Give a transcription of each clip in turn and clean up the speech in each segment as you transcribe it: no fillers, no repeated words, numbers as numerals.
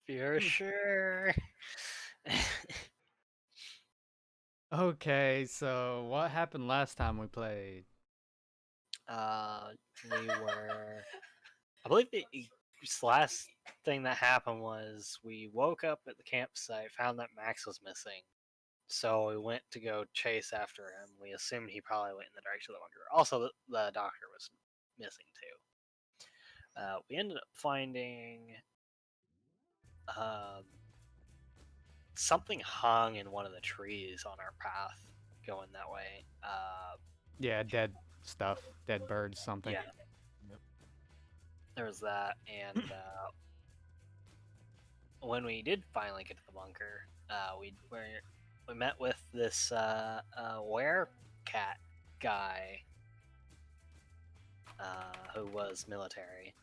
You're sure? Okay, so what happened last time we played? We were. I believe the last thing that happened was we woke up at the campsite, found that Max was missing. So we went to go chase after him. We assumed he probably went in the direction of the bunker. Also, the doctor was missing too. We ended up finding um, something hung in one of the trees on our path going that way. Yeah, dead stuff, dead birds, something. Yeah, there was that, and when we did finally get to the bunker, we met with this werecat guy who was military.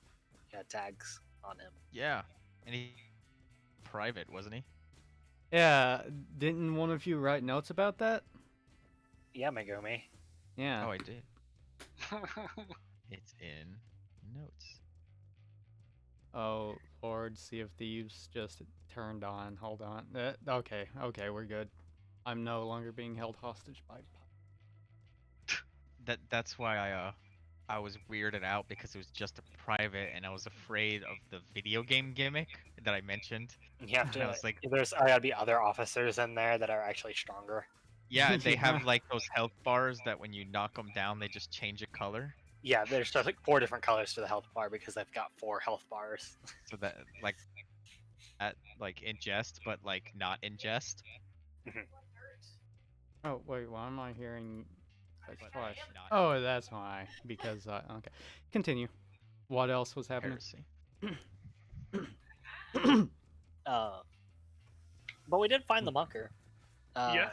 He had tags on him. Yeah, and he private, wasn't he? Yeah, didn't one of you write notes about that? Yeah, Megumi. Yeah. Oh, I did. It's in notes. Oh, Lord, see if thieves just turned on. Hold on. Okay, we're good. I'm no longer being held hostage by... That's why I was weirded out because it was just a private, and I was afraid of the video game gimmick that I mentioned. You have to. I was like, There's gotta be other officers in there that are actually stronger. yeah, they Yeah. have like those health bars that when you knock them down, they just change a color. Yeah, there's just like 4 different colors to the health bar because they've got 4 health bars. So that like ingest, but like not ingest. Oh, wait, why am I hearing such But flash? not Oh, that's why. Because, okay. Continue. What else was happening? heresy. But we did find the bunker. Yeah.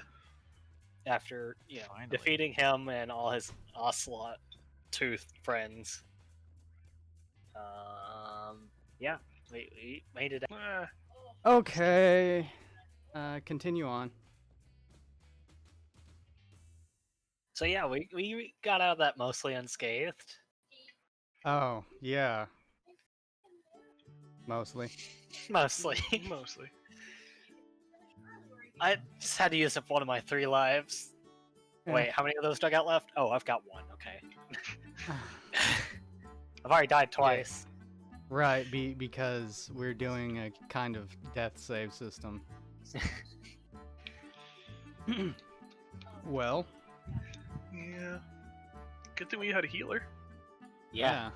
After Finally. defeating him and all his ocelot tooth friends. Yeah, we made it. Okay. Continue on. So yeah, we got out of that mostly unscathed. Oh, yeah. Mostly. Mostly. Mostly. I just had to use up one of my 3 lives. Yeah. Wait, how many of those do I got left? Oh, I've got 1. Okay. I've already died twice. Right, because we're doing a kind of death save system. Well. Yeah. Good thing we had a healer. Yeah.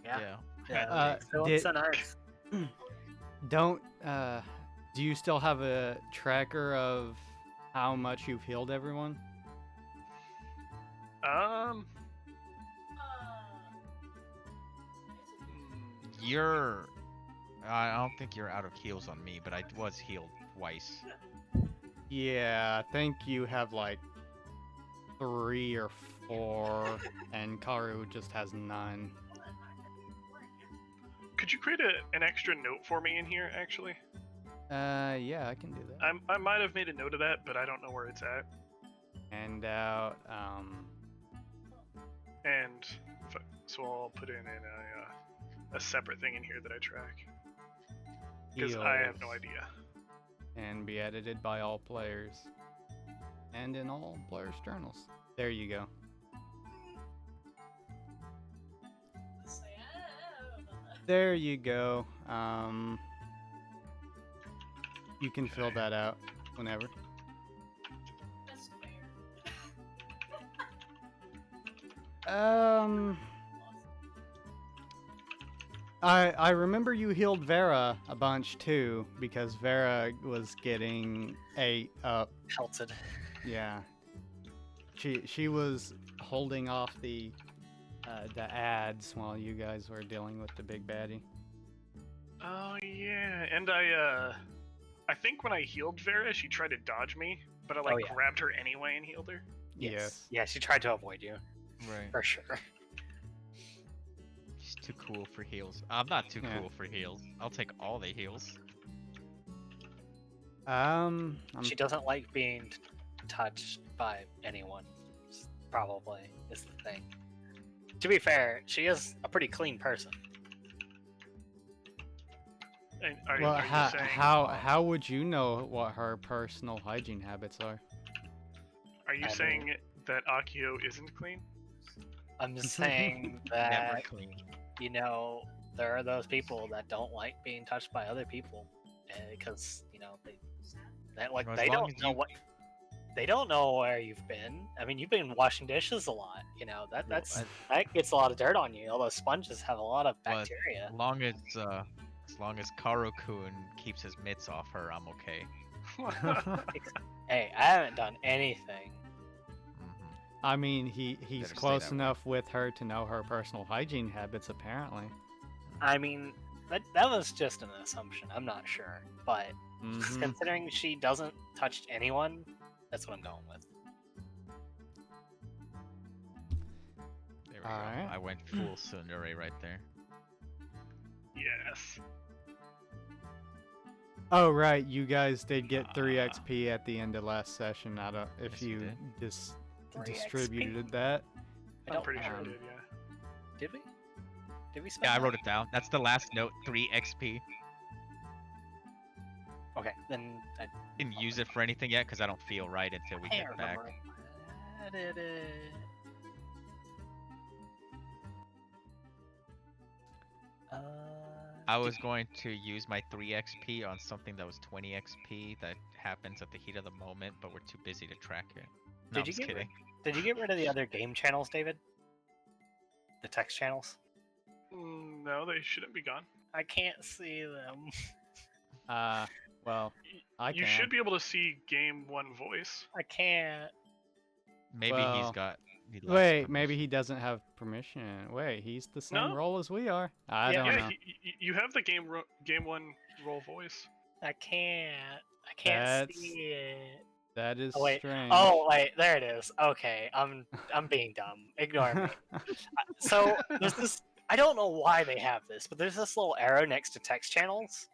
Did- So nice. Don't, do you still have a tracker of how much you've healed everyone? I don't think you're out of heals on me, but I was healed twice. Yeah, I think you have like 3 or 4, and Karu just has none. Could you create an extra note for me in here, actually? Yeah, I can do that. I might have made a note of that, but I don't know where it's at. And out, And so I'll put in a separate thing in here that I track. Because I have no heals idea. and be edited by all players. And in all players' journals. There you go. There you go. You can fill that out whenever. I remember you healed Vera a bunch too, because Vera was getting ate up. Pelted. Yeah. She was holding off the ads while you guys were dealing with the big baddie. Oh yeah, and I think when I healed Vera, she tried to dodge me, but I grabbed her anyway and healed her. Yes. Yeah, she tried to avoid you. Right. For sure. She's too cool for heals. I'm not too cool for heals. I'll take all the heals. She doesn't like being touched by anyone. Probably is the thing. To be fair, she is a pretty clean person. And are Well, you saying how would you know what her personal hygiene habits are? that Akio isn't clean? I'm saying Never that, clean. you know, there are those people that don't like being touched by other people, because you know Well, as they long don't as know you- what they don't know where you've been. I mean, you've been washing dishes a lot. You know Well, that gets a lot of dirt on you. All those sponges have a lot of But bacteria. as long as Karo-kun keeps his mitts off her, I'm okay. Hey, I haven't done anything. Mhm. I mean, he's Better stay close that way. enough with her to know her personal hygiene habits, apparently. I mean, that was just an assumption. I'm not sure, but Mhm. considering she doesn't touch anyone, that's what I'm going with. There we go. Alright. I went full tsundere right there. Yes. Oh right, you guys did get 3 Ah. XP at the end of last session. I don't if Yes, we you did. 3 distributed XP? that. I'm pretty sure I um, did, yeah. Did we? Did we spend Yeah, I that? wrote it down. That's the last note. 3 XP. Okay, then I Didn't use it for anything yet because I don't feel right until we can't get back. remember. I did it. I was going to use my 3 XP on something that was 20 XP that happens at the heat of the moment, but we're too busy to track it. No, I'm Did you just get kidding. Did you get rid of the other game channels, David? The text channels? No, they shouldn't be gone. I can't see them. Well, I You can. should be able to see game 1 voice. I can't. Maybe Well, he lacks Wait, maybe permission. he doesn't have permission. Wait, he's the same No. role as we are. I Yeah, don't Yeah, know. you have the game 1 role voice. I can't. I can't That's see it. That is Oh wait. strange. Oh wait, there it is. Okay, I'm being dumb. Ignore me. So there's this. I don't know why they have this, but there's this little arrow next to text channels.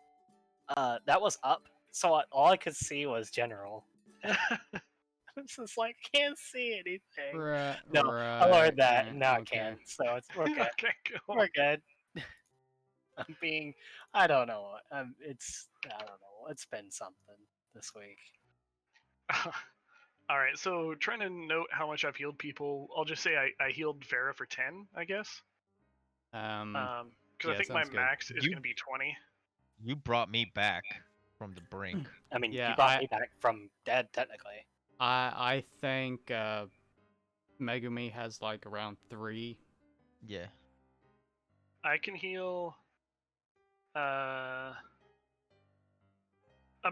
That was up, so all I could see was general. It's just like can't see anything. Right, No, I lowered that, and now I okay. can. So we're good. Okay, cool. We're good. I'm being. I don't know. It's. I don't know. It's been something this week. Alright, so trying to note how much I've healed people, I'll just say I healed Vera for 10, I guess. Because yeah, I think my sounds good. max is You- going to be 20. You brought me back from the brink. I mean, Yeah, you brought me back from dead, technically. I think Megumi has like around 3. Yeah. I can heal up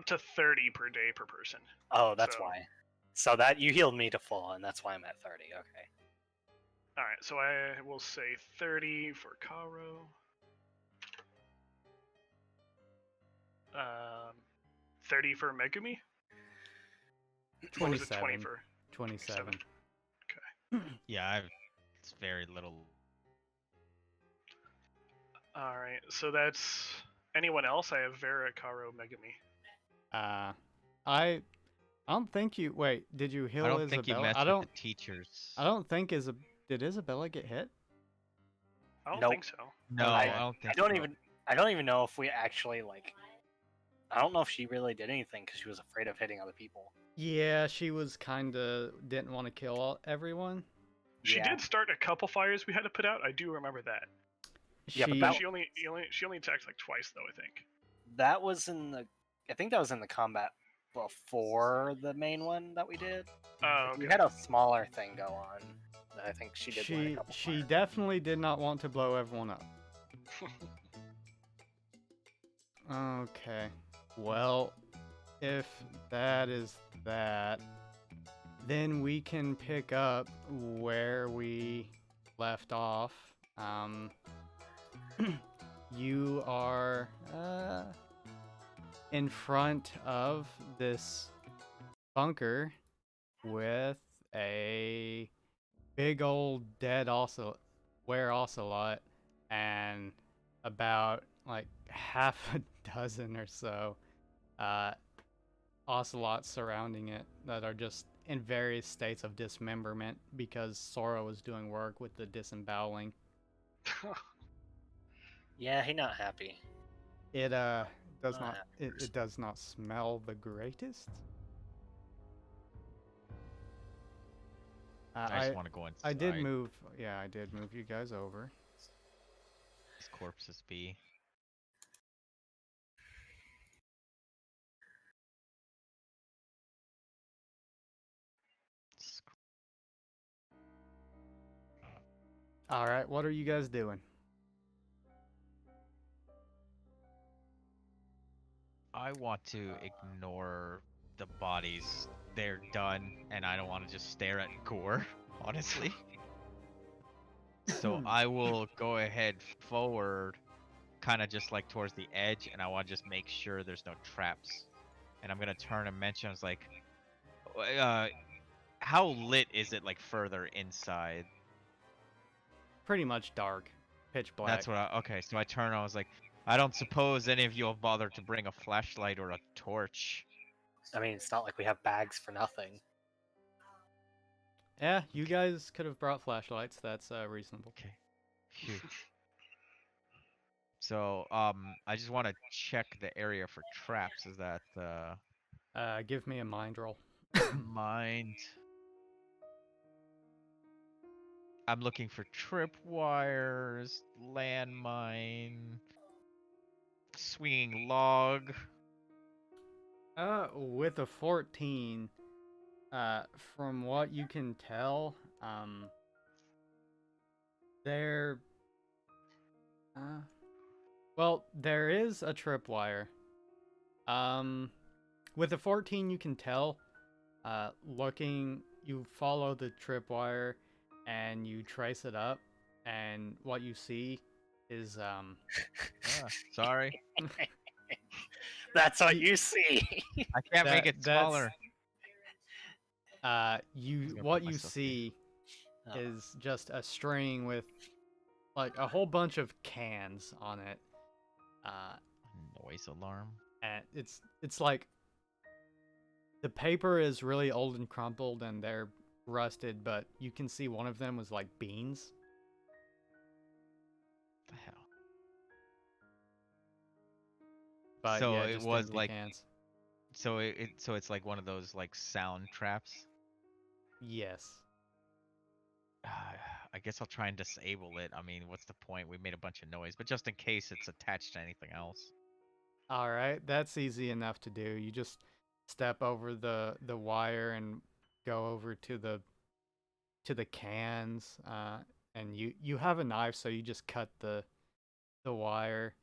to 30 per day per person. Oh, that's So- why. So that you healed me to full, and that's why I'm at 30. Okay. Alright, so I will say 30 for Karo. 30 for Megumi? Or was it 20 27. for 27. Yeah, it's very little. Alright, so that's anyone else? I have Vera, Karo, Megumi. I don't think you. Wait, did you heal I don't Isabella? think you messed I don't. with the teachers. I don't think Did Isabella get hit? I don't Nope. think so. No, I- I don't think I don't so. even. I don't even know if we actually like. I don't know if she really did anything because she was afraid of hitting other people. Yeah, she was kinda didn't want to kill everyone. She Yeah. did start a couple fires we had to put out. I do remember that. Yeah, but She that- She only attacked like twice though, I think. That was in the. I think that was in the combat before the main one that we did. Oh, We okay. had a smaller thing go on. That I think she did. light a couple she fires. definitely did not want to blow everyone up. Okay. Well, if that is that, then we can pick up where we left off. You are in front of this bunker with a big old dead ocelot and about like half a dozen or so ocelots surrounding it that are just in various states of dismemberment because Sora was doing work with the disemboweling. Yeah, he not happy. It does not it does not smell the greatest. I just want to go inside. I did move. Yeah, I did move you guys over. These corpses be. All right, what are you guys doing? I want to ignore the bodies. They're done, and I don't want to just stare at gore, honestly. So I will go ahead forward, kind of just like towards the edge, and I want to just make sure there's no traps. And I'm gonna turn and mention, I was like, how lit is it like further inside? Pretty much dark, pitch black. That's what okay, so I turn, I was like, I don't suppose any of you have bothered to bring a flashlight or a torch. I mean, it's not like we have bags for nothing. Yeah, you guys could have brought flashlights. That's reasonable. Okay. Phew. So, I just want to check the area for traps. Is that, Give me a mind roll. mind? I'm looking for tripwires, landmine, swinging log. With a 14, from what you can tell, there, well, there is a tripwire. With a 14, you can tell, you follow the tripwire, and you trace it up, and what you see is, Sorry. That's what you see. I can't make it smaller. What you see is just a string with like a whole bunch of cans on it. Noise alarm. And it's like the paper is really old and crumpled and they're rusted, but you can see one of them was like beans. The hell. But so yeah, it just was empty like cans. so it's like one of those like sound traps. Yes. I guess I'll try and disable it. I mean, what's the point? We made a bunch of noise, but just in case it's attached to anything else. All right, that's easy enough to do. You just step over the wire and go over to the cans, and you have a knife, so you just cut the wire.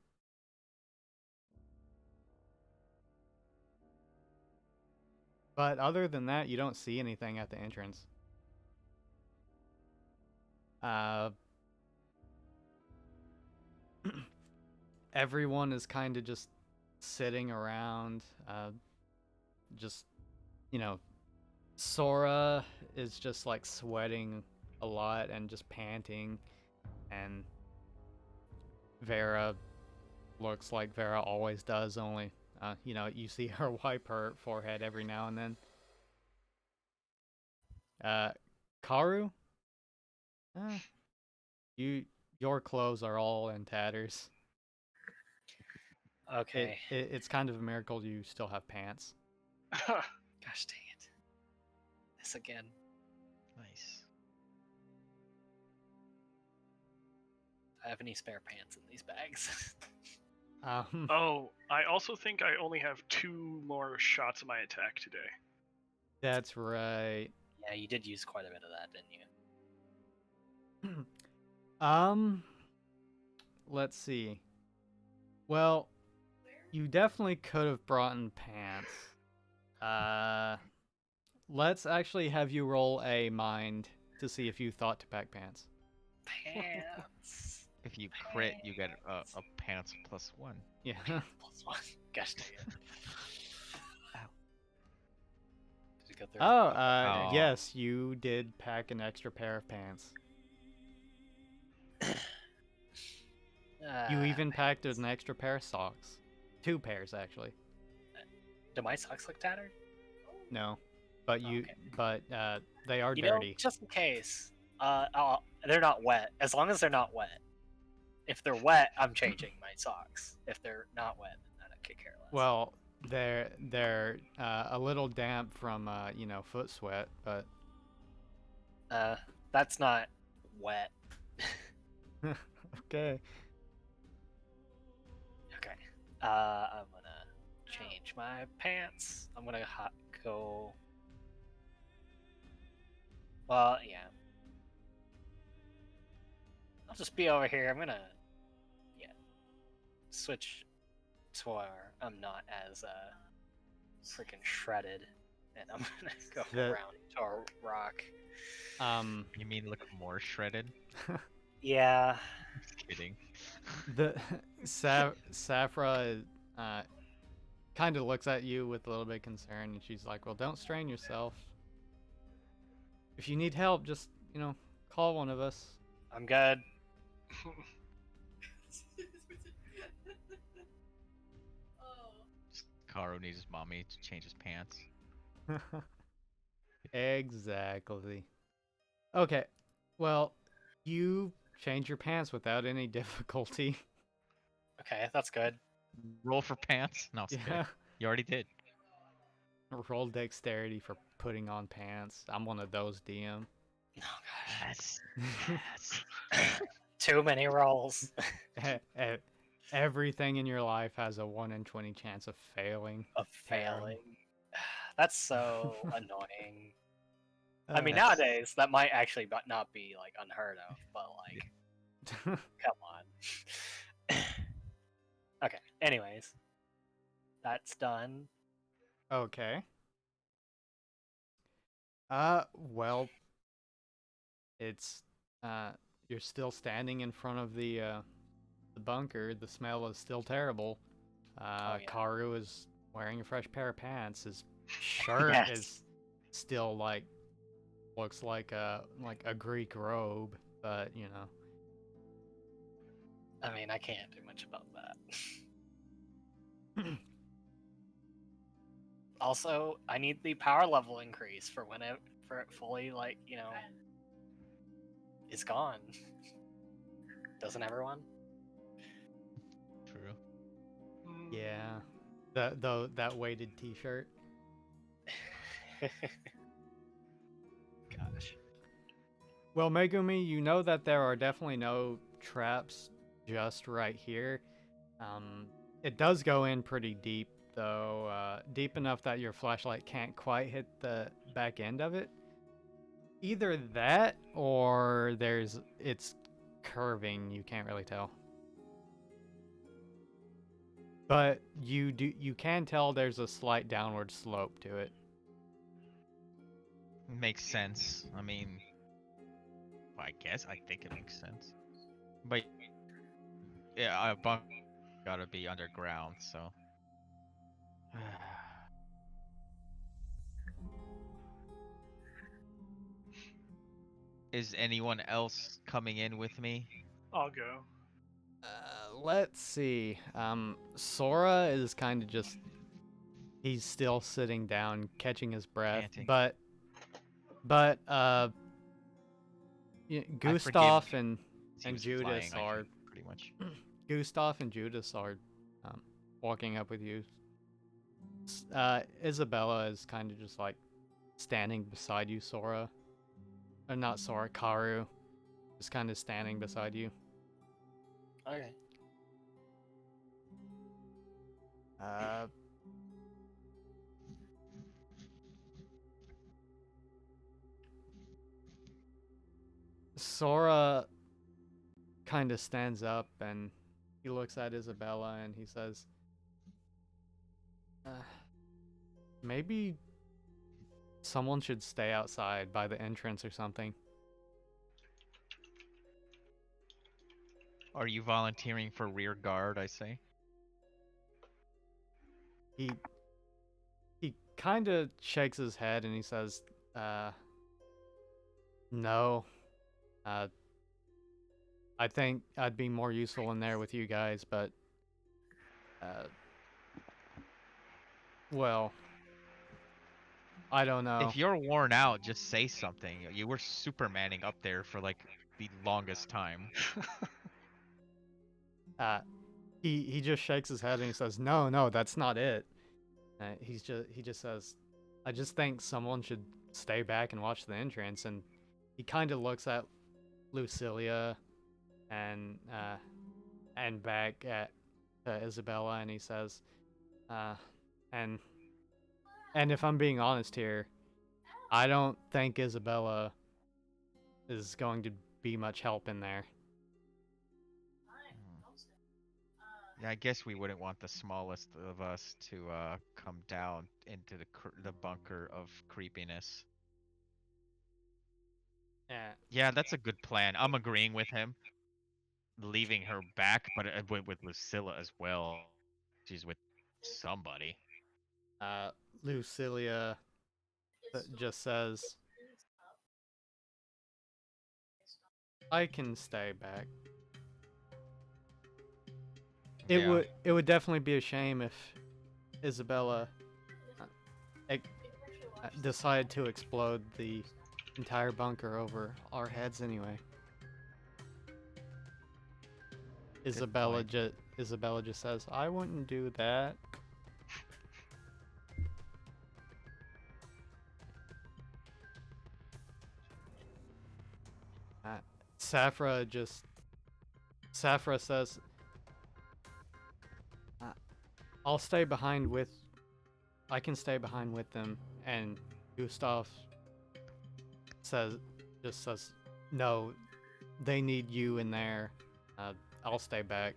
But other than that, you don't see anything at the entrance. Everyone is kind of just sitting around, just, you know, Sora is just like sweating a lot and just panting, and Vera looks like Vera always does, only, you know, you see her wipe her forehead every now and then. Karu? Your clothes are all in tatters. Okay. It's kind of a miracle you still have pants. Gosh dang it. This again. Nice. Do I have any spare pants in these bags? Oh, I also think I only have 2 more shots of my attack today. That's right. Yeah, you did use quite a bit of that, didn't you? Let's see. Well, you definitely could have brought in pants. Let's actually have you roll a mind to see if you thought to pack pants. Pants. If you crit, you get a pants +1. Yeah. +1. Gosh dang it. Ow. Did it go through? Oh. Yes, you did pack an extra pair of pants. You even packed an extra pair of socks. 2 pairs, actually. Do my socks look tattered? No, but they are You dirty. know, just in case. They're not wet. As long as they're not wet. If they're wet, I'm changing my socks. If they're not wet, then could care less. Well, they're a little damp from you know, foot sweat, but That's not wet. okay. Okay. I'm gonna change my pants. I'm gonna go. Well, yeah. I'll just be over here. I'm gonna, yeah, switch to where I'm not as freaking shredded, and I'm gonna go The- around to a rock. You mean look more shredded? Yeah. Just kidding. the Safra kind of looks at you with a little bit of concern, and she's like, "Well, don't strain yourself. If you need help, just, you know, call one of us." I'm good. Karu needs his mommy to change his pants. Exactly. Okay. Well, you change your pants without any difficulty. Okay, that's good. Roll for pants? No, just kidding. Yeah. You already did. Roll dexterity for putting on pants. I'm one of those, DM. Oh gosh. Yes. Yes. Too many rolls. Everything in your life has a 1 in 20 chance of failing. Of failing. That's so annoying. I mean, That's- nowadays that might actually not be like unheard of, but like, come on. Okay. Anyways, that's done. Okay. Well, it's you're still standing in front of the bunker. The smell is still terrible. Yeah. Karu is wearing a fresh pair of pants. His shirt Yes. is still like looks like a Greek robe, but you know. I mean, I can't do much about that. Also, I need the power level increase for when it fully, like, you know, is gone. Doesn't everyone? True. Yeah. That weighted t-shirt. Gosh. Well, Megumi, you know that there are definitely no traps just right here. It does go in pretty deep, though, deep enough that your flashlight can't quite hit the back end of it. Either that, or it's curving. You can't really tell. But you can tell there's a slight downward slope to it. Makes sense. I mean, I think it makes sense. But yeah, a bunk gotta be underground, so. Is anyone else coming in with me? I'll go. Let's see. Sora is kind of just he's still sitting down, catching his breath, Panting. but Gustav and He was Judas flying, I are think, pretty much. Gustav and Judas are walking up with you. Isabella is kind of just like standing beside you, Sora. Or not Sora, Karu. Just kind of standing beside you. Okay. Sora kind of stands up and he looks at Isabella and he says, maybe someone should stay outside by the entrance or something. Are you volunteering for rear guard, I say? He kind of shakes his head and he says, no. I think I'd be more useful in there with you guys, but well, I don't know. If you're worn out, just say something. You were supermaning up there for like the longest time. he just shakes his head and he says, "No, no, that's not it." He just says, "I just think someone should stay back and watch the entrance." And he kind of looks at Lucilia and back at Isabella, and he says, and if I'm being honest here, I don't think Isabella is going to be much help in there. Yeah, I guess we wouldn't want the smallest of us to come down into the bunker of creepiness. Yeah. Yeah, that's a good plan. I'm agreeing with him, leaving her back, but with Lucilla as well. She's with somebody. Lucilia just says, "I can stay back." Yeah, It would definitely be a shame if Isabella decided to explode the entire bunker over our heads anyway. Isabella point. just says, "I wouldn't do that." Uh, Safra says, uh, "I'll stay behind with. I can stay behind with them." And Gustav says, "No, they need you in there. I'll stay back."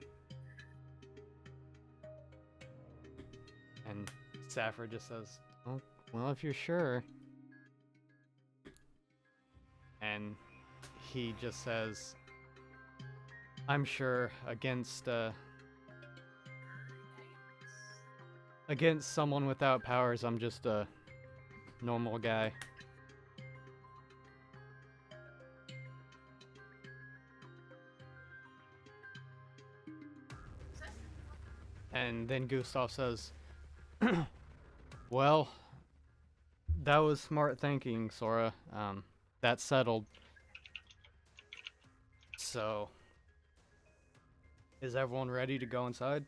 And Safra just says, "Oh, well, if you're sure." And he just says, "I'm sure against someone without powers, I'm just a normal guy." And then Gustav says, "Well, that was smart thinking, Sora. That's settled. So, is everyone ready to go inside?"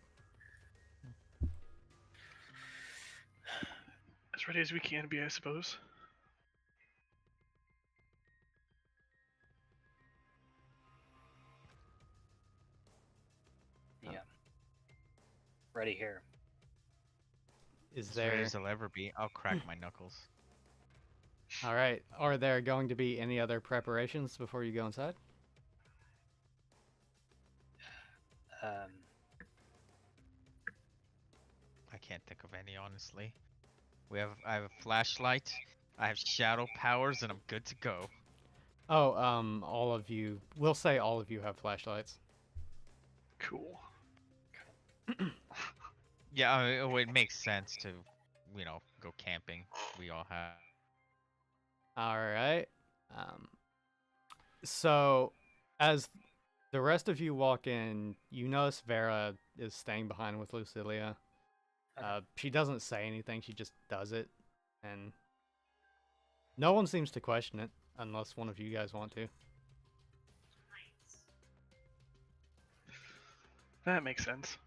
As ready as we can be, I suppose. Yeah. Ready here. Is as ready there... as I'll ever be. I'll crack my knuckles. All right. Are there going to be any other preparations before you go inside? Um, I can't think of any, honestly. I have a flashlight. I have shadow powers, and I'm good to go. Oh, all of you. We'll say all of you have flashlights. Cool. Yeah, it makes sense to, go camping. We all have. All right. Um, so, as the rest of you walk in, you notice Vera is staying behind with Lucilia. Okay. She doesn't say anything, she just does it. And no one seems to question it, unless one of you guys want to. That makes sense.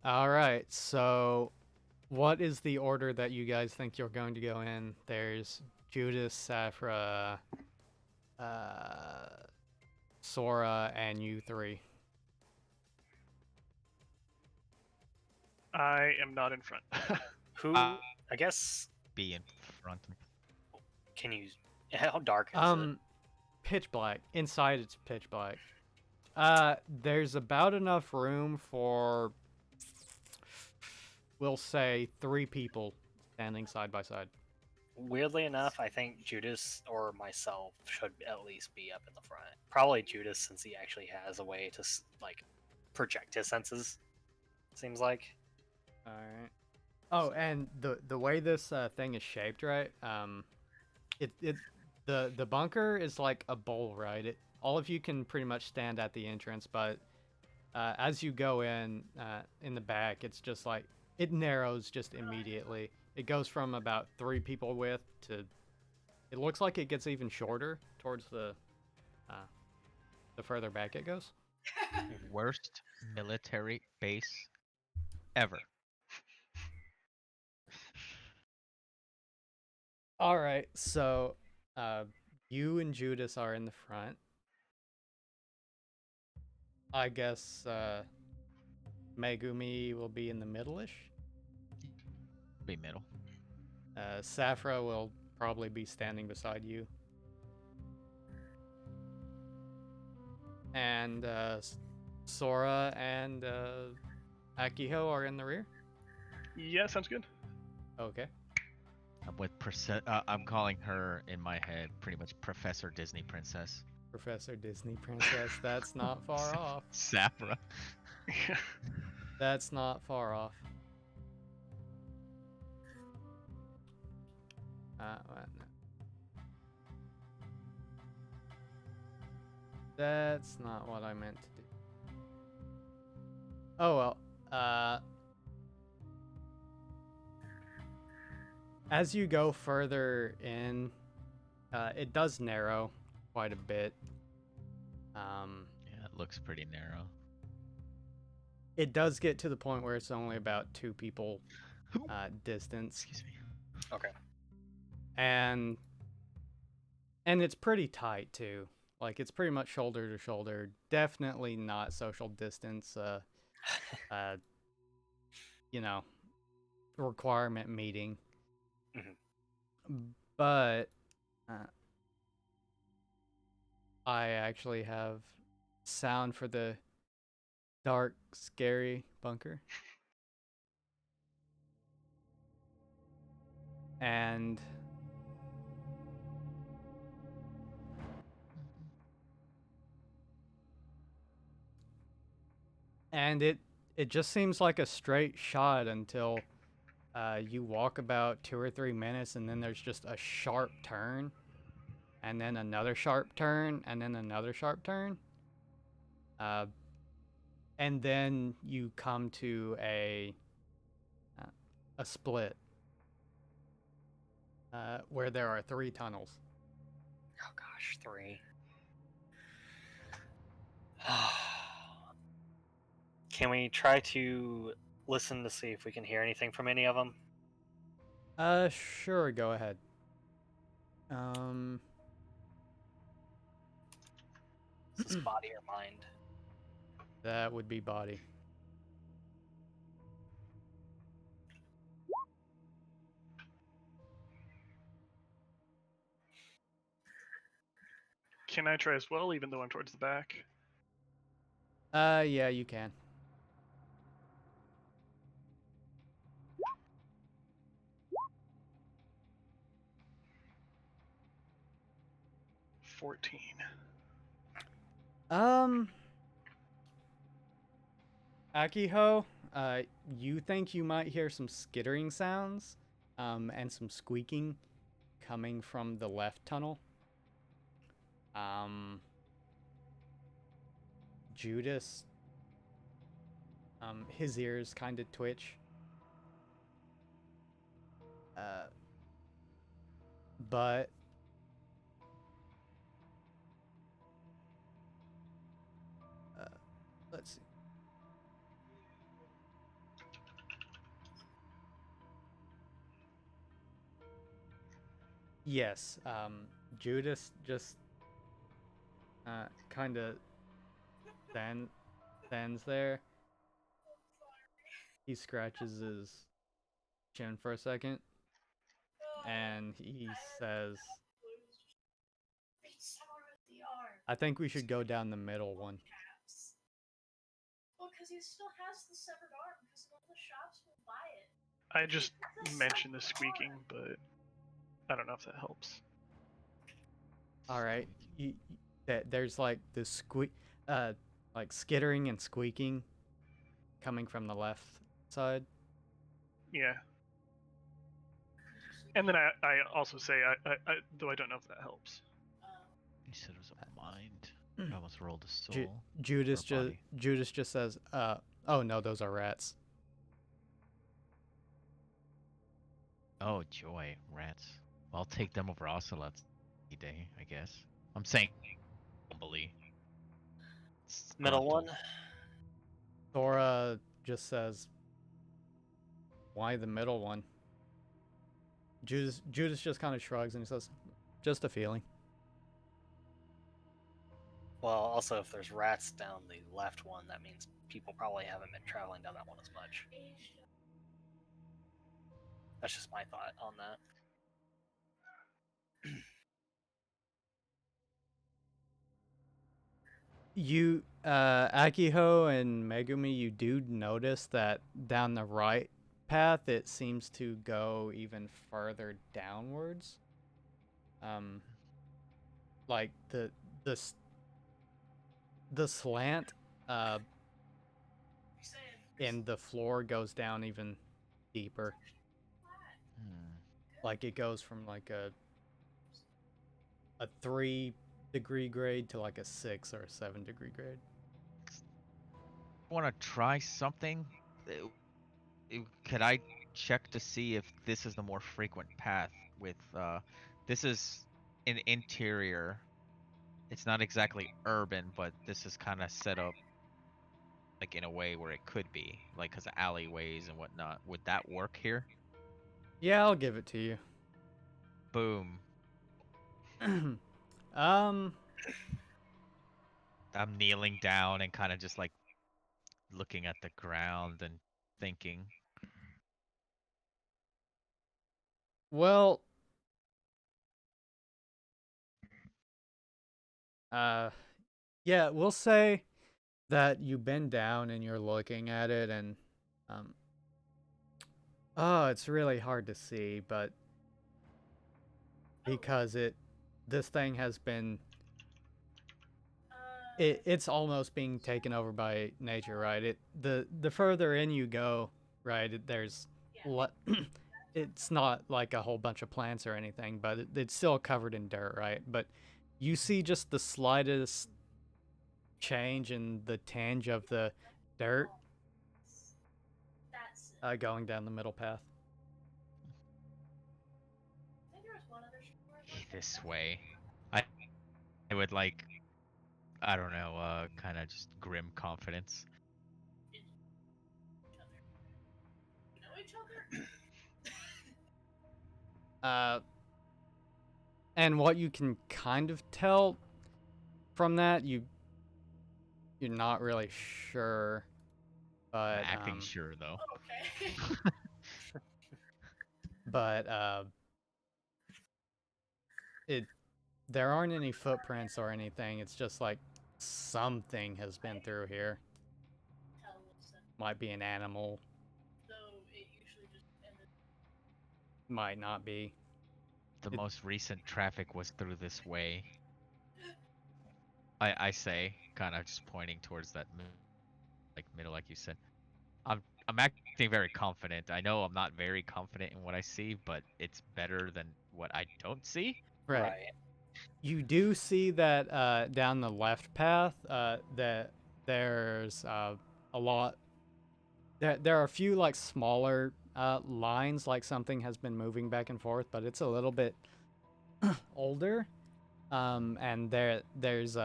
All right, so what is the order that you guys think you're going to go in? There's Judas, Safra, Sora, and you three. I am not in front. Who? Uh, I guess. Be in front. Can you? How dark is it? Pitch black. Inside, it's pitch black. There's about enough room for, we'll say, 3 people standing side by side. Weirdly enough, I think Judas or myself should at least be up in the front. Probably Judas, since he actually has a way to project his senses. Seems like. All right. Oh, and the way this thing is shaped, right? The bunker is like a bowl, right? All of you can pretty much stand at the entrance, but as you go in the back, it's just like it narrows just immediately. It goes from about 3 people width to, it looks like it gets even shorter towards the further back it goes. Worst military base ever. All right, so you and Judas are in the front. I guess Megumi will be in the middle-ish. Be middle. Safra will probably be standing beside you. And Sora and Akiho are in the rear. Yeah, sounds good. Okay. I'm calling her in my head pretty much Professor Disney Princess. Professor Disney Princess. That's not far off. Safra. That's not far off. No. That's not what I meant to do. Oh well. As you go further in, it does narrow quite a bit. Yeah, it looks pretty narrow. It does get to the point where it's only about 2 people distance. Excuse me. Okay. And it's pretty tight too. Like it's pretty much shoulder to shoulder. Definitely not social distance. You know, requirement meeting. Mhm. But I actually have sound for the dark, scary bunker. And it just seems like a straight shot until you walk about 2 or 3 minutes, and then there's just a sharp turn, and then another sharp turn, and then another sharp turn. And then you come to a split where there are 3 tunnels. Oh gosh, 3. Can we try to listen to see if we can hear anything from any of them? Sure, go ahead. Is this body or mind? That would be body. Can I try as well, even though I'm towards the back? Yeah, you can. $14. Akiho, you think you might hear some skittering sounds, and some squeaking coming from the left tunnel. Judas, his ears kind of twitch. But let's see. Yes, Judas just kind of stands there. He scratches his chin for a second, and he says, I think we should go down the middle one. Well, because he still has the severed arm, because all the shops will buy it. I just mentioned the squeaking, but I don't know if that helps. All right, there's like the like skittering and squeaking coming from the left side. Yeah. And then I also say, though I don't know if that helps. You said it was a mind. I almost rolled a soul. Judas just says, "Oh no, those are rats." Oh joy, rats. Well, I'll take them over ocelots any day, I guess. I'm saying humbly. Middle one. Thora just says, "Why the middle one?" Judas just kind of shrugs and he says, "Just a feeling." Well, also if there's rats down the left one, that means people probably haven't been traveling down that one as much. That's just my thought on that. You, Akiho and Megumi, you do notice that down the right path, it seems to go even further downwards. Like the the slant, in the floor goes down even deeper. Like it goes from like a 3-degree grade to like a 6 or a 7-degree grade. Want to try something? Could I check to see if this is the more frequent path with this is an interior. It's not exactly urban, but this is kind of set up like in a way where it could be, like because of alleyways and whatnot. Would that work here? Yeah, I'll give it to you. Boom. um, I'm kneeling down and kind of just like looking at the ground and thinking. well, yeah, we'll say that you bend down and you're looking at it and um oh, it's really hard to see, but because this thing has been it's almost being taken over by nature, right? The further in you go, right, there's it's not like a whole bunch of plants or anything, but it's still covered in dirt, right? But you see just the slightest change in the tinge of the dirt going down the middle path. This way. I would like, I don't know, kind of just grim confidence. And what you can kind of tell from that, you're not really sure, I'm but acting sure though. Okay. but it there aren't any footprints or anything. It's just like something has been through here. Might be an animal, might not be. The most recent traffic was through this way. I say, kind of just pointing towards that middle, like you said. I'm acting very confident. I know I'm not very confident in what I see, but it's better than what I don't see. Right. You do see that down the left path that there's a lot. There are a few like smaller lines, like something has been moving back and forth, but it's a little bit older. And there's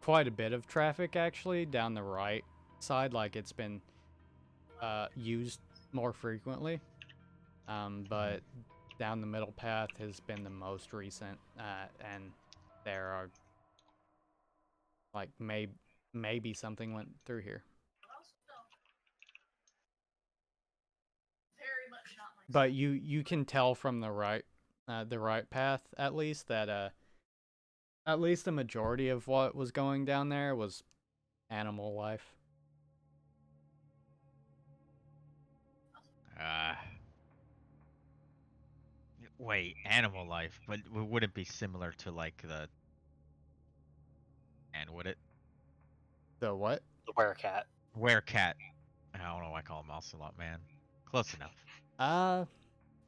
quite a bit of traffic actually down the right side, like it's been used more frequently. But down the middle path has been the most recent, and there are like maybe something went through here. But you can tell from the right path at least that at least the majority of what was going down there was animal life. Wait, animal life, but would it be similar to like the, and would it? The what? The werecat. Werecat. I don't know why I call him ocelot man. Close enough. Uh,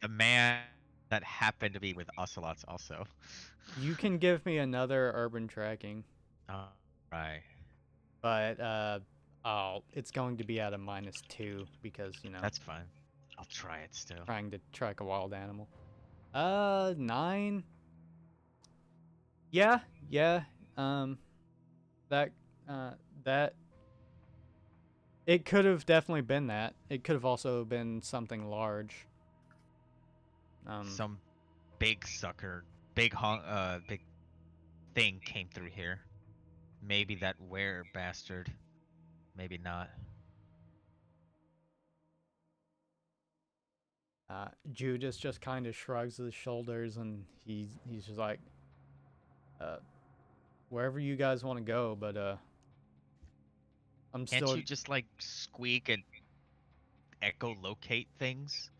The man that happened to be with ocelots also. you can give me another urban tracking, Right. but it's going to be at a -2 because That's fine. I'll try it still. trying to track a wild animal. 9. Yeah, yeah. That that it could have definitely been that. It could have also been something large. Some big sucker, big thing came through here. Maybe that were bastard. Maybe not. Judas just kind of shrugs his shoulders and he's just like, wherever you guys want to go, but I'm Can't still. you just like squeak and echolocate things?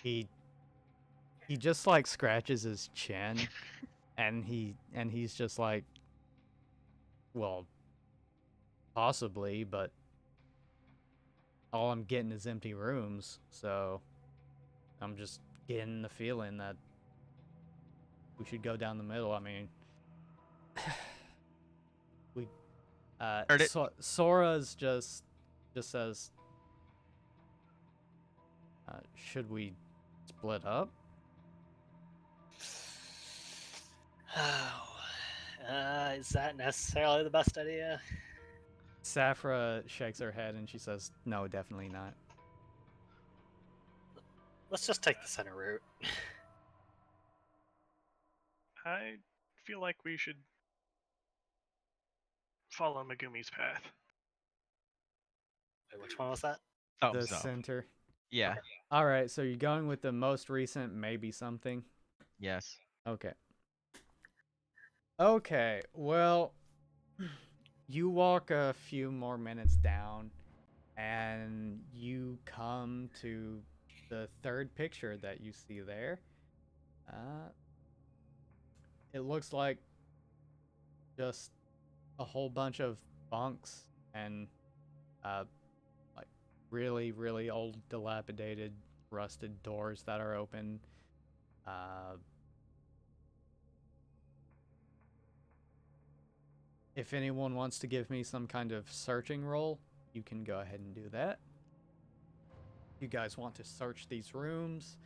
He just like scratches his chin, and he's just like, well, possibly, but all I'm getting is empty rooms, so I'm just getting the feeling that we should go down the middle. I mean, we Heard it. Sora's just says, should we split up? Oh, is that necessarily the best idea? Safra shakes her head and she says, no, definitely not. Let's just take the center route. I feel like we should follow Megumi's path. Wait, which one was that? The Thumbs up. center. Yeah. Okay. All right, so you're going with the most recent maybe something? Yes. Okay. Okay, well, you walk a few more minutes down and you come to the third picture that you see there. It looks like just a whole bunch of bunks and like really, really old, dilapidated, rusted doors that are open. If anyone wants to give me some kind of searching roll, you can go ahead and do that. You guys want to search these rooms.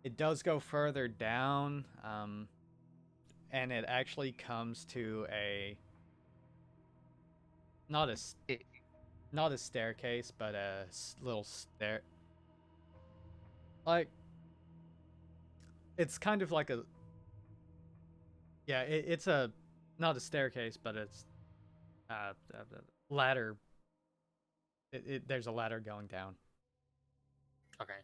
It does go further down, and it actually comes to a not a staircase, but a little stair. Like it's kind of like a it's a not a staircase, but it's ladder. There's a ladder going down. Okay.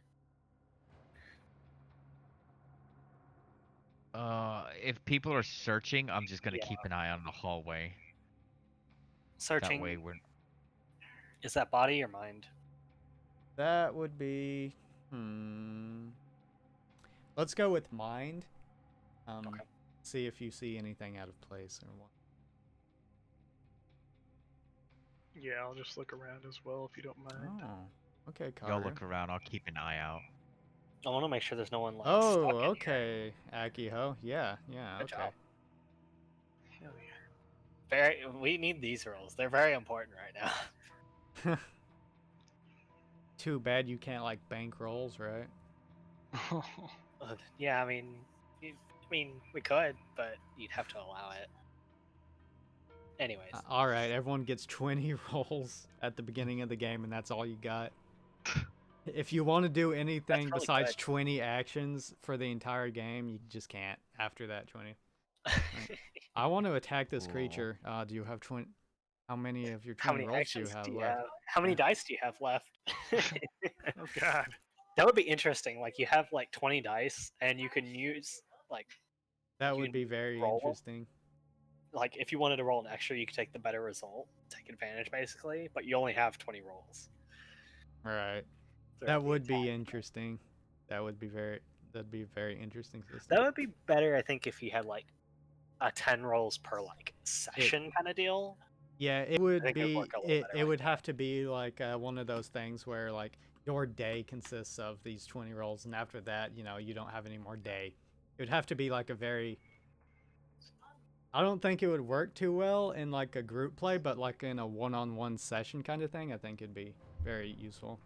If people are searching, I'm just gonna Yeah. keep an eye on the hallway. Searching. That way we're. Is that body or mind? That would be Let's go with mind. Okay. See if you see anything out of place or what. Yeah, I'll just look around as well if you don't mind. Oh, okay, Y'all Carter. look around. I'll keep an eye out. I want to make sure there's no one like Oh, stuck in here. okay, Akiho. Yeah, Good okay. job. Hell yeah. We need these rolls. They're very important right now. Too bad you can't like bank rolls, right? Yeah, I mean, we could, but you'd have to allow it. Anyways, All right, everyone gets 20 rolls at the beginning of the game, and that's all you got. If you want to do anything really besides good. 20 actions for the entire game, you just can't after that 20. I want to attack this Cool. creature. Do you have 20? How many of your how 20 many rolls do you actions have do you left? have? How many Yeah. dice do you have left? Oh god. That would be interesting. Like you have like 20 dice, and you can use like That you would can be very roll. interesting. Like if you wanted to roll an extra, you could take the better result, take advantage basically. But you only have 20 rolls. Right. throughout That the would be attack. interesting. That'd be a very interesting system. That would be better, I think, if you had like a 10 rolls per like session kind of deal. Yeah, it I would think it would be. work a little better It like would that. have to be like one of those things where like your day consists of these 20 rolls, and after that, you don't have any more day. It would have to be like a very. I don't think it would work too well in like a group play, but like in a one-on-one session kind of thing, I think it'd be very useful.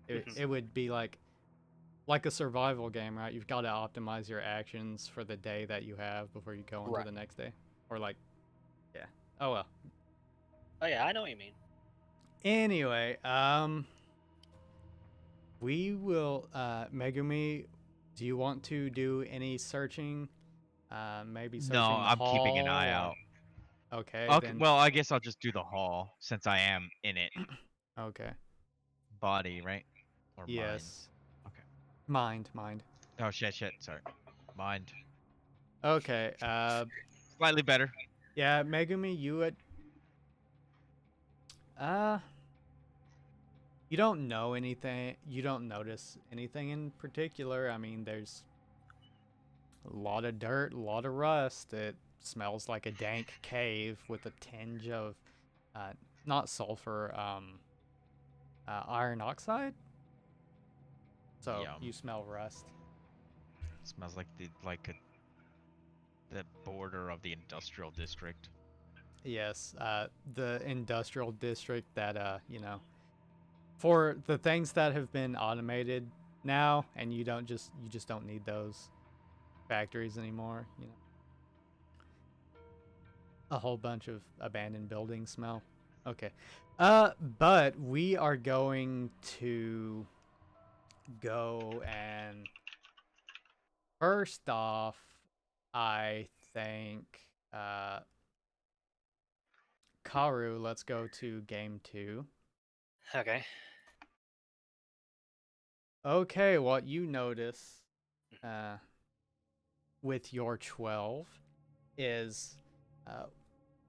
It would be like a survival game, right? You've got to optimize your actions for the day that you have before you go into Right. the next day, or like, yeah. Oh well. Oh yeah, I know what you mean. Anyway, we will. Megumi, do you want to do any searching? Maybe No, searching the I'm keeping an eye hall. out. Okay, Okay, then. well, I guess I'll just do the hall since I am in it. Okay. Body, right? Or mind. Yes. Okay. Mind. Oh shit. Sorry. Mind. Okay. Slightly better. Yeah, Megumi, you would. Uh, you don't know anything. You don't notice anything in particular. I mean, there's a lot of dirt, a lot of rust. It smells like a dank cave with a tinge of, uh, not sulfur, iron oxide. So Yum. you smell rust. Smells like the border of the industrial district. Yes, the industrial district that, for the things that have been automated now, and you just don't need those factories anymore. A whole bunch of abandoned building smell. Okay. But we are going to go and first off, I think, Karu, let's go to game 2. Okay. Okay, what you notice with your 12 is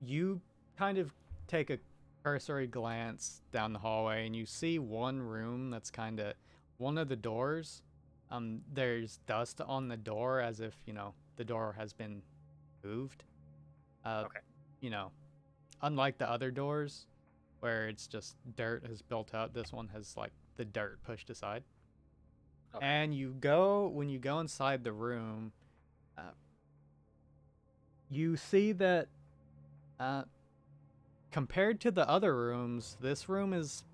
you kind of take a cursory glance down the hallway and you see one room that's kind of one of the doors. There's dust on the door as if, the door has been moved. Okay. Unlike the other doors where it's just dirt has built up, this one has like the dirt pushed aside. Okay. And when you go inside the room, you see that compared to the other rooms, this room is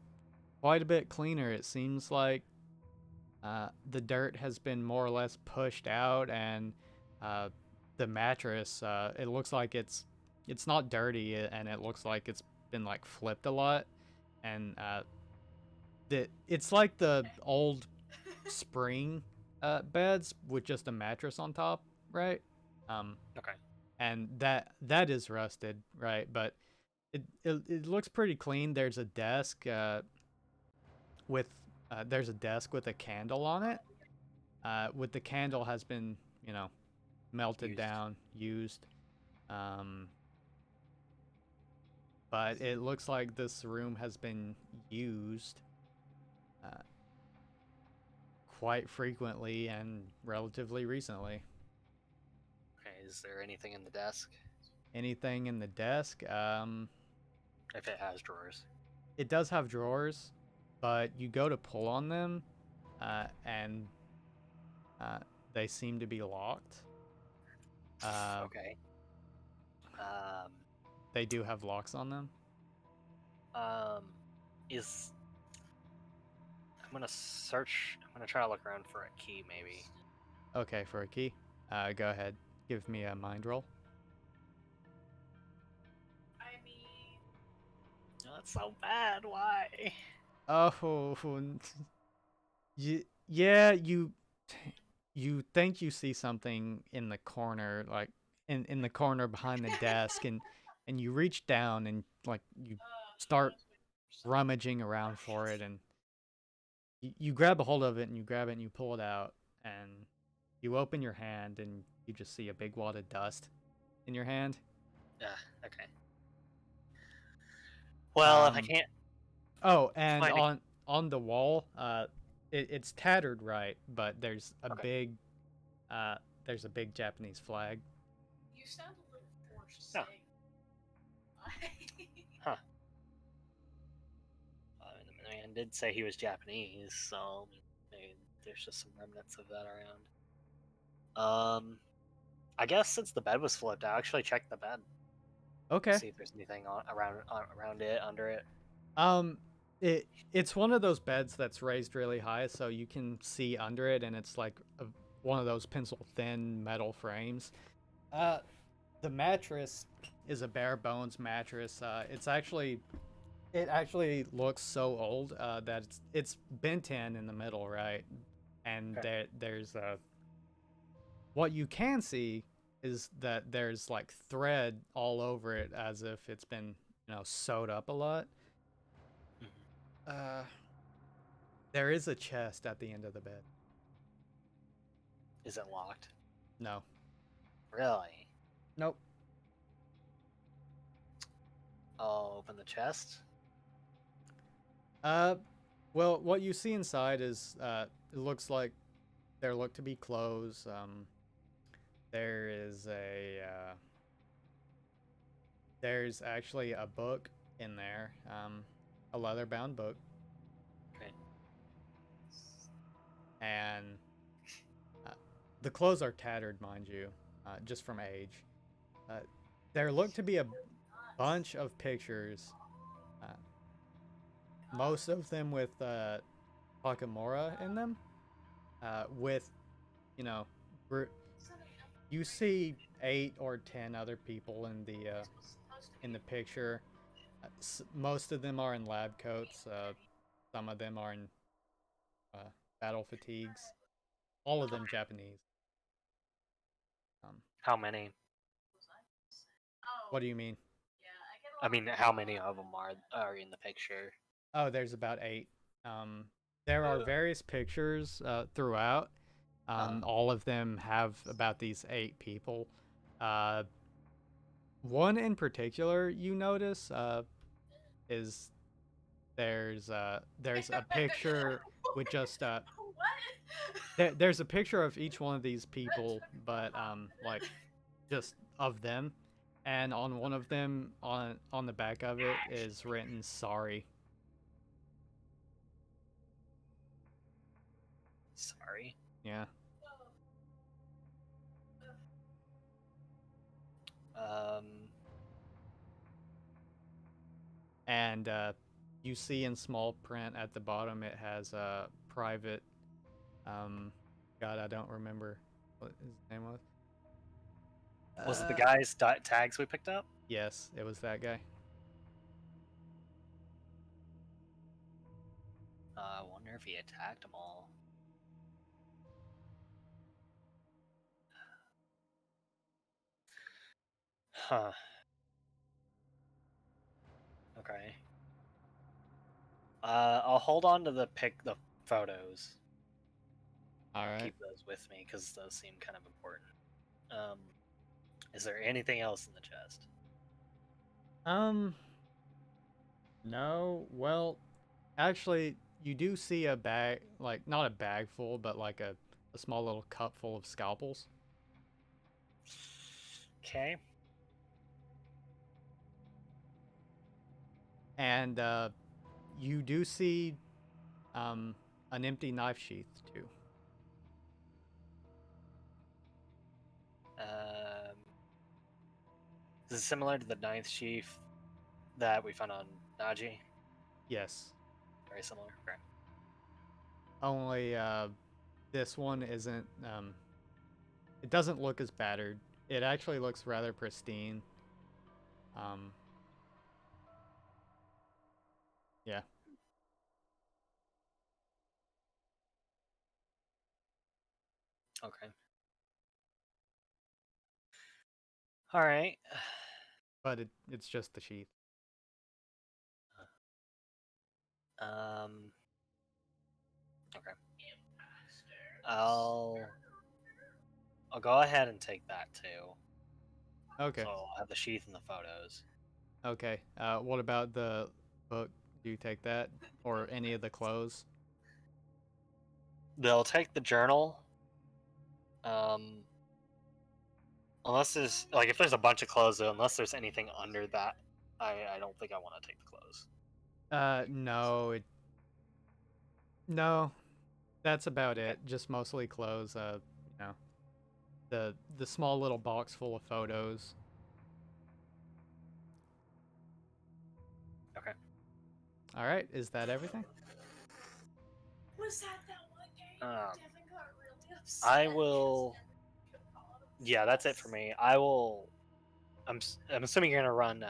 quite a bit cleaner. It seems like the dirt has been more or less pushed out, and the mattress, it looks like it's not dirty, and it looks like it's been like flipped a lot, and it's like the old spring beds with just a mattress on top, right? Okay. And that is rusted, right? But it looks pretty clean. There's a desk with a candle on it. With the candle has been melted down, used. But it looks like this room has been used quite frequently and relatively recently. Okay. Is there anything in the desk? Anything in the desk? If it has drawers. It does have drawers, but you go to pull on them, and they seem to be locked. Okay. Um. They do have locks on them. Is I'm gonna search. I'm gonna try to look around for a key, maybe. Okay, for a key. Go ahead. Give me a mind roll. I mean, No, that's so bad. Why? Oh, yeah, you think you see something in the corner, like in the corner behind the desk, and you reach down and like you start rummaging around for it, and you grab a hold of it and you grab it and you pull it out, and you open your hand and you just see a big wad of dust in your hand. Yeah. Okay. Well, if I Um, can't Oh, and find a on the wall, it's tattered, right? But Okay. there's a big Japanese flag. you sound a little forced Yeah. saying. Huh. The man did say he was Japanese, so maybe there's just some remnants of that around. I guess since the bed was flipped, I'll actually check the bed. Okay. See if there's anything around it, under it. It's one of those beds that's raised really high, so you can see under it, and it's like one of those pencil thin metal frames. The mattress is a bare bones mattress. It actually looks so old that it's bent in the middle, right? And Okay. there's what you can see is that there's like thread all over it as if it's been sewed up a lot. Uh, there is a chest at the end of the bed. Is it locked? No. Really? Nope. I'll open the chest. Well, what you see inside is it looks like there look to be clothes. There is there's actually a book in there, a leather-bound book, Okay. and the clothes are tattered, mind you, just from age. There look to be a bunch of pictures, most of them with Takamura in them, with, you know, you see 8 or 10 other people in the picture. Most of them are in lab coats. Some of them are in battle fatigues. All of them Japanese. How many? What do you mean? I mean, how many of them are in the picture? Oh, there's about 8. There are various pictures throughout. All of them have about these 8 people. One in particular you notice is there's a picture with just there's a picture of each one of these people, but like just of them, and on one of them on the back of it is written sorry. Sorry. Yeah. Um. And you see in small print at the bottom it has a private God, I don't remember what his name was. Was it the guy's tags we picked up? Yes, it was that guy. I wonder if he attacked them all. Huh. Okay. I'll hold on to the photos. All right. Keep those with me because those seem kind of important. Is there anything else in the chest? No. Well, actually, you do see a bag, like not a bag full, but like a small little cup full of scalpels. Okay. And you do see an empty knife sheath too. Is it similar to the ninth sheath that we found on Naji? Yes. Very similar. Okay. Only this one isn't. It doesn't look as battered. It actually looks rather pristine. Yeah. Okay. All right. But it's just the sheath. Okay. I'll go ahead and take that too. Okay. So I'll have the sheath and the photos. Okay. What about the book? Do you take that or any of the clothes? They'll take the journal. Unless there's like if there's a bunch of clothes though, unless there's anything under that, I don't think I want to take the clothes. No. No. That's about it. Just mostly clothes. You know, the small little box full of photos. Okay. All right, is that everything? Was that one game Um, Devin got really upset? I will. Yeah, that's it for me. I will. I'm assuming you're gonna run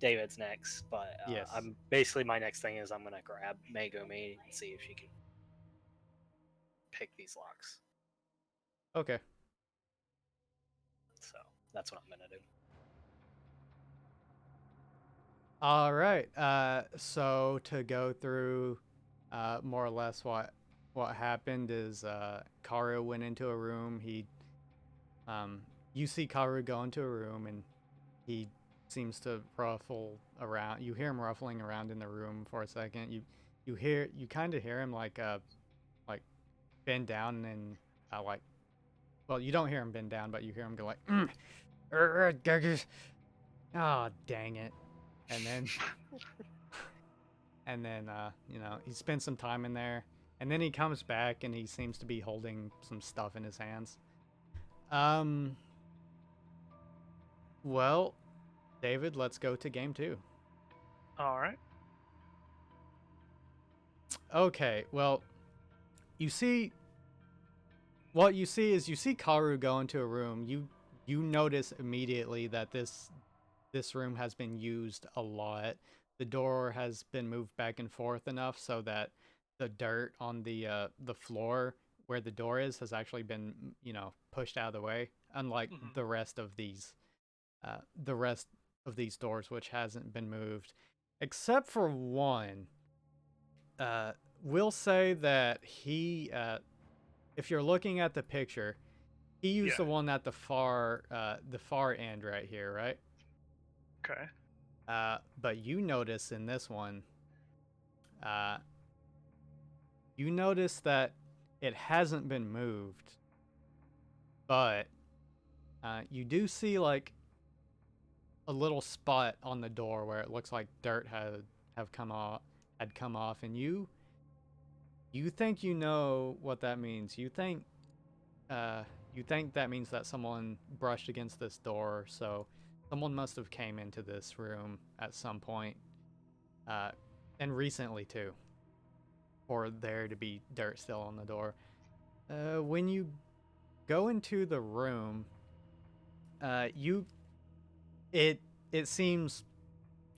David's next, but Yes. I'm basically my next thing is I'm gonna grab Megumi and see if she can pick these locks. Okay. So that's what I'm gonna do. All right. So to go through, more or less what happened is Karu went into a room. You see Karu go into a room and he seems to ruffle around. You hear him ruffling around in the room for a second. You kind of hear him like bend down and like, well, you don't hear him bend down, but you hear him go like, oh dang it, and then he spends some time in there, and then he comes back and he seems to be holding some stuff in his hands. Well, David, let's go to game 2. All right. Okay, well, you see what you see is you see Karu go into a room. You notice immediately that this room has been used a lot. The door has been moved back and forth enough so that the dirt on the floor where the door is has actually been, pushed out of the way. Unlike the rest of these doors, which hasn't been moved, except for one. We'll say that if you're looking at the picture, he used the one at the far end right here, right? Okay. But you notice in this one, you notice that it hasn't been moved, but you do see like a little spot on the door where it looks like dirt had come off, and you think you know what that means. You think that means that someone brushed against this door, so someone must have came into this room at some point, and recently too, for there to be dirt still on the door. When you go into the room, it seems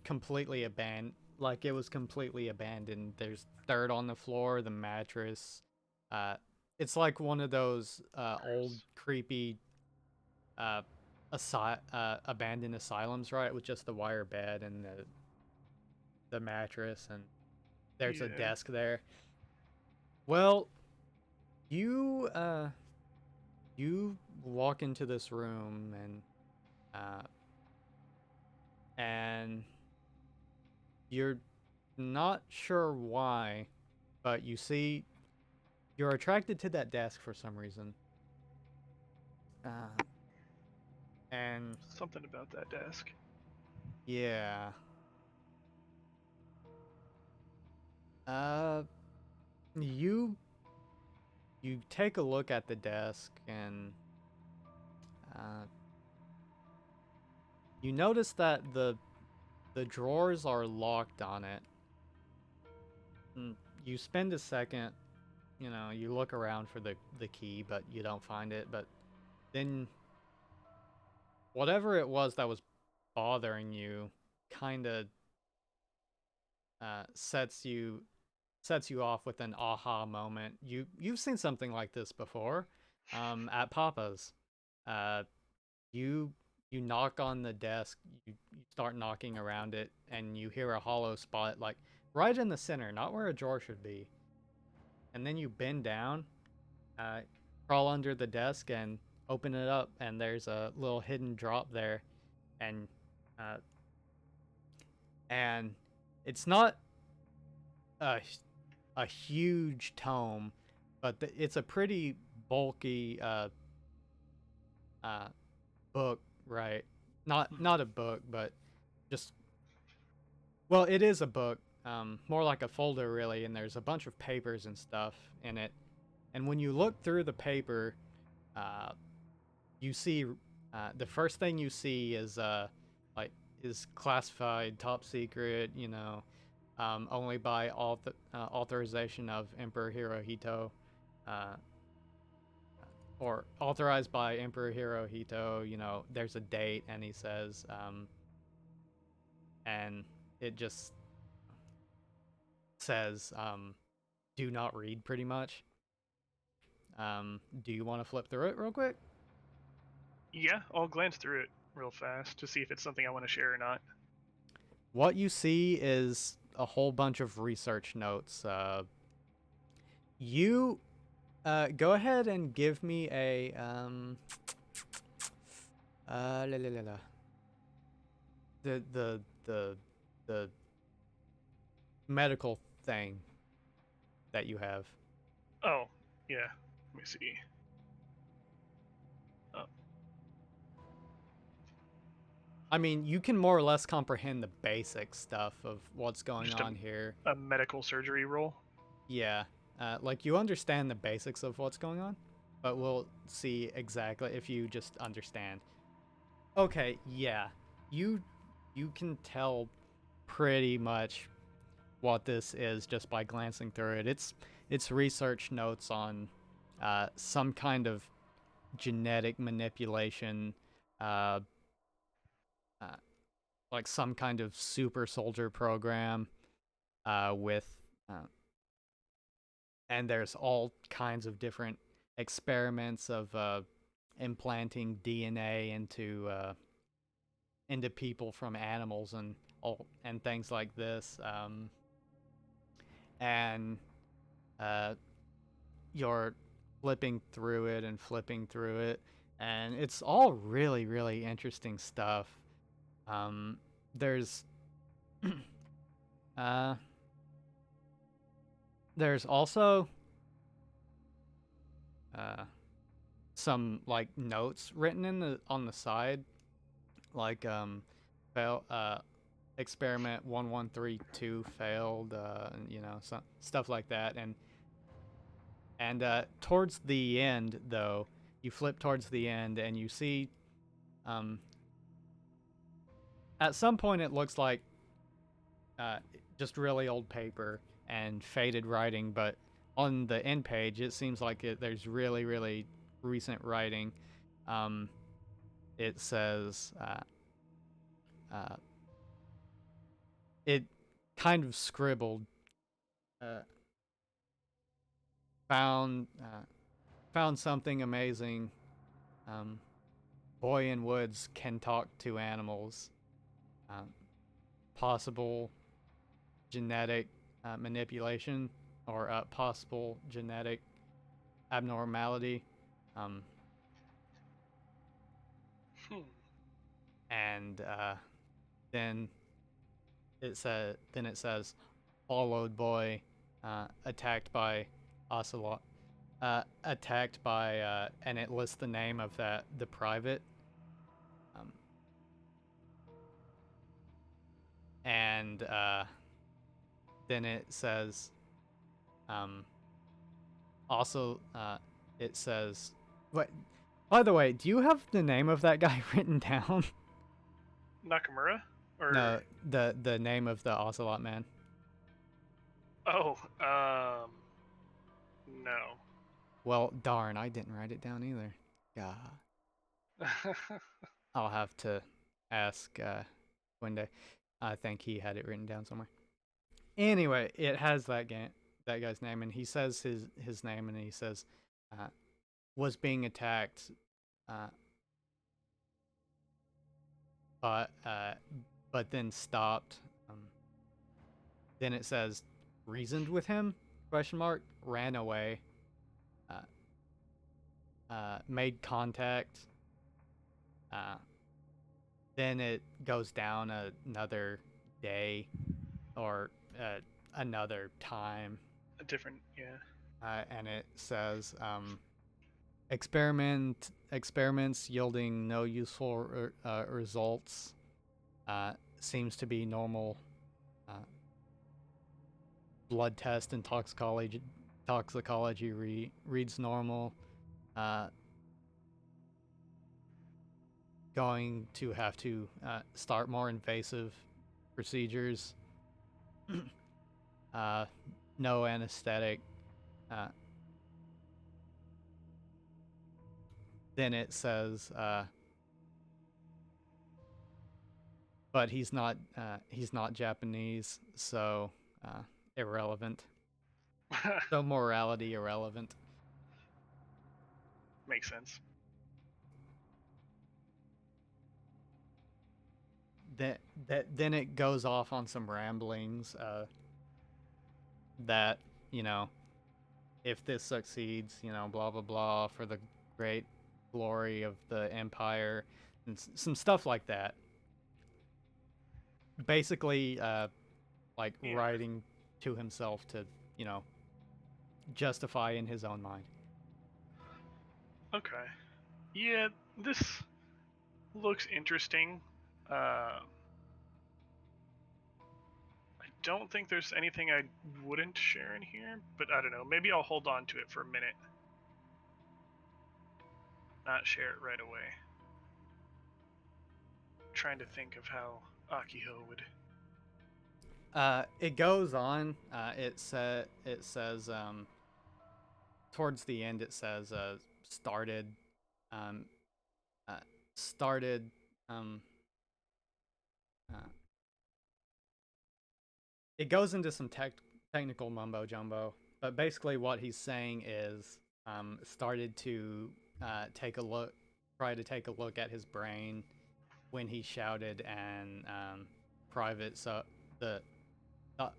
completely abandoned, like it was completely abandoned. There's dirt on the floor, the mattress. It's like one of those old creepy abandoned asylums, right? With just the wire bed and the mattress, and there's a desk there. Well, you walk into this room and you're not sure why, but you see you're attracted to that desk for some reason. And Something about that desk. yeah. You take a look at the desk and you notice that the drawers are locked on it. You spend a second, you look around for the key, but you don't find it. But then whatever it was that was bothering you kind of sets you off with an aha moment. You've seen something like this before, at Papa's. You knock on the desk. You start knocking around it, and you hear a hollow spot, like right in the center, not where a drawer should be. And then you bend down, crawl under the desk, and open it up, and there's a little hidden drop there, and uh, it's not a huge tome, but it's a pretty bulky book, right? Not a book, but just, well, it is a book, more like a folder really, and there's a bunch of papers and stuff in it. And when you look through the paper, you see the first thing you see is is classified, top secret. Only by authorization of Emperor Hirohito, or authorized by Emperor Hirohito. There's a date, and he says, and it just says, do not read, pretty much. Do you want to flip through it real quick? Yeah, I'll glance through it real fast to see if it's something I want to share or not. What you see is a whole bunch of research notes. You go ahead and give me a la la la la. The medical thing that you have. Oh, yeah. Let me see. Oh. I mean, you can more or less comprehend the basic stuff of what's going Just on here. A medical surgery roll? Yeah. Like, you understand the basics of what's going on, but we'll see exactly if you just understand. Okay, yeah. You can tell pretty much what this is just by glancing through it. It's research notes on some kind of genetic manipulation, uh, like some kind of super soldier program with, and there's all kinds of different experiments of implanting DNA into people from animals and things like this. And you're flipping through it and flipping through it, and it's all really, really interesting stuff. There's there's also some like notes written on the side, like fail experiment 1132 failed, stuff like that. And towards the end, though, you flip towards the end and you see, at some point it looks like just really old paper and faded writing, but on the end page it seems like there's really, really recent writing. It says, it kind of scribbled, found something amazing. Boy in woods can talk to animals. Possible genetic manipulation, or possible genetic abnormality. And then it says followed boy attacked by ocelot, attacked by and it lists the name of the private. And then it says, also it says, what? By the way, do you have the name of that guy written down? Nakamura? Or... No, the name of the ocelot man. Oh, no. Well, darn, I didn't write it down either. God. I'll have to ask one day. I think he had it written down somewhere. Anyway, it has that guy's name, and he says his name, and he says, was being attacked, but then stopped. Then it says, reasoned with him? ? Ran away. Made contact. Then it goes down another day, or another time. A different, yeah. And it says, experiments yielding no useful results. Seems to be normal. Blood test and toxicology reads normal. going to have to start more invasive procedures. No anesthetic. Then it says, but he's not Japanese, so irrelevant. So morality irrelevant. Makes sense. Then it goes off on some ramblings that, you know, if this succeeds, you know, blah blah blah, for the great glory of the empire, and some stuff like that. Basically, like writing to himself to, you know, justify in his own mind. Okay. Yeah, this looks interesting. I don't think there's anything I wouldn't share in here, but I don't know. Maybe I'll hold on to it for a minute. Not share it right away. Trying to think of how Akiho would. It goes on. It says towards the end it says started um started it goes into some technical mumbo jumbo, but basically what he's saying is started to try to take a look at his brain when he shouted, and private, so the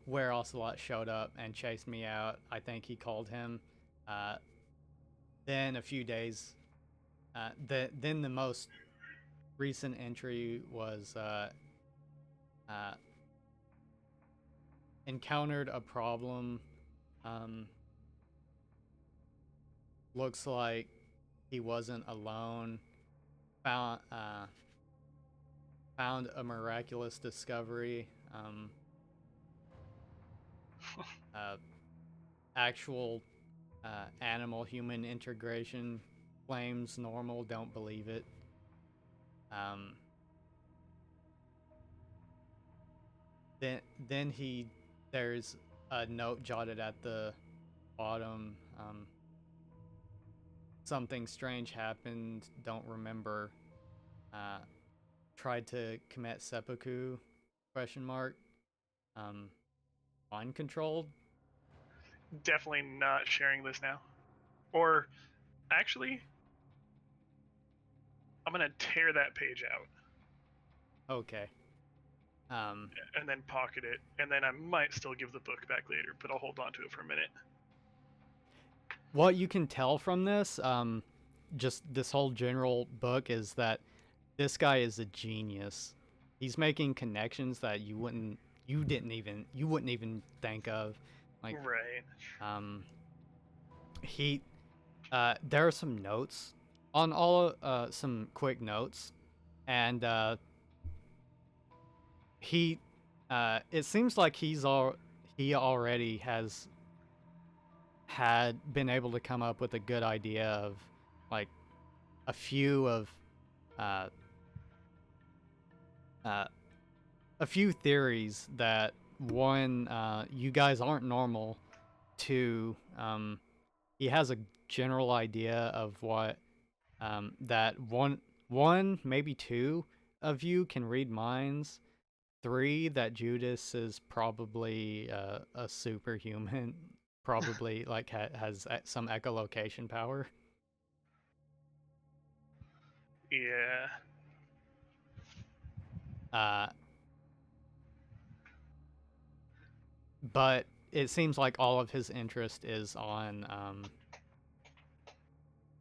where Ocelot showed up and chased me out. I think he called him. Then a few days, then the most recent entry was encountered a problem. Looks like he wasn't alone. Found a miraculous discovery. Actual animal human integration claims normal. Don't believe it. Then there's a note jotted at the bottom. Something strange happened. Don't remember. Tried to commit seppuku? Question mark. Mind controlled. Definitely not sharing this now. Or, actually, I'm gonna tear that page out. Okay. And then pocket it, and then I might still give the book back later, but I'll hold on to it for a minute. What you can tell from this, just this whole general book, is that this guy is a genius. He's making connections that you wouldn't even think of. Like, right. There are some notes on some quick notes, and it seems like he already has been able to come up with a good idea of, like, a few of a few theories that, one, you guys aren't normal. Two, he has a general idea of what that one, maybe two of you can read minds. Three, that Judas is probably a superhuman, probably like has some echolocation power. Yeah. But it seems like all of his interest is on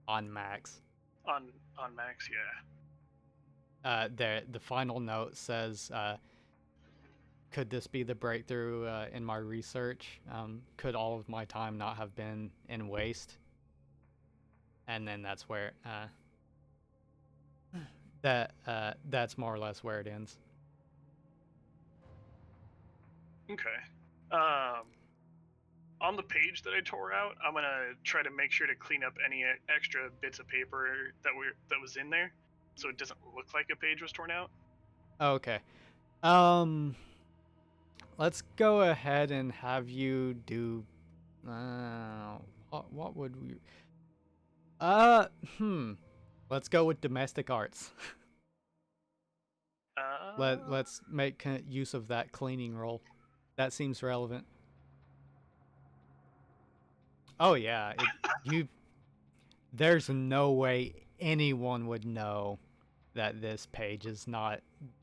Max. On Max, yeah. The final note says, could this be the breakthrough in my research? Could all of my time not have been in waste? And then that's where that's more or less where it ends. Okay. On the page that I tore out, I'm gonna try to make sure to clean up any extra bits of paper that was in there. so it doesn't look like a page was torn out. Okay. Let's go ahead and have you do. What would we? Uh, hmm. Let's go with domestic arts. Let's make use of that cleaning roll. That seems relevant. Oh yeah, There's no way anyone would know that this page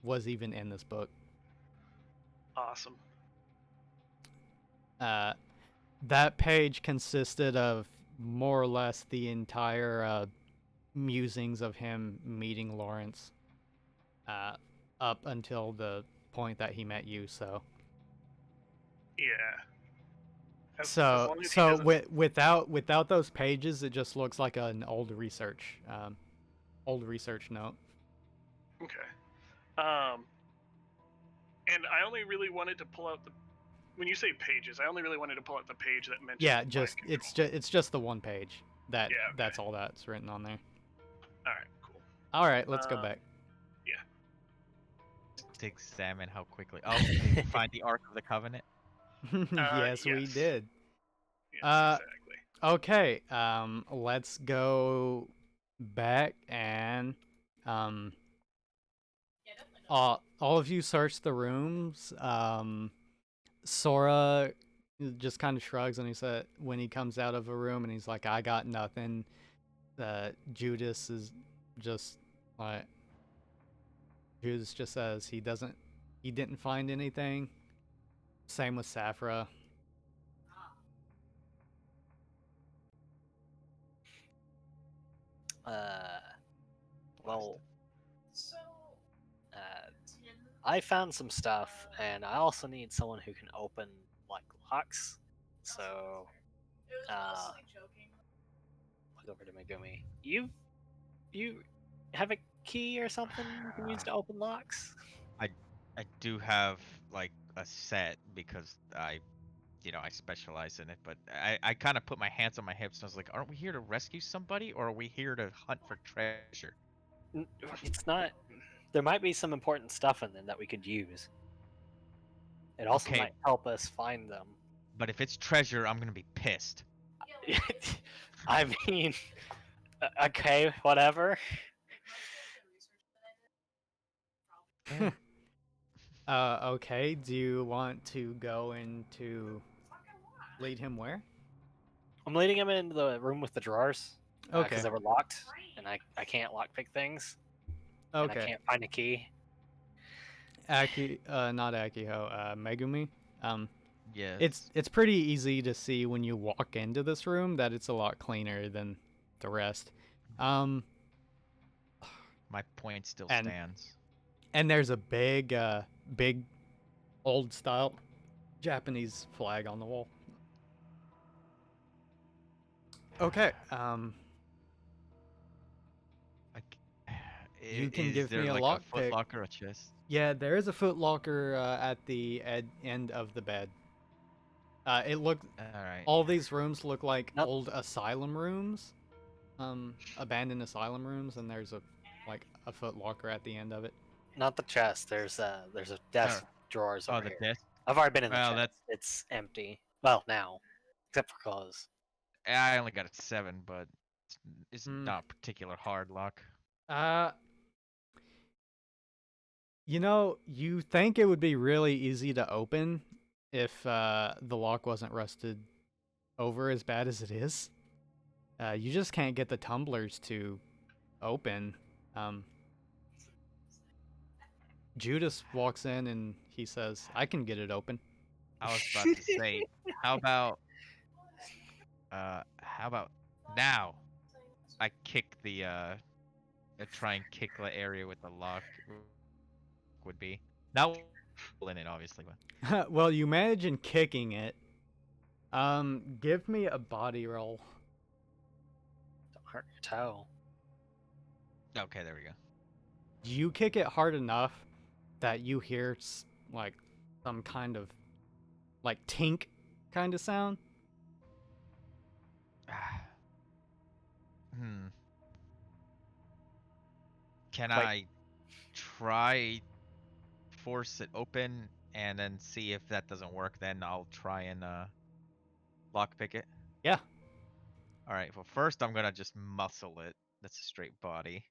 was even in this book. Awesome. That page consisted of more or less the entire musings of him meeting Lawrence, up until the point that he met you. So. Yeah. As long as he doesn't... without those pages, it just looks like an old research note. Okay. And I only really wanted to pull out the... When you say pages, I only really wanted to pull out the page that mentions... Yeah, it's just the one page. Yeah, okay. That's all that's written on there. Alright, cool. Alright, let's go back. Yeah. To examine how quickly... Oh, did you find the Ark of the Covenant? Yes, we did. Yes, exactly. Okay, let's go back and all of you search the rooms. Sora just kind of shrugs and he said when he comes out of a room and he's like, I got nothing. Judas is just like, Judas just says he didn't find anything. Same with Safra. Well, I found some stuff, and I also need someone who can open like locks. So, look over to Megumi. You have a key or something you can use to open locks? I do have like a set because I specialize in it, but I kind of put my hands on my hips and I was like, aren't we here to rescue somebody or are we here to hunt for treasure? It's not. There might be some important stuff in them that we could use. It also Okay. might help us find them. But if it's treasure, I'm gonna be pissed. I mean, okay, whatever. Okay, do you want to go into lead him where? I'm leading him into the room with the drawers. Okay. Because they were locked, and I can't lockpick things. And I Okay. can't find a key. Not Akiho, Megumi. Yes. It's pretty easy to see when you walk into this room that it's a lot cleaner than the rest. My point still stands. And there's a big old style Japanese flag on the wall. Okay. You can give me a lockpick. A footlocker or a chest? Yeah, there is a footlocker at the end of the bed. It looked. Alright. All these rooms look like old asylum rooms, abandoned asylum rooms, and there's a footlocker at the end of it. Not the chest. There's a desk drawers over here. Desk. I've already been in the chest. It's empty. Well, now, except for clothes. I only got a 7, but it's not particular hard lock. You think it would be really easy to open if the lock wasn't rusted over as bad as it is. You just can't get the tumblers to open. Judas walks in and he says, I can get it open. I was about to say, how about now? I kick the try and kick the area with the lock would be. Not in it, obviously, but well, you imagine kicking it. Give me a body roll. Don't hurt your toe. Okay, there we go. You kick it hard enough that you hear like some kind of like tink kind of sound. Can Like- I try force it open and then see if that doesn't work? Then I'll try and lockpick it. Yeah. All right. Well, first I'm gonna just muscle it. That's a straight body.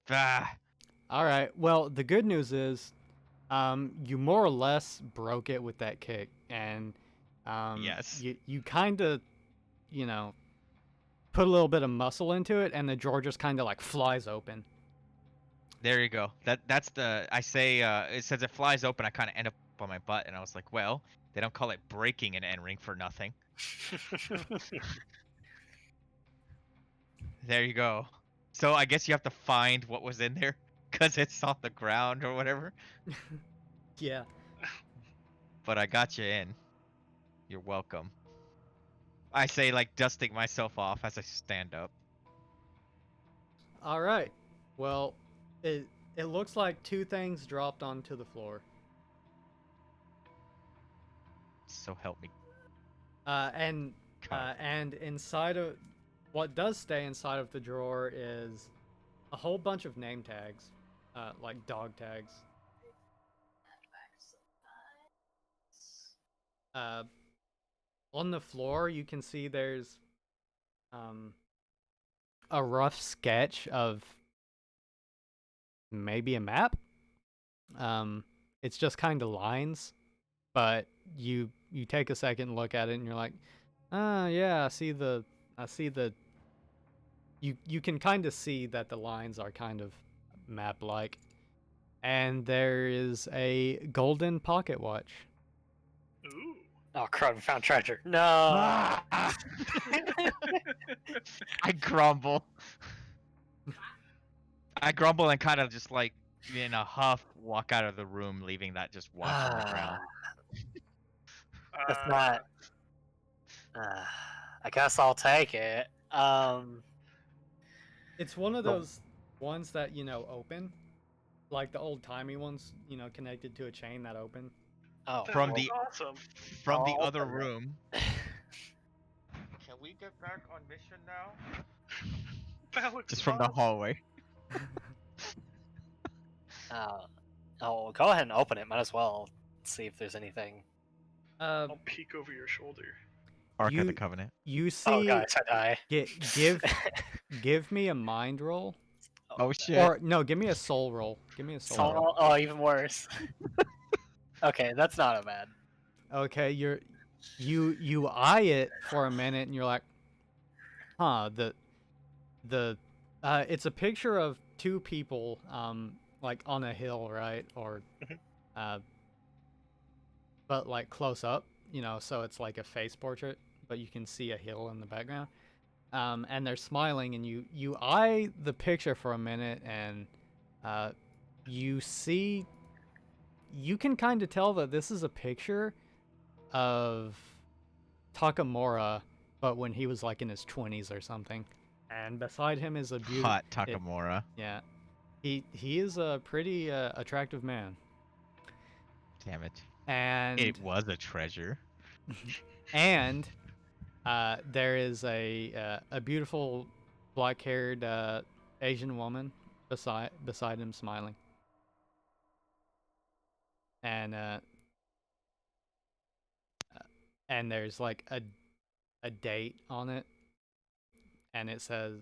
Ah. All right. Well, the good news is, you more or less broke it with that kick, and Yes. you kind of, put a little bit of muscle into it, and the drawer just kind of like flies open. There you go. That's the I say. It says it flies open. I kind of end up on my butt, and I was like, well, they don't call it breaking an end ring for nothing. There you go. So I guess you have to find what was in there because it's on the ground or whatever. Yeah. But I got you in. You're welcome. I say, like, dusting myself off as I stand up. All right. Well, it looks like two things dropped onto the floor. So help me. And God. and inside of what does stay inside of the drawer is a whole bunch of name tags, like dog tags. Uh, on the floor, you can see there's a rough sketch of maybe a map. It's just kind of lines, but you take a second look at it and you're like, yeah, I see the you can kind of see that the lines are kind of map like. And there is a golden pocket watch. Ooh. Oh crud! We found treasure. No. Ah! I grumble. I grumble and kind of just like in a huff walk out of the room, leaving that just watch on the ground. That's not. I guess I'll take it. It's one of The- those ones that, open. Like the old timey ones, connected to a chain that open. Oh, From That's the awesome. from the I'll other open it. room. Can we get back on mission now? That looks Just from the awesome. hallway. Oh, go ahead and open it. Might as well see if there's anything. I'll peek over your shoulder. Ark of the You Covenant. you Oh see, gosh, I die. give me a mind roll, Oh shit. or no, give me a soul roll. Give me a soul roll. Oh, even worse. Okay, that's not a bad. Okay, you eye it for a minute and you're like, huh, it's a picture of two people like on a hill, right? Or but like close up, so it's like a face portrait, but you can see a hill in the background. And they're smiling, and you eye the picture for a minute, and you can kind of tell that this is a picture of Takamura, but when he was like in his 20s or something. And beside him is a beautiful Hot Takamura. yeah. He is a pretty attractive man. Damn it. And It was a treasure. and there is a beautiful black-haired Asian woman beside him smiling. And there's like a date on it, and it says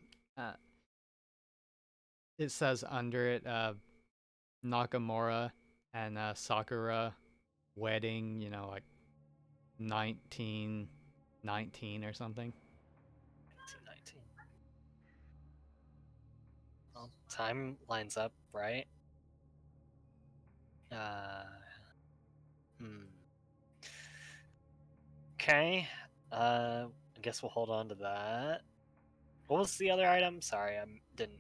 under it Nakamura and Sakura wedding, like 1919 or something. 1919. Well, time lines up, right? Hmm. Okay. I guess we'll hold on to that. What was the other item? Sorry, I didn't.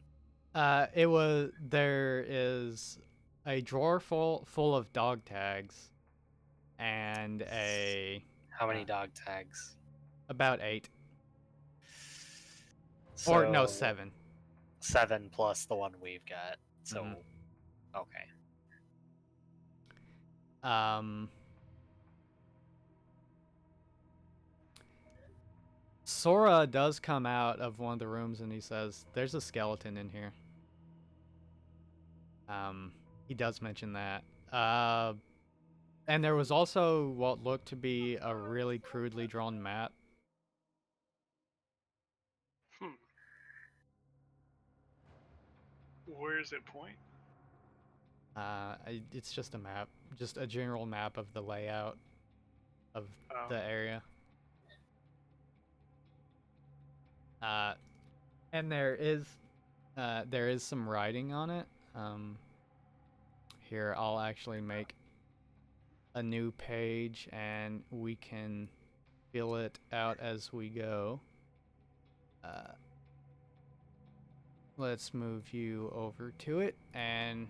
There is a drawer full of dog tags, and How many dog tags? about 8. So, Or no, 7. 7 plus the one we've got. So, Mhm. okay. Sora does come out of one of the rooms and he says, "There's a skeleton in here." He does mention that. And there was also what looked to be a really crudely drawn map. Where does it point? It's just a map, just a general map of the layout of the area. And there is some writing on it. Here, I'll actually make a new page and we can fill it out as we go. Let's move you over to it and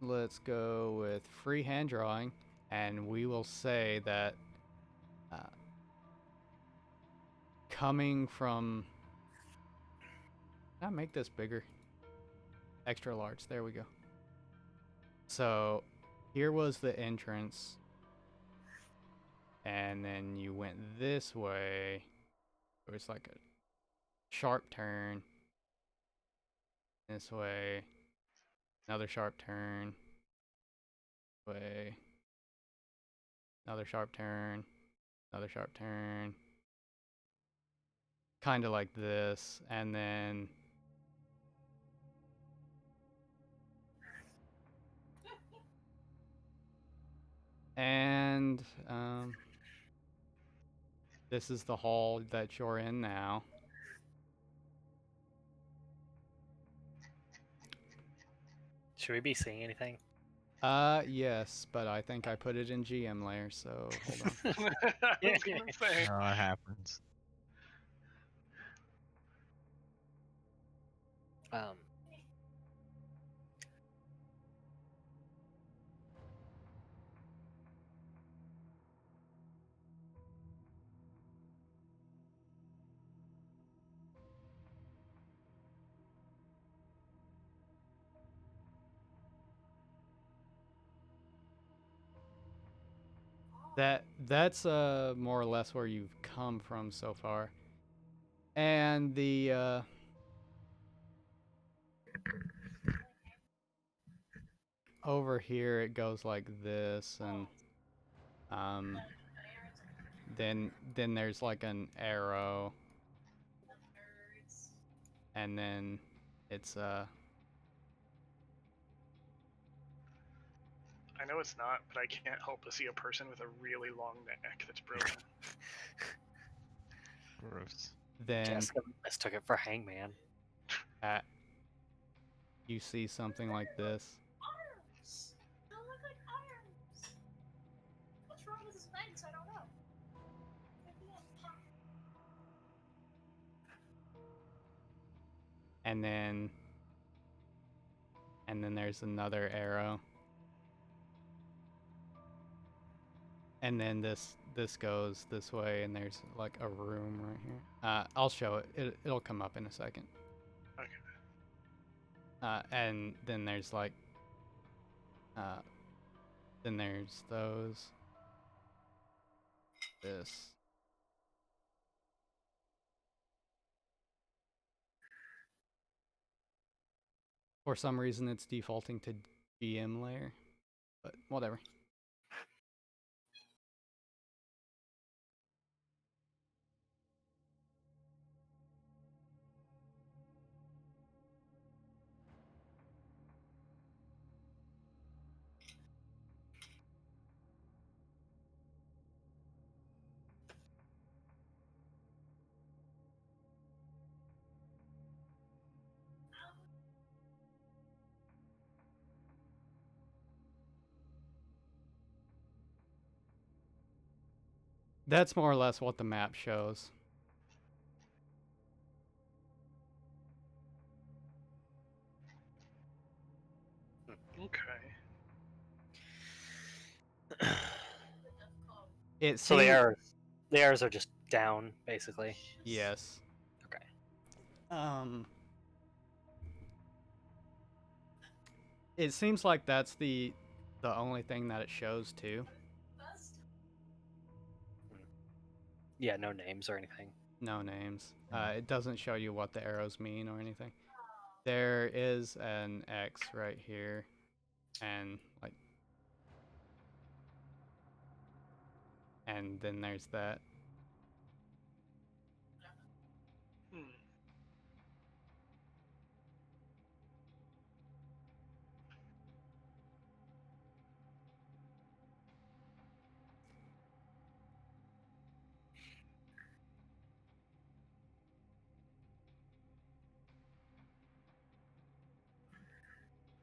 let's go with freehand drawing, and we will say that coming from... Can I make this bigger? Extra large, there we go. So here was the entrance, and then you went this way. It was like a sharp turn. This way. Another sharp turn. Way. Another sharp turn. Another sharp turn. Kind of like this, and then this is the hall that you're in now. Should we be seeing anything? Yes, but I think I put it in GM layer, so hold on. I was gonna say. It happens. That's more or less where you've come from so far. And the over here it goes like this, and then there's like an arrow, and then it's I know it's not, but I can't help but see a person with a really long neck that's broken. Gross. Then Jessica mistook it for Hangman. You see something like this. Arms! They look like arms! What's wrong with his legs? I don't know. Maybe a pop. And then there's another arrow. And then this goes this way, and there's like a room right here. I'll show it. It'll come up in a second. Okay. And then there's like, then there's those. This. For some reason, it's defaulting to GM layer, but whatever. That's more or less what the map shows. Okay. So the arrows are just down, basically. Yes. Okay. It seems like that's the only thing that it shows too. Yeah, no names or anything. No names. It doesn't show you what the arrows mean or anything. There is an X right here, and and then there's that. Hmm.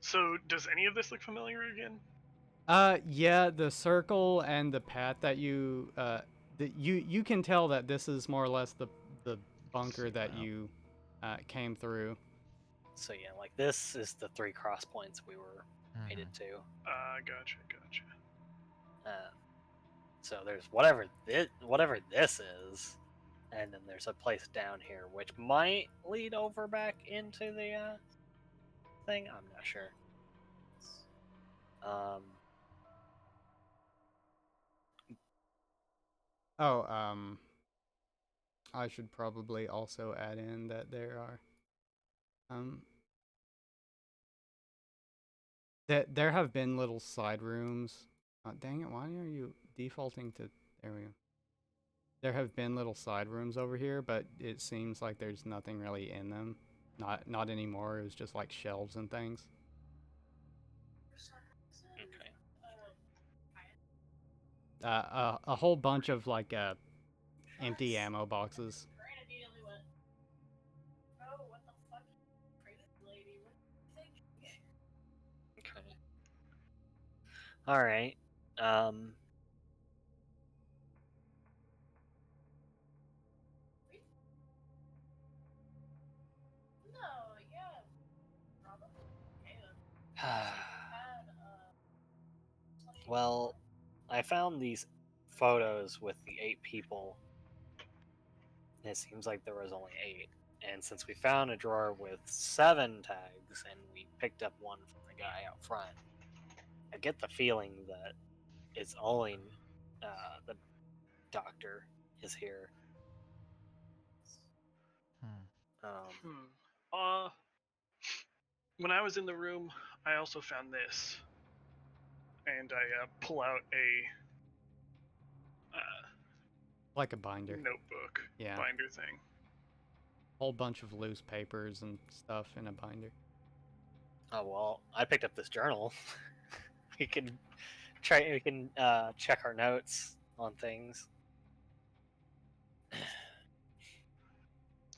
So, does any of this look familiar again? Yeah, the circle and the path that you you can tell that this is more or less the bunker that you came through. So yeah, like this is the 3 cross points we were headed to. Gotcha. So there's whatever this is, and then there's a place down here which might lead over back into the thing. I'm not sure. Oh, I should probably also add in that there are that there have been little side rooms. Dang it! Why are you defaulting to? There we go. There have been little side rooms over here, but it seems like there's nothing really in them. Not anymore. It was just like shelves and things. Okay. A whole bunch of like empty ammo boxes. Brandon immediately went, "Oh, what the fuck, crazy lady? What do you think?" Okay. All right. No, yeah, probably. Caleb. Had, Well, I found these photos with the 8 people. It seems like there was only 8. And since we found a drawer with 7 tags and we picked up one from the guy out front, I get the feeling that it's only the doctor is here. When I was in the room, I also found this, and I pull out a Like a binder. notebook Yeah. binder thing. Whole bunch of loose papers and stuff in a binder. Oh well, I picked up this journal. we can try. We can check our notes on things.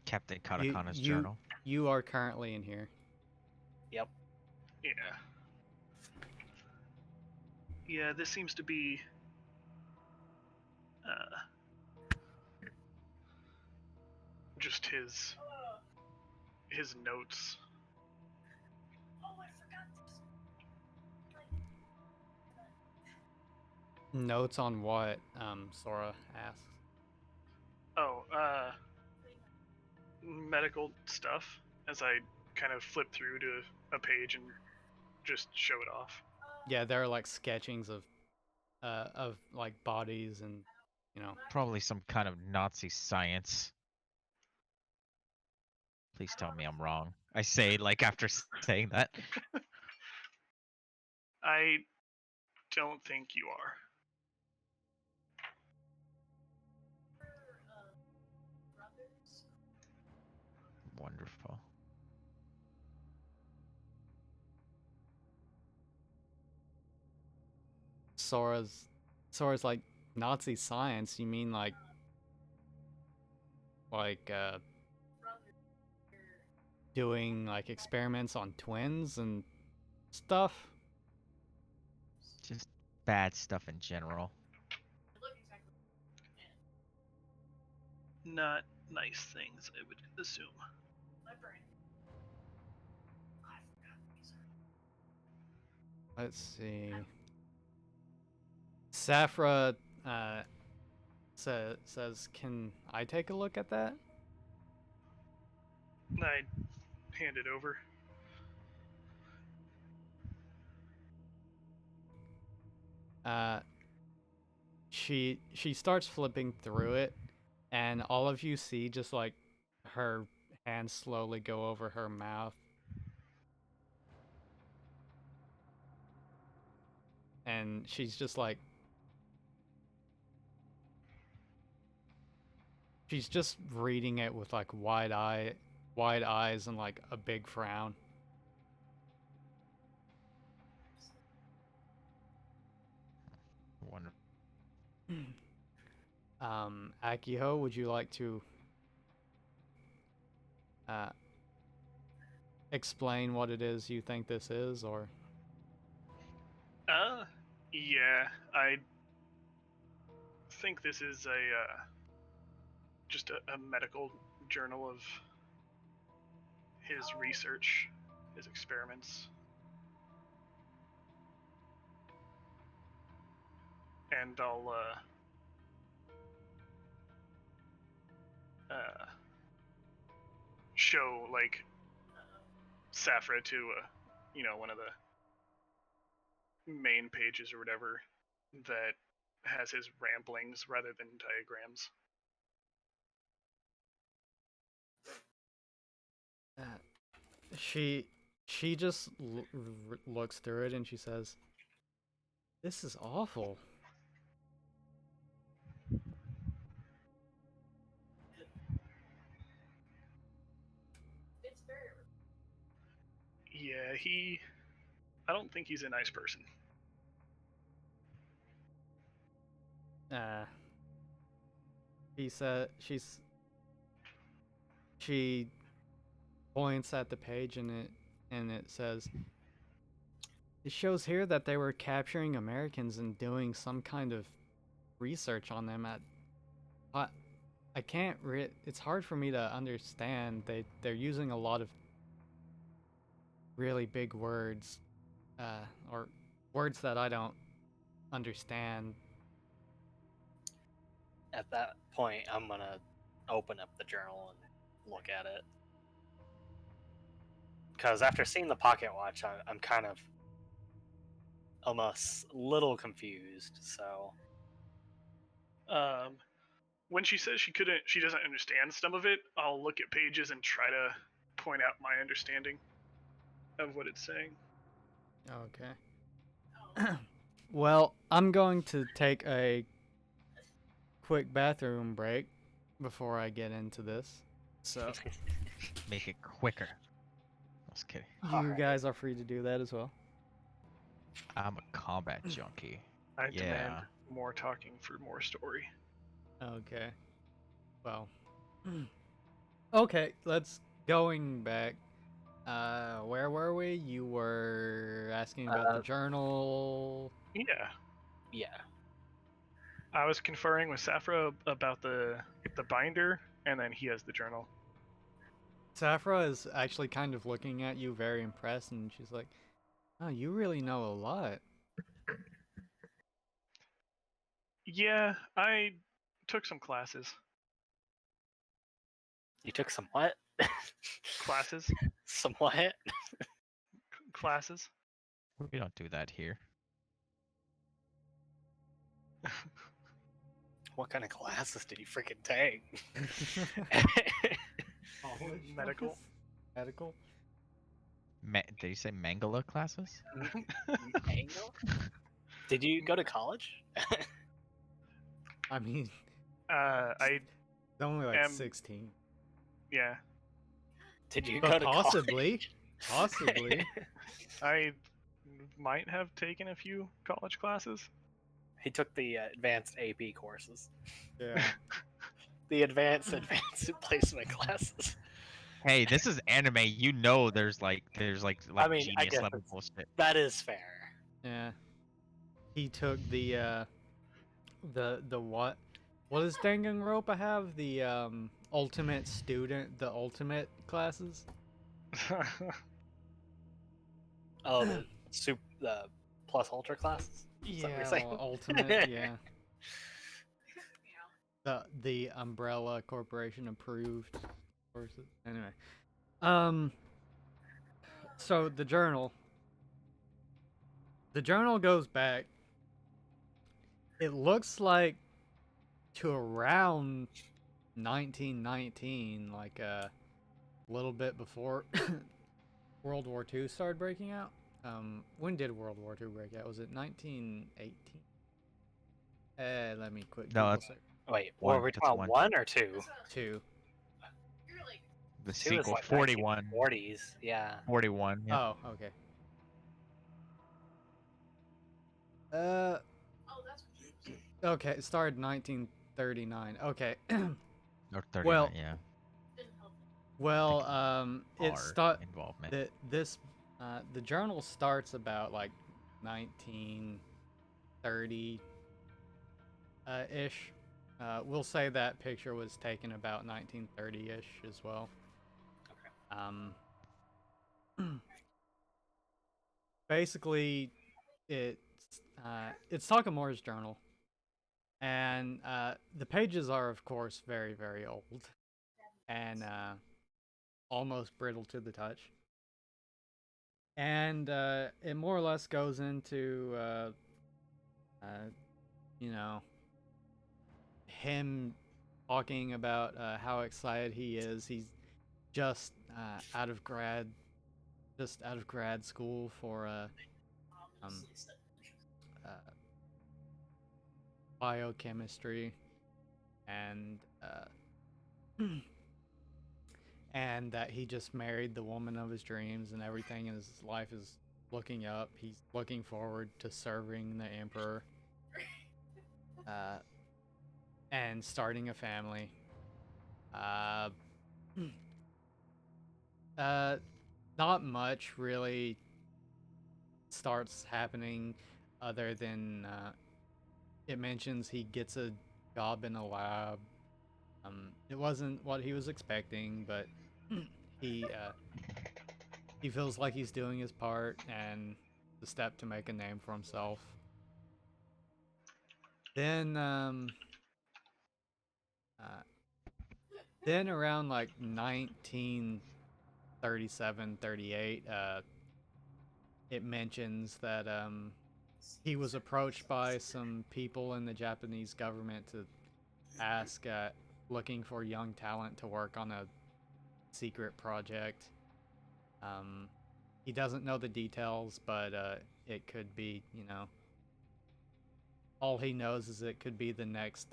Captain Katakana's journal. You are currently in here. Yep. Yeah. Yeah, this seems to be just his notes. Oh, I forgot this. Notes on what? Sora asks. Oh, medical stuff. As I kind of flip through to a page and just show it off. Yeah, there are like sketchings of like bodies and Probably some kind of Nazi science. Please tell me I'm wrong. I say like after saying that. I don't think you are. Wonderful. Sora's like Nazi science. You mean like doing like experiments on twins and stuff? Just bad stuff in general. Not nice things, I would assume. Let's see. Safra says, "Can I take a look at that?" I hand it over. She starts flipping through it, and all of you see just like her hands slowly go over her mouth, and she's just like, she's just reading it with like wide eyes and like a big frown. Wonderful. Akiho, would you like to explain what it is you think this is, or? Yeah, I think this is just a medical journal of his research, his experiments. And I'll show like Safra to one of the main pages or whatever that has his ramblings rather than diagrams. She just looks through it and she says, "This is awful." It's very. Yeah, I don't think he's a nice person. He said she points at the page and it says, "It shows here that they were capturing Americans and doing some kind of research on them at I can't it's hard for me to understand. They're using a lot of really big words or words that I don't understand." At that point, I'm gonna open up the journal and look at it. Because after seeing the pocket watch, I'm kind of almost a little confused. So, When she says she doesn't understand some of it, I'll look at pages and try to point out my understanding of what it's saying. Okay. Well, I'm going to take a quick bathroom break before I get into this. So Make it quicker. I was kidding. you guys are free to do that as well. I'm a combat junkie. I Yeah. demand more talking for more story. Okay. Well. Okay, let's going back. Where were we? You were asking about the journal. Yeah. yeah. I was conferring with Safra about the binder, and then he has the journal. Safra is actually kind of looking at you very impressed, and she's like, "Oh, you really know a lot." Yeah, I took some classes. You took some what? Classes? Some what? Classes? We don't do that here. What kind of classes did you freaking take? Medical. Medical? Did you say Mangala classes? Mango? Did you go to college? I mean, I it's only like am- 16. yeah. Did you But go to possibly, college? possibly. I might have taken a few college classes. He took the advanced AP courses. Yeah. The advanced placement classes. Hey, this is anime. You know, there's like I mean, I genius guess level it's- bullshit. That is fair. Yeah. He took the what? What does Danganronpa have? The ultimate student, the ultimate classes? Oh, the plus ultra classes. Is that what you're saying? Ultimate, yeah. The Umbrella Corporation approved courses. Anyway. So the journal goes back. It looks like to around 1919, like a little bit before World War II started breaking out. When did World War II break out? Was it 1918? Let me quick No, Google that's search. Wait, one. were we That's talking about one. 1 or 2? That's a, 2. you're like, The 2 is sequel, like 41. 1940s. Yeah. 41. Yeah. Oh, okay. Uh, oh, that's what you said. okay. It started 1939. Okay. Or 39. Well, yeah. Didn't help. Well, it Our start involvement. the journal starts about like 1930 ish. We'll say that picture was taken about 1930 ish as well. Um, basically, it's Takamura's journal, and the pages are of course very very old and almost brittle to the touch. And it more or less goes into you know, him talking about how excited he is. He's just out of grad school for um, uh, biochemistry, and and that he just married the woman of his dreams, and everything in his life is looking up. He's looking forward to serving the emperor. Uh, and starting a family. Uh, uh, not much really starts happening other than it mentions he gets a job in a lab. It wasn't what he was expecting, but he uh, he feels like he's doing his part and the step to make a name for himself. Then uh, then around like 1937, 38, it mentions that he was approached by some people in the Japanese government to ask, looking for young talent to work on a secret project. Um, he doesn't know the details, but it could be, all he knows is it could be the next.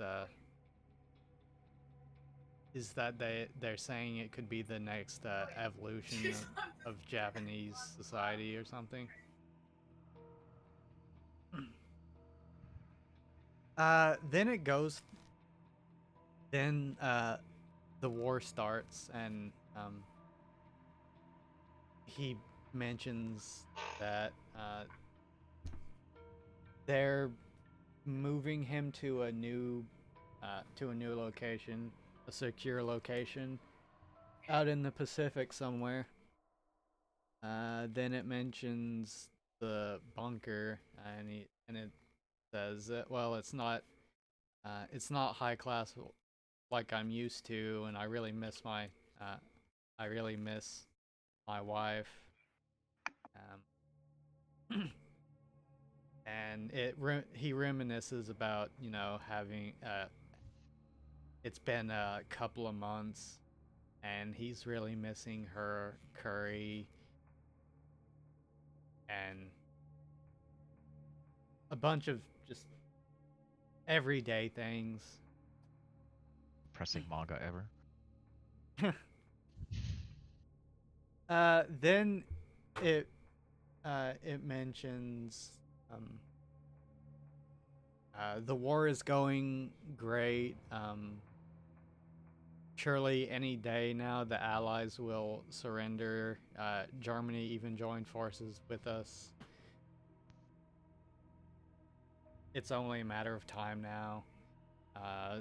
Is that they're saying it could be the next evolution of Japanese society or something. Then it goes. Then the war starts, and he mentions that they're moving him to a new location, a secure location out in the Pacific somewhere. Then it mentions the bunker, and it says that, well, it's not high class like I'm used to, and uh, I really miss my wife. Um, and he reminisces about, having it's been a couple of months, and he's really missing her curry and a bunch of just everyday things. Pressing manga ever. Then it it mentions the war is going great. Surely any day now the Allies will surrender. Germany even joined forces with us. It's only a matter of time now.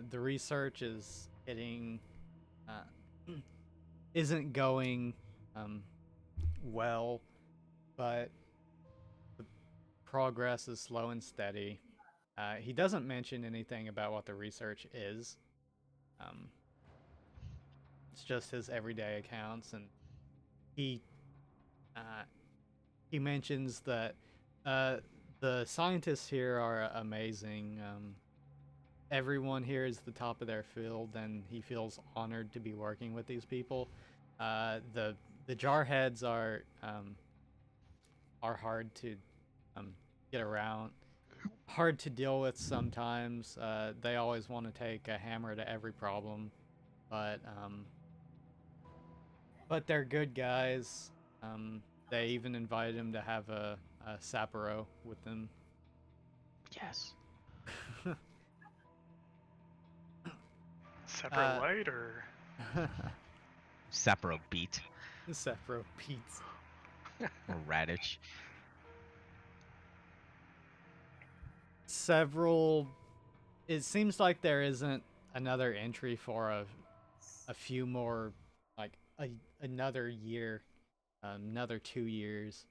The research is hitting, isn't going well, but the progress is slow and steady. He doesn't mention anything about what the research is. Um, it's just his everyday accounts, and he uh, he mentions that uh, the scientists here are amazing. everyone here is the top of their field, and he feels honored to be working with these people. The jarheads are hard to get around, hard to deal with sometimes. They always want to take a hammer to every problem, but they're good guys. They even invited him to have a Sapporo with them. Yes. Separate light or Sapporo beat Sapporo Pete's. or radish. Several. It seems like there isn't another entry for a few more, like another year, another 2 years,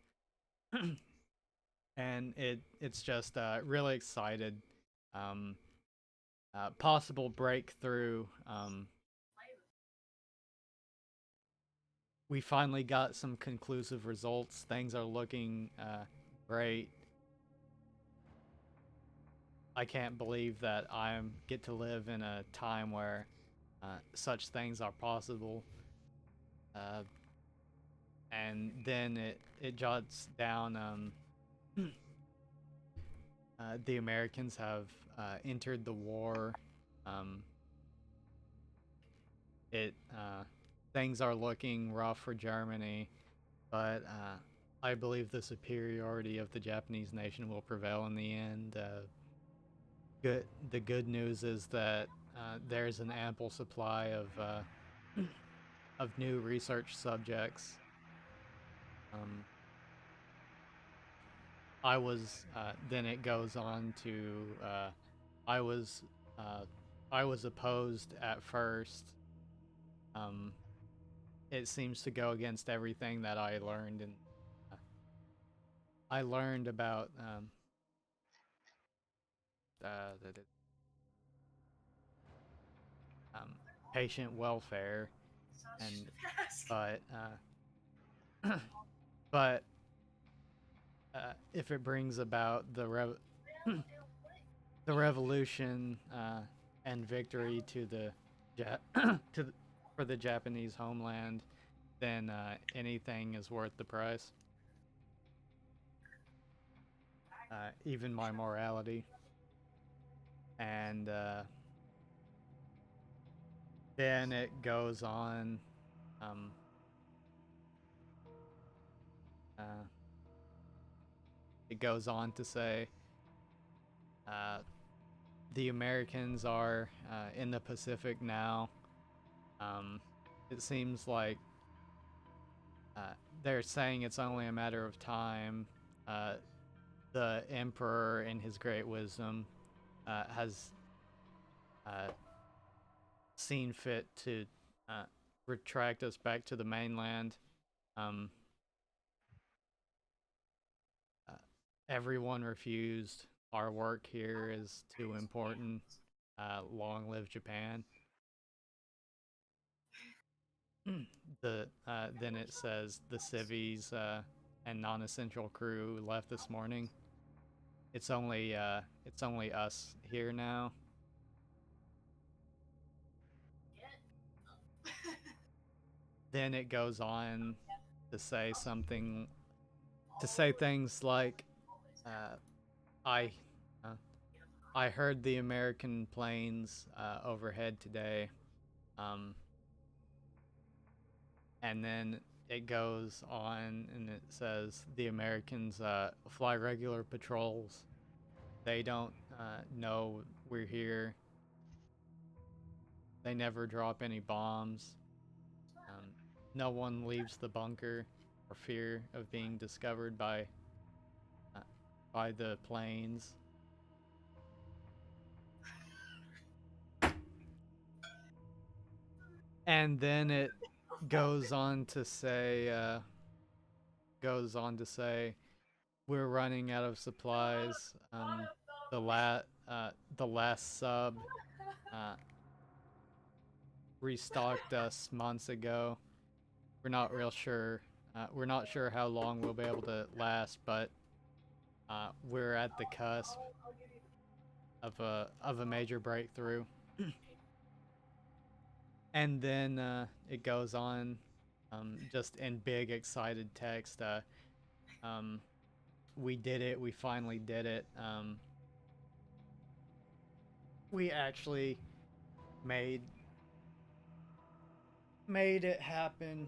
and it's just really excited. Um, Possible breakthrough. We finally got some conclusive results. Things are looking great. I can't believe that I get to live in a time where such things are possible. And then it jots down. The Americans have entered the war. Um, it Things are looking rough for Germany, but I believe the superiority of the Japanese nation will prevail in the end. The good news is that there's an ample supply of new research subjects. I was then it goes on to I was uh, I was opposed at first. It seems to go against everything that I learned, and I learned about that um, patient welfare, and but but if it brings about the revolution and victory to the for the Japanese homeland, then anything is worth the price. Even my morality. And then it goes on. Um, uh, it goes on to say uh, the Americans are in the Pacific now. It seems like they're saying it's only a matter of time. Uh, the Emperor, in his great wisdom, has seen fit to retract us back to the mainland. Um, uh, Everyone refused. Our work here is too important. Long live Japan. Then it says the civvies and non-essential crew left this morning. It's only us here now. Then it goes on to say things like I uh, I heard the American planes overhead today. Um, and then it goes on and it says the Americans fly regular patrols. They don't know we're here. They never drop any bombs. No one leaves the bunker for fear of being discovered uh, by the planes. And then it goes on to say we're running out of supplies. The last sub uh, restocked us months ago. We're not real sure. We're not sure how long we'll be able to last, but we're at the cusp of a major breakthrough. And then it goes on, just in big excited text. We did it. We finally did it. We actually made it happen.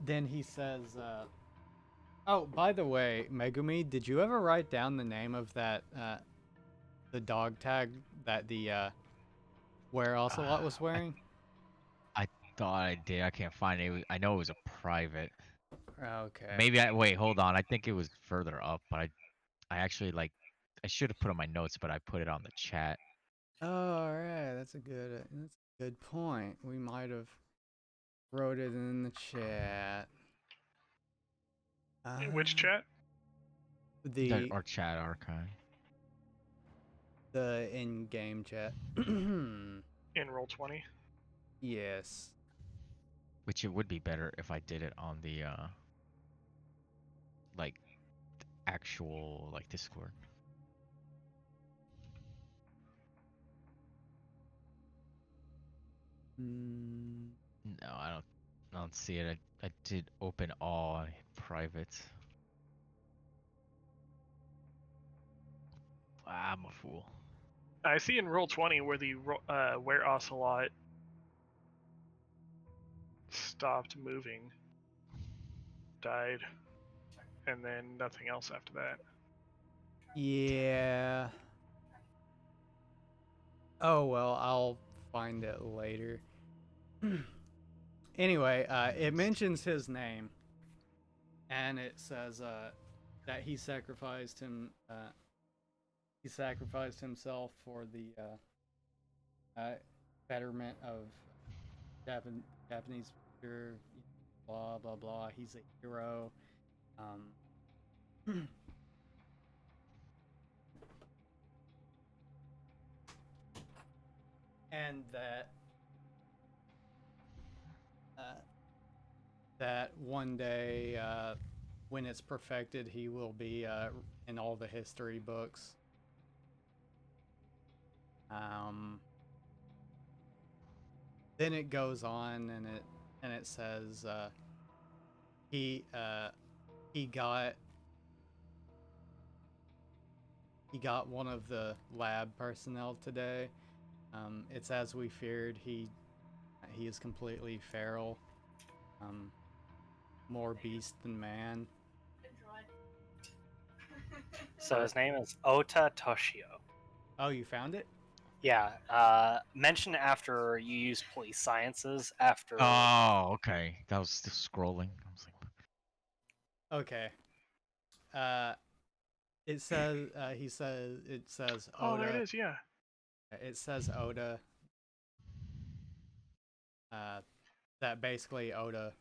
Then he says, "Oh, by the way, Megumi, did you ever write down the name of that the dog tag that the Were Ocelot was wearing?" I thought I did. I can't find it. I know it was a private. Okay. Maybe I wait. Hold on. I think it was further up, but I actually like. I should have put on my notes, but I put it on the chat. Oh, all right. That's a good point. We might have wrote it in the chat. Which chat? The Our chat archive. in-game chat. In Roll20. Yes. Which it would be better if I did it on the like actual like Discord. No, I don't see it. I did open all private. I'm a fool. I see in Roll20 where the Were Ocelot stopped moving, died, and then nothing else after that. Yeah. Oh well, I'll find it later. Anyway, it mentions his name, and it says that he sacrificed him. He sacrificed himself for the betterment of Japanese future. Blah blah blah. He's a hero. And that one day, when it's perfected, he will be in all the history books. Then it goes on, and it says he got one of the lab personnel today. It's as we feared. He is completely feral, more beast than man. So his name is Ota Toshio. Oh, you found it? Yeah, mention after you use police sciences after. Oh, okay. That was still scrolling. I was like, Okay. It says Oh, there it Oda. is. Yeah. It says Oda. That basically Oda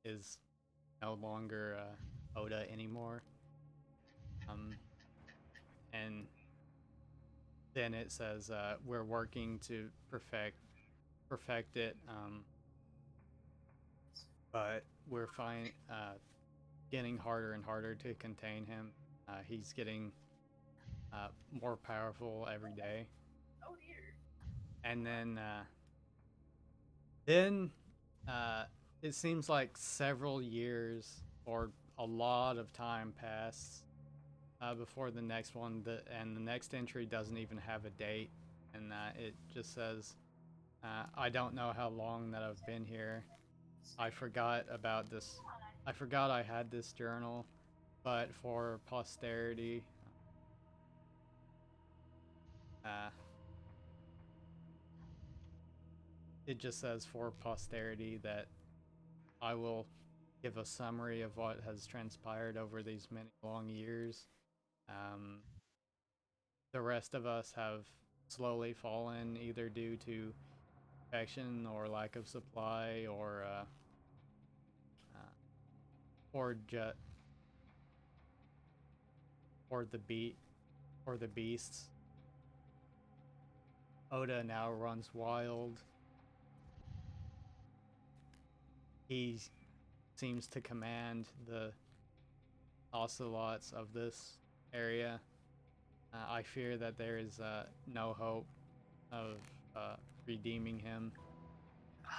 is no longer Oda anymore. And then it says we're working to perfect it. But we're getting harder and harder to contain him. He's getting more powerful every day. Oh dear. And then it seems like several years or a lot of time passed before the next one. And the next entry doesn't even have a date, and it just says, "I don't know how long that I've been here. I forgot about this. I forgot I had this journal, but for posterity." It just says for posterity that I will give a summary of what has transpired over these many long years. The rest of us have slowly fallen either due to infection or lack of supply or just or the beasts. Oda now runs wild. he seems to command the ocelots of this area. I fear that there is no hope of redeeming him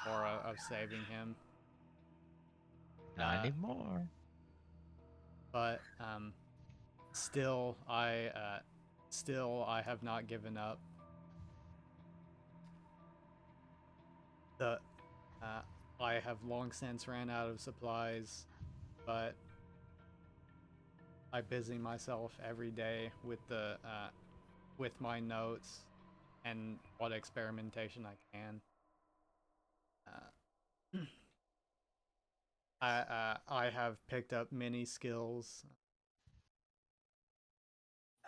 or of saving him. Not anymore. But still, I have not given up. I have long since ran out of supplies, but I busy myself every day with with my notes and what experimentation I can. I have picked up many skills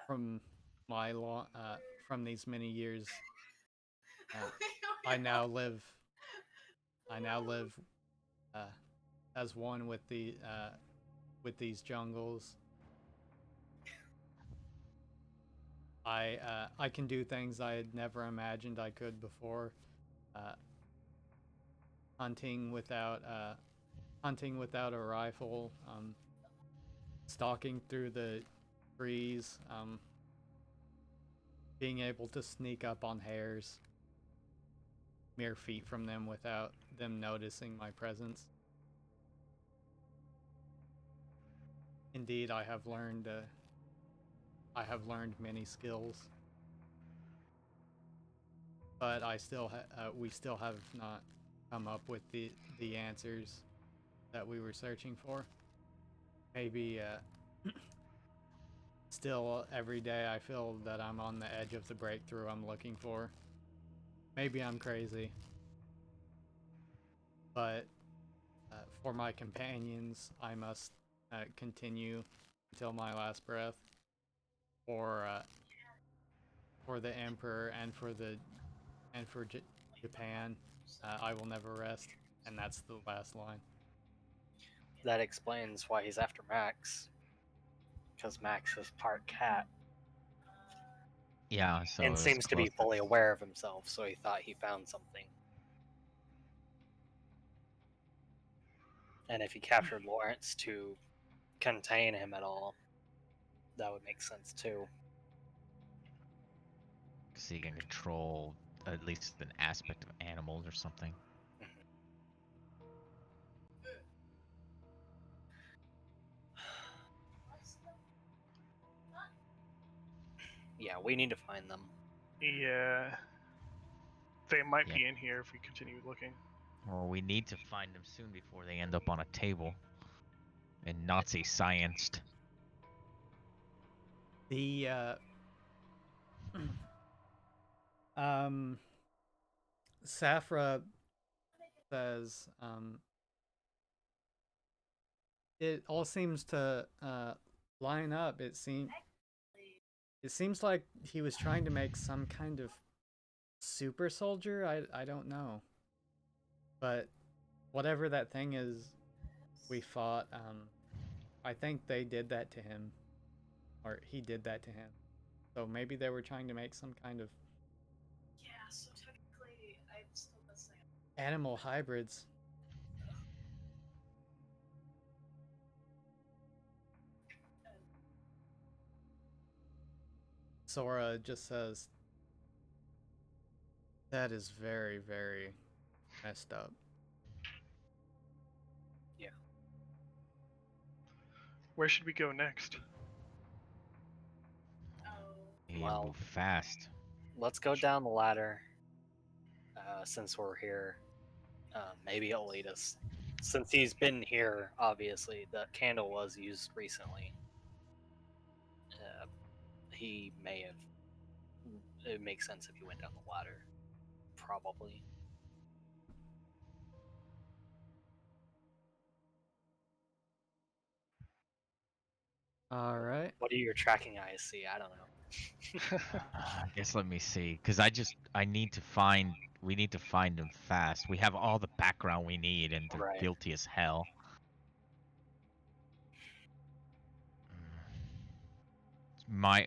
from my from these many years. I now live as one with these jungles. I can do things I had never imagined I could before. Hunting without a rifle, stalking through the trees, being able to sneak up on hares mere feet from them without them noticing my presence. Indeed, I have learned many skills, but we still have not come up with the answers that we were searching for. Maybe still every day I feel that I'm on the edge of the breakthrough I'm looking for. Maybe I'm crazy, but for my companions, I must continue until my last breath. For the Emperor and for Japan, I will never rest, and that's the last line. That explains why he's after Max, because Max is part cat. Yeah, so and seems to be fully aware of himself, so he thought he found something. And if he captured Lawrence to contain him at all, that would make sense too. Because he can control at least an aspect of animals or something. Yeah, we need to find them. Yeah. They might be in here if we continue looking. Well, we need to find them soon before they end up on a table and Nazi scienced. The Safra says it all seems to line up. It seems like he was trying to make some kind of super soldier. I don't know, but whatever that thing is we fought, I think they did that to him, or he did that to him. So maybe they were trying to make some kind of so technically I'm still listening. animal hybrids. Sora just says, that is very, very messed up. Yeah. Where should we go next? Well, move fast. Let's go down the ladder. Since we're here, maybe it'll lead us. Since he's been here, obviously, the candle was used recently. He may have. It makes sense if you went down the ladder. Probably. All right. What do your tracking eyes see? I don't know. I guess let me see, because we need to find them fast. We have all the background we need, and they're guilty as hell.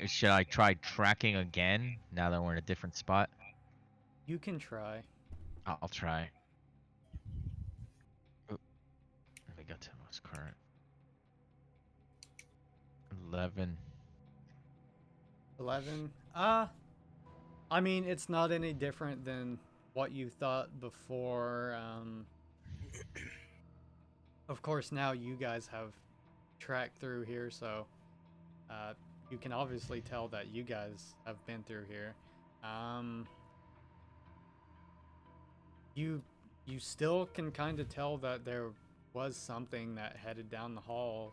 Should I try tracking again now that we're in a different spot? You can try. I'll try. 11. 11. I mean, it's not any different than what you thought before. Of course, now you guys have tracked through here, so you can obviously tell that you guys have been through here. You still can kind of tell that there was something that headed down the hall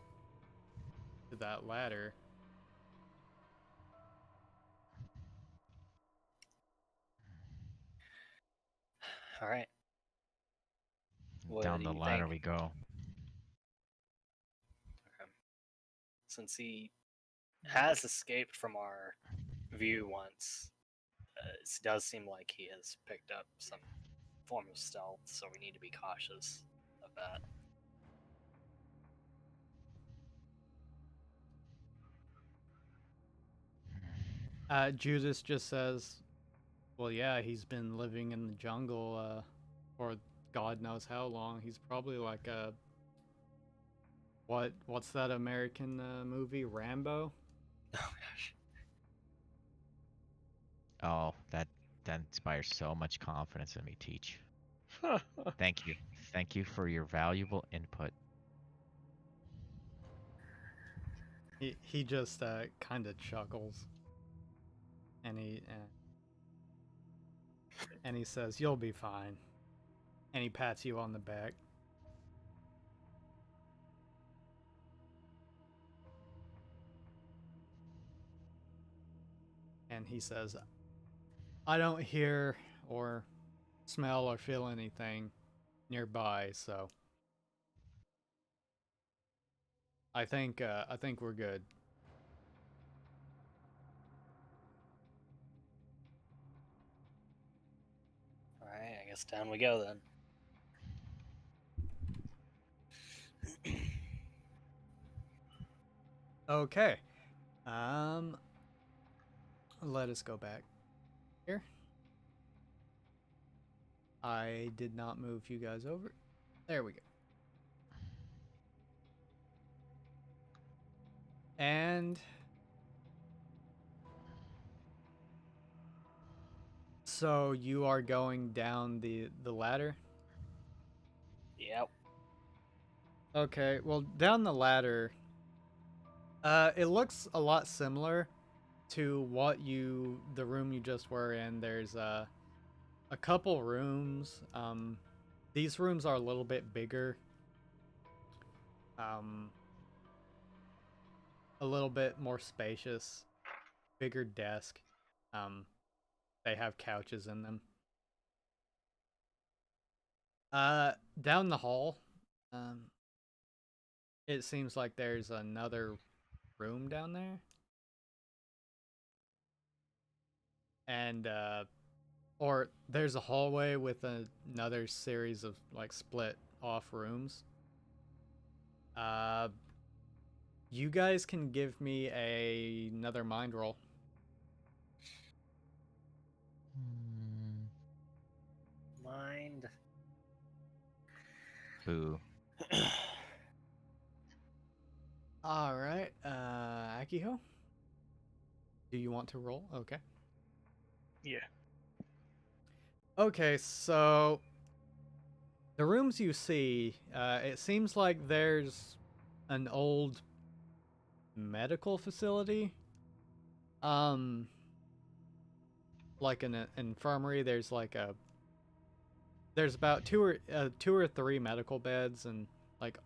to that ladder. All right. What Down do the you ladder think? we go. Okay. Since he has escaped from our view once, it does seem like he has picked up some form of stealth, so we need to be cautious of that. Judas just says, well, yeah, he's been living in the jungle for God knows how long. He's probably like a what's that American movie, Rambo? Oh gosh. Oh, that inspires so much confidence in me, Teach. Thank you. Thank you for your valuable input. He just kind of chuckles, and he says, "You'll be fine," and he pats you on the back. And he says, "I don't hear or smell or feel anything nearby, so I think we're good." All right, I guess down we go then. Okay. Let us go back here. I did not move you guys over. There we go. And so you are going down the ladder? Yep. Okay, well, down the ladder, it looks a lot similar to the room you just were in. There's a couple rooms. These rooms are a little bit bigger. A little bit more spacious, bigger desk. They have couches in them. Down the hall, it seems like there's another room down there. And or there's a hallway with another series of like split off rooms. You guys can give me another mind roll. Mind. Boo. All right, Akiho, do you want to roll? Okay. Yeah. Okay, so the rooms you see, it seems like there's an old medical facility. Like an infirmary. There's about two or three medical beds and like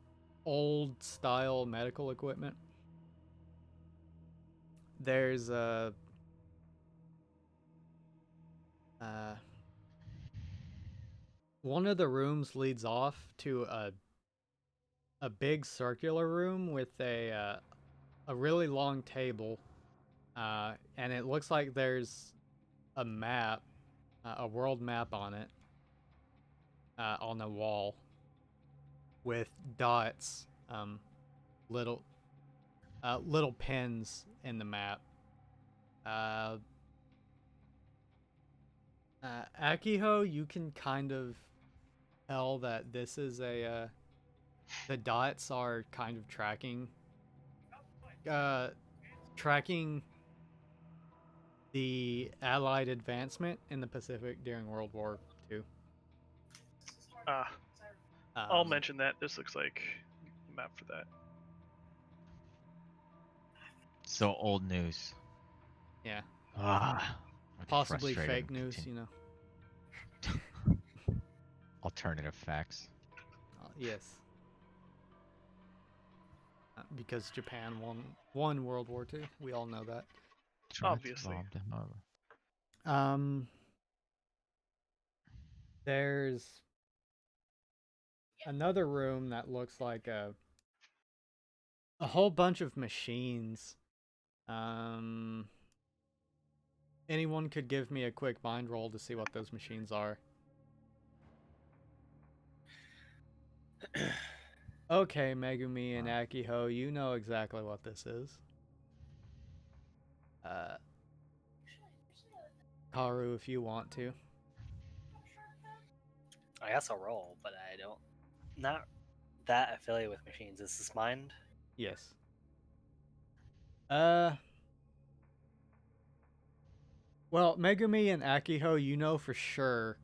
old style medical equipment. There's one of the rooms leads off to a big circular room with a really long table, and it looks like there's a map, a world map on it, on the wall, with dots, little little pins in the map. Akiho, you can kind of tell that this is the dots are kind of tracking tracking the Allied advancement in the Pacific during World War II. I'll mention that. This looks like a map for that. So old news. Yeah, Ah, I'm possibly frustrated fake and news, continue- you know. Alternative facts. Yes. Because Japan won World War II. We all know that. Obviously. There's another room that looks like a whole bunch of machines. Anyone could give me a quick mind roll to see what those machines are. Okay, Megumi and Akiho, you know exactly what this is. Karu, if you want to. I guess I'll roll, but I don't. Not that affiliated with machines. Is this mind? Yes. Well, Megumi and Akiho, you know for sure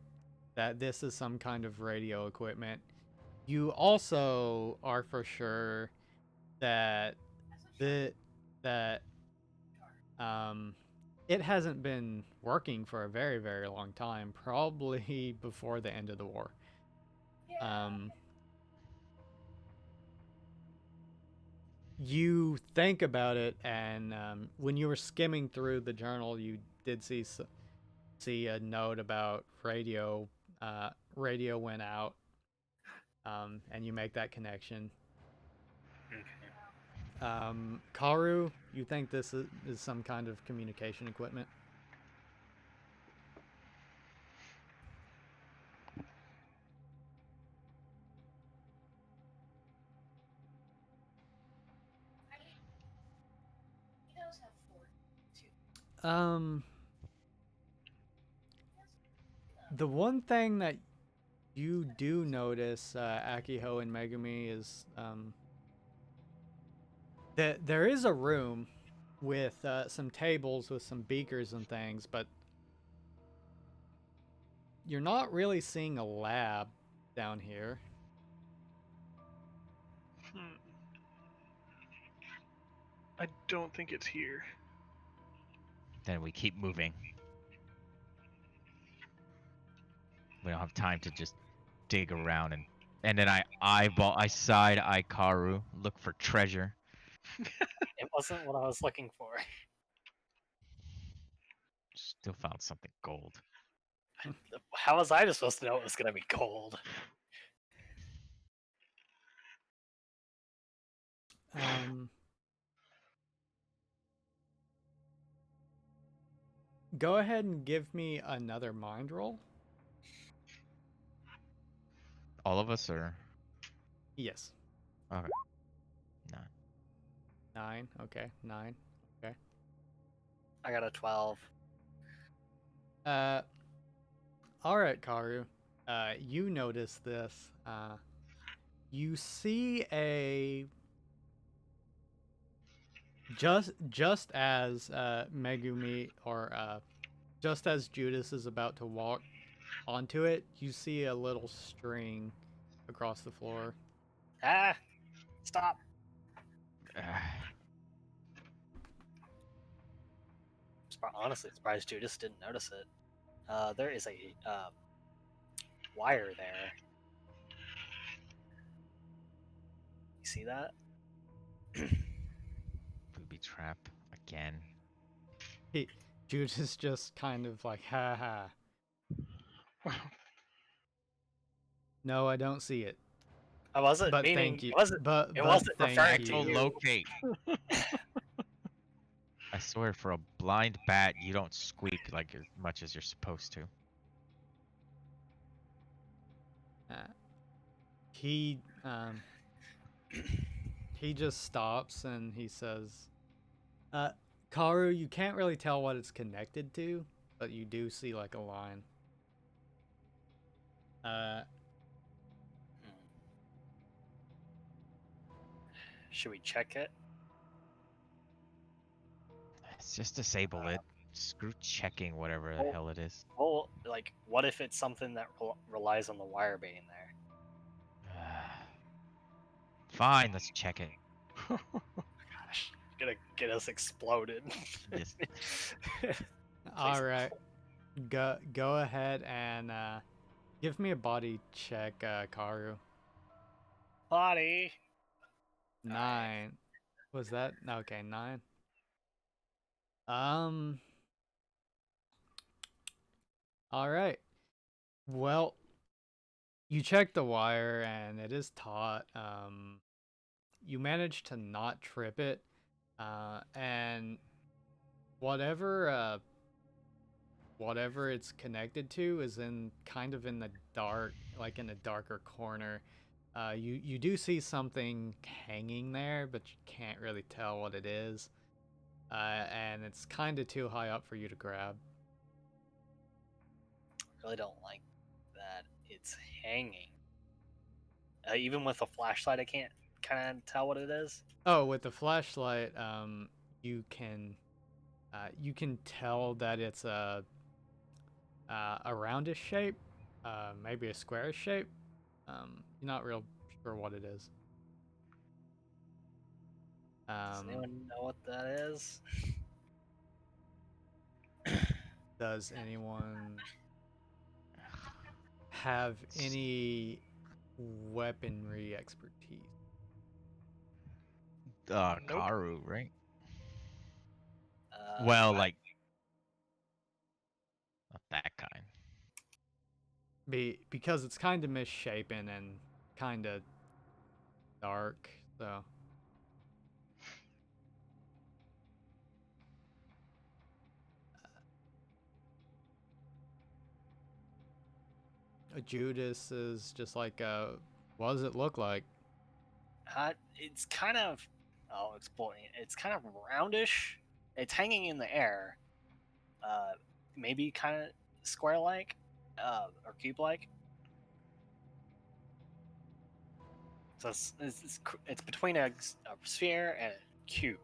that this is some kind of radio equipment. You also are for sure that that it hasn't been working for a very, very long time, probably before the end of the war. You think about it, and when you were skimming through the journal, you did see a note about radio. Radio went out, and you make that connection. Karu, you think this is some kind of communication equipment? He does have 4 too. The one thing that you do notice, Akiho and Megumi, is that there is a room with some tables with some beakers and things, but you're not really seeing a lab down here. I don't think it's here. Then we keep moving. We don't have time to just dig around and then I side eye Karu, look for treasure. It wasn't what I was looking for. Still found something gold. How was I just supposed to know it was going to be gold? Go ahead and give me another mind roll. All of us are. Yes. Okay. 9. Okay. 9. Okay. I got a 12. All right, Karu. You notice this. You see a just as Megumi or just as Judas is about to walk onto it, you see a little string across the floor. Ah! Stop! Honestly surprised Judas didn't notice it. There is a wire there. You see that? Booby trap again. Judas just kind of like, ha ha. No, I don't see it. I wasn't But meaning. thank you. It wasn't referring to you. Locate. I swear, for a blind bat, you don't squeak like as much as you're supposed to. He just stops and he says, Karu, you can't really tell what it's connected to, but you do see like a line. Should we check it? Just disable it. Screw checking whatever the Well- hell it is. Well, like, what if it's something that relies on the wire being there? Fine, let's check it. Gosh, gonna get us exploded. Yes. All right. Go ahead and give me a body check, Karu. Body. 9. Was that okay? 9. Um. All right. Well, you check the wire and it is taut. You managed to not trip it, and whatever whatever it's connected to is in kind of in the dark, like in a darker corner. You do see something hanging there, but you can't really tell what it is. And it's kind of too high up for you to grab. Really don't like that it's hanging. Even with a flashlight, I can't kind of tell what it is. Oh, with the flashlight, you can tell that it's a roundish shape, maybe a squarish shape. You're not real sure what it is. Does anyone know what that is? Does anyone have any weaponry expertise? Nope. Karu, right? Uh, Well, like not that kind. Because it's kind of misshapen and kind of dark, so Judas is just like, what does it look like? it's kind of. I'll explain. It's kind of roundish. It's hanging in the air. Maybe kind of square-like, or cube-like. So it's between a sphere and a cube,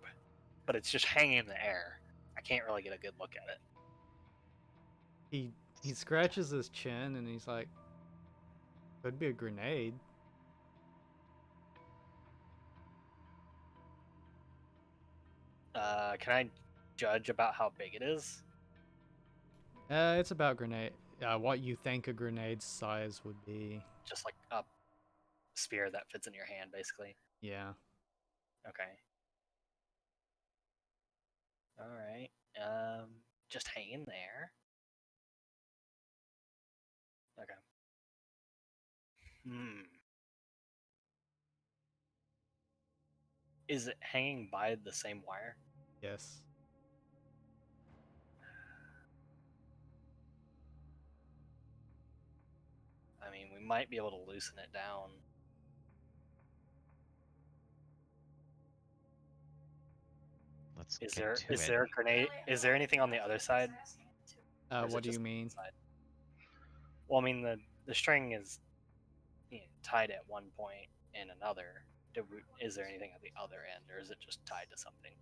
but it's just hanging in the air. I can't really get a good look at it. He scratches his chin and he's like, could be a grenade. Can I judge about how big it is? It's about grenade. What you think a grenade size would be. Just like a sphere that fits in your hand, basically. Yeah. Okay. All right. Just hang in there. Okay. Is it hanging by the same wire? Yes. I mean, we might be able to loosen it down. Let's Is get there to is it. there a grenade? Is there anything on the other side? Or is What it do you just mean? one side? Well, I mean the string is tied at one point and another. Is there anything at the other end, or is it just tied to something?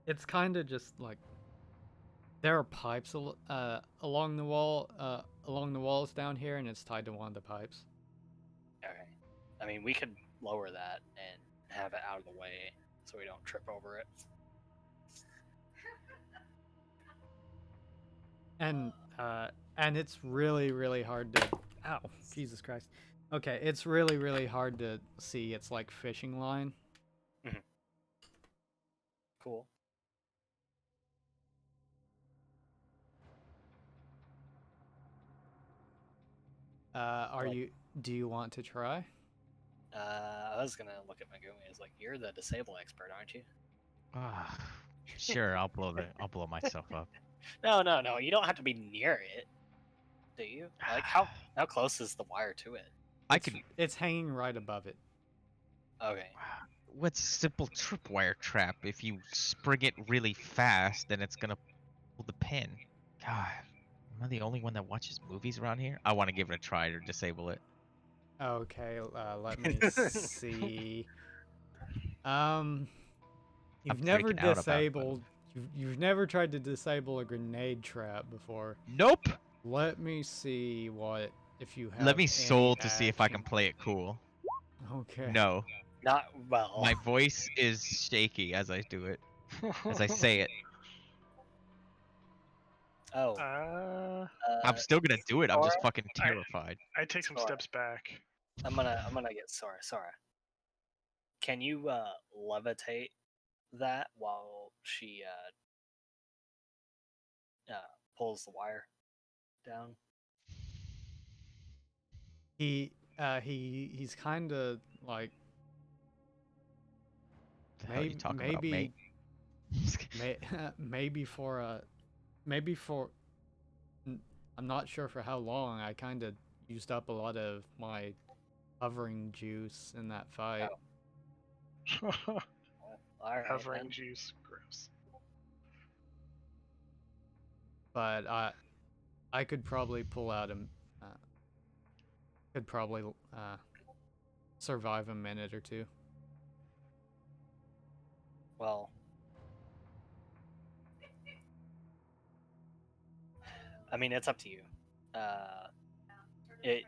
It's kind of just like there are pipes along the walls down here, and it's tied to one of the pipes. Okay. I mean, we could lower that and have it out of the way so we don't trip over it. And it's really hard to. Ow, Jesus Christ. Okay, it's really hard to see. It's like fishing line. Cool. Do you want to try? I was gonna look at Megumi as like, you're the disable expert, aren't you? Sure, I'll blow myself up. No, you don't have to be near it, do you? Like, how close is the wire to it? It's hanging right above it. Okay. What's simple tripwire trap? If you spring it really fast, then it's gonna pull the pin. God, am I the only one that watches movies around here? I want to give it a try to disable it. Okay, let me see. You've never freaking out about it, disabled. You've never tried to disable a grenade trap before. Nope. Let me see what if you have. Let me any soul to see if I can action. play it cool. Okay. No. Not well. My voice is shaky as I do it. As I say it. Oh. I'm still gonna do it. I'm just Sora? fucking terrified. I take some Sorry. steps back. I'm gonna get Sora. Can you levitate that while she pulls the wire down? He's kind of like The hell are you talking about, mate? maybe for I'm not sure for how long. I kind of used up a lot of my hovering juice in that fight. All right. Hovering Then. juice, gross. But I could probably pull out could probably survive a minute or two. Well, I mean, it's up to you. It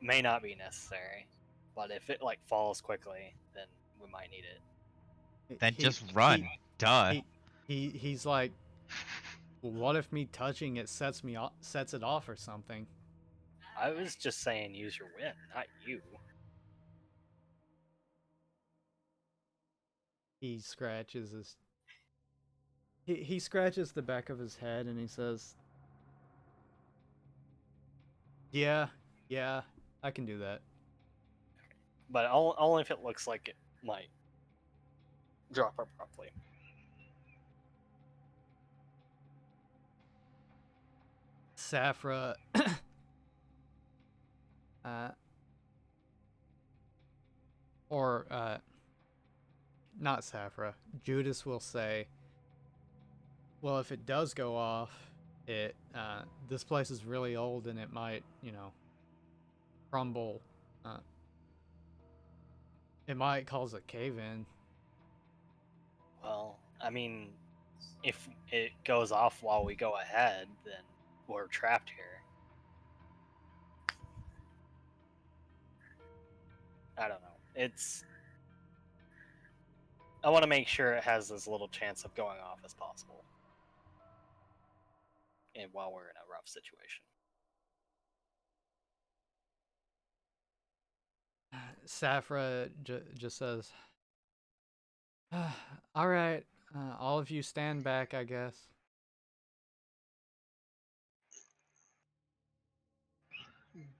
may not be necessary, but if it like falls quickly, then we might need it. Then just run. Duh. He's like, well, what if me touching it sets it off or something? I was just saying use your whip, not you. He scratches his. He scratches the back of his head and he says, "Yeah, I can do that." But only if it looks like it might drop abruptly. Safra, not Safra. Judas will say, "Well, if it does go off, this place is really old and it might, crumble. It might cause a cave-in." Well, I mean, if it goes off while we go ahead, then we're trapped here. I don't know. I want to make sure it has as little chance of going off as possible. And while we're in a rough situation. Safra just says, "All right, all of you stand back, I guess."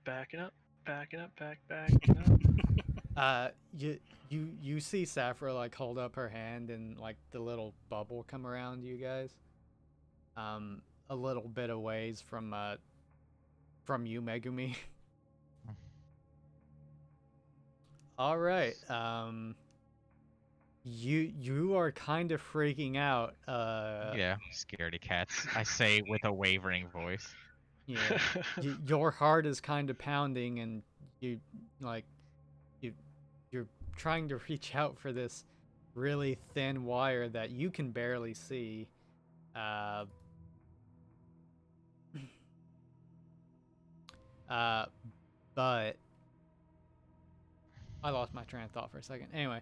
Backing up, backing up. You see Safra like hold up her hand and like the little bubble come around you guys. A little bit of ways from you, Megumi. All right. You are kind of freaking out. Yeah, scaredy cats. I say with a wavering voice. Yeah. Your heart is kind of pounding, and you're trying to reach out for this really thin wire that you can barely see. But I lost my train of thought for a second. Anyway,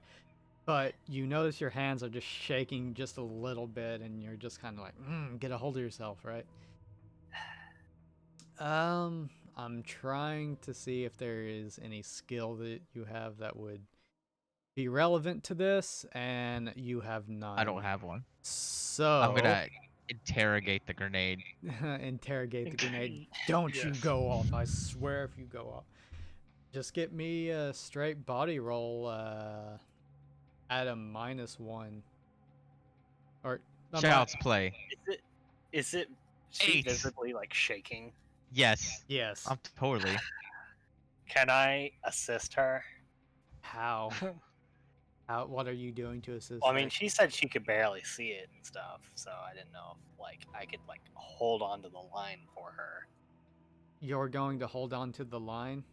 but you notice your hands are just shaking just a little bit, and you're just kind of like, get a hold of yourself, right? I'm trying to see if there is any skill that you have that would be relevant to this, and you have none. I don't have one. So I'm gonna interrogate the grenade. interrogate the grenade. Don't you go off! I swear, if you go off, just get me a straight body roll at a -1. Or Child's play. Is it she 8. visibly like shaking? Yes. Yes. I'm totally. Can I assist her? How? What are you doing to assist? Well, I mean, she said she could barely see it and stuff, so I didn't know if like I could like hold on to the line for her. You're going to hold on to the line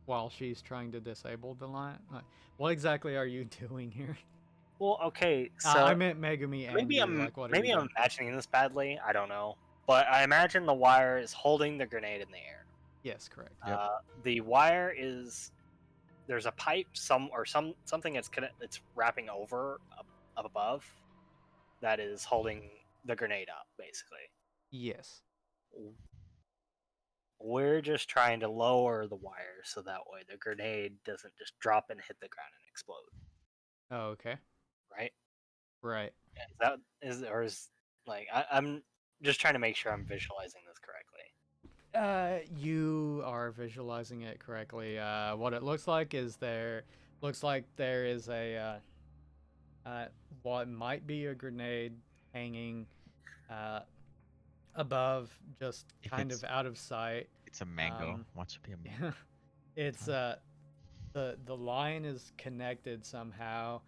while she's trying to disable the line? What exactly are you doing here? Well, okay, so I meant Megumi and maybe you. I'm Like, what are you maybe I'm doing? imagining this badly. I don't know, but I imagine the wire is holding the grenade in the air. Yes, correct. Yep. The wire is there's a pipe something it's wrapping over up above that is holding the grenade up basically. Yes. We're just trying to lower the wire so that way the grenade doesn't just drop and hit the ground and explode, Oh, okay. right? Right. Is that is like I'm just trying to make sure I'm visualizing this correctly. You are visualizing it correctly. What it looks like is there is what might be a grenade hanging above, just If kind it's of out of sight. it's a mango, Um, watch it be a mango. it's the line is connected somehow,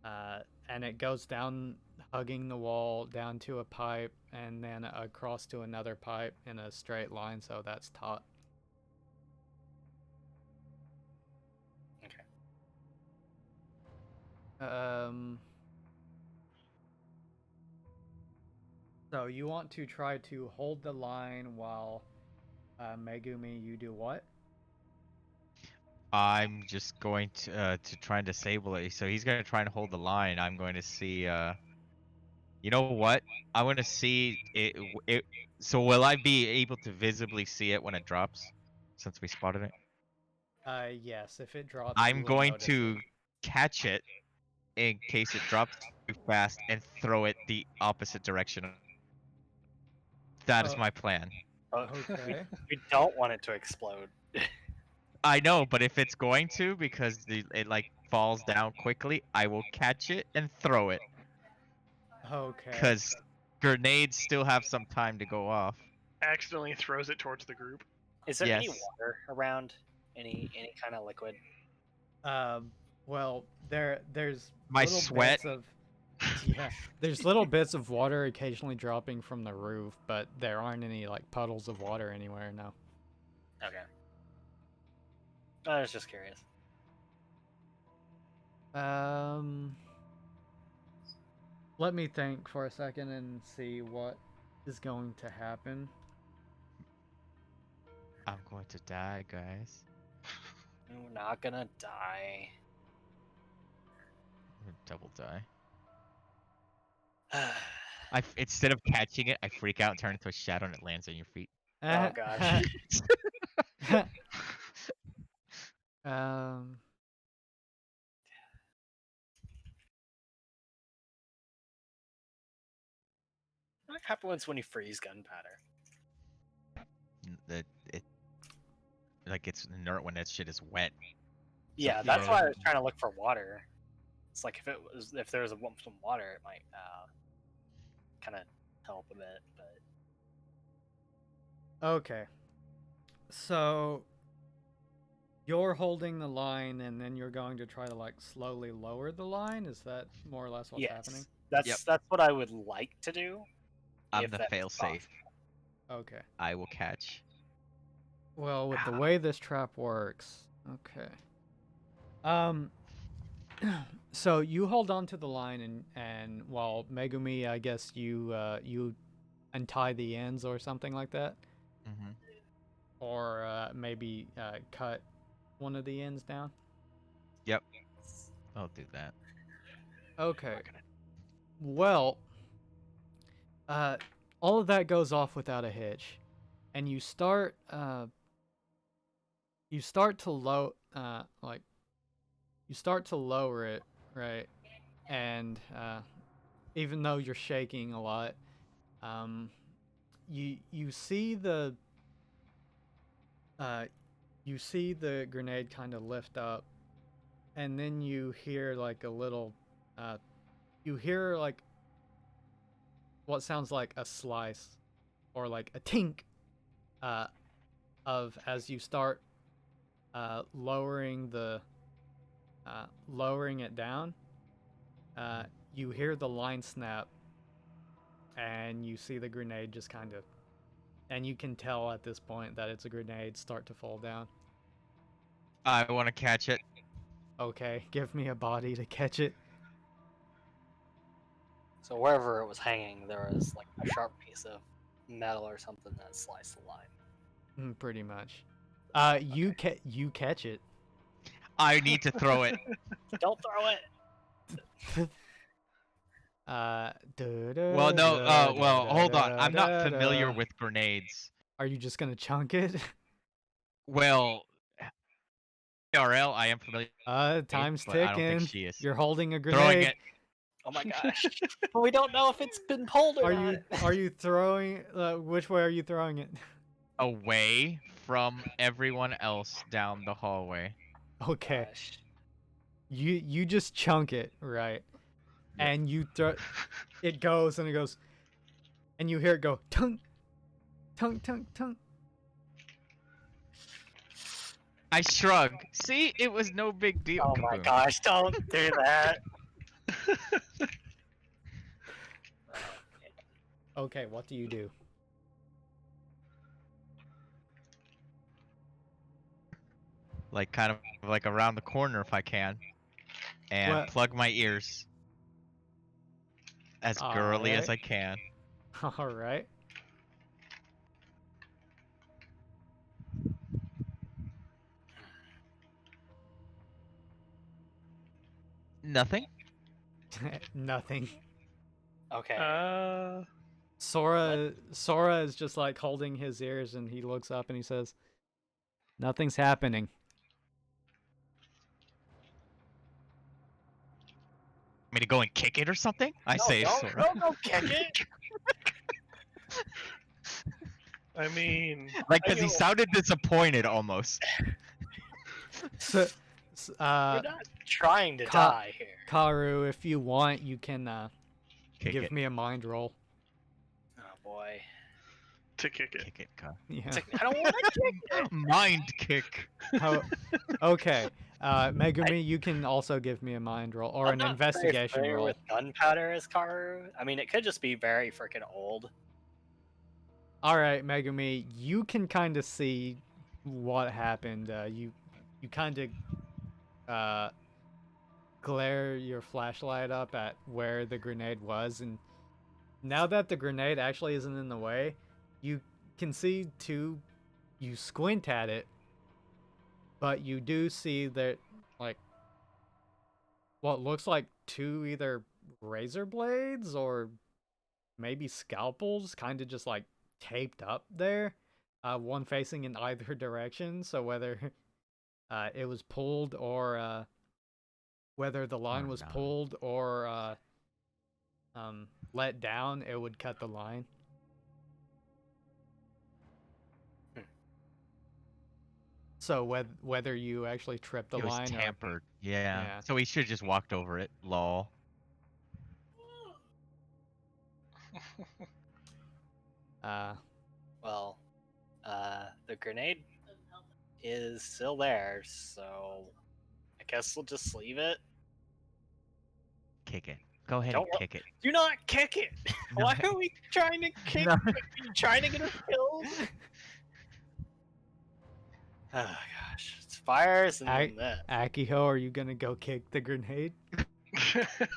and it goes down, hugging the wall, down to a pipe, and then across to another pipe in a straight line. So that's taut. Okay. So you want to try to hold the line while Megumi, you do what? I'm just going to try and disable it. So he's gonna try and hold the line. I'm going to see. You know what? I want to see it. So will I be able to visibly see it when it drops, since we spotted it? Yes. If it drops, you I'm will going notice to it. catch it in case it drops too fast and throw it the opposite direction. That is Oh, my plan. okay. We don't want it to explode. I know, but if it's going to, because it like falls down quickly, I will catch it and throw it. Okay. Because grenades still have some time to go off. Accidentally throws it towards the group. Is there any Yes. water around? Any kind of liquid? Um. Well, there's My little sweat. bits of yeah. There's little bits of water occasionally dropping from the roof, but there aren't any like puddles of water anywhere. No. Okay. I was just curious. Um. Let me think for a second and see what is going to happen. I'm going to die, guys. We're not gonna die. I'm gonna double die. Oh Instead of catching it, I freak out and turn into a shadow and it lands on your feet. gosh. um. What happens when you freeze gunpowder? It like it's inert when that shit is wet. So Yeah, that's Yeah. why I was trying to look for water. It's like if there was some water, it might kind of help a bit. But Okay. So you're holding the line, and then you're going to try to like slowly lower the line. Is that more or less what's yes, happening? that's what I would like to do. I'm if the that's failsafe. possible. Okay. I will catch. Well, with the way this trap works, okay. Um. So you hold on to the line, and while Megumi, I guess you untie the ends or something like that, Mm-hmm. or maybe cut one of the ends down. Yep. I'll do that. Okay. Well, all of that goes off without a hitch, and you start to you start to lower it, right? And even though you're shaking a lot, um, you see uh, you see the grenade kind of lift up, and then you hear like a little, you hear like what sounds like a slice or like a tink, uh, of as you start lowering it down. You hear the line snap, and you see the grenade just kind of, and you can tell at this point that it's a grenade start to fall down. I want to catch it. Okay, give me a body to catch it. So wherever it was hanging, there was like a sharp piece of metal or something that sliced the line. Pretty much. You catch it. I need to throw it. Don't throw it. Well, no. Well, hold on. I'm not familiar with grenades. Are you just gonna chunk it? Well, RL, I am familiar. Time's but I don't think ticking. she is. You're holding a Throwing grenade. it. Oh my gosh. But we don't know if it's been pulled or Are not. you throwing? Which way are you throwing it? Away from everyone else down the hallway. Okay. Gosh. You just chunk it, right? Yep. And you throw. It goes and it goes, and you hear it go tunk, tunk, tunk, tunk. I shrug. See, it was no big deal. Oh my Kaboom. gosh, don't do that. Okay, what do you do? Like kind of like around the corner if I can, and What? plug my ears as girly as I can. All right. Nothing. Nothing. Okay. Sora is just like holding his ears, and he looks up and he says, "Nothing's happening." Me to go and kick it or something? I say, Sora. Don't go kick it. I mean, Like, because he sounded disappointed almost. So, You're not trying to die here. Karu, if you want, you can Kick give it. me a mind roll. Oh boy. to kick it. Kick it, Ka. Yeah. It's like, I don't want to kick it. Mind kick. Oh, okay. Megumi, you can also give me a mind roll or I'm an not investigation very familiar roll. with gunpowder as Karu. I mean, it could just be very freaking old. All right, Megumi, you can kind of see what happened. You kind of glare your flashlight up at where the grenade was, and now that the grenade actually isn't in the way, you can see two. You squint at it, but you do see that like what looks like two either razor blades or maybe scalpels, kind of just like taped up there, one facing in either direction. So whether it was pulled or whether the line was no. pulled or let down, it would cut the line. So whether you actually tripped the It was line or tampered. Yeah. Yeah. So he should have just walked over it. Lol. Well, the grenade is still there, so I guess we'll just leave it. Kick it. Go ahead Don't and wo- kick it. Do not kick it. No. Why are we trying to kick No. it? Are you trying to get us killed? Oh gosh, it's fires and then this. Akiho, are you gonna go kick the grenade?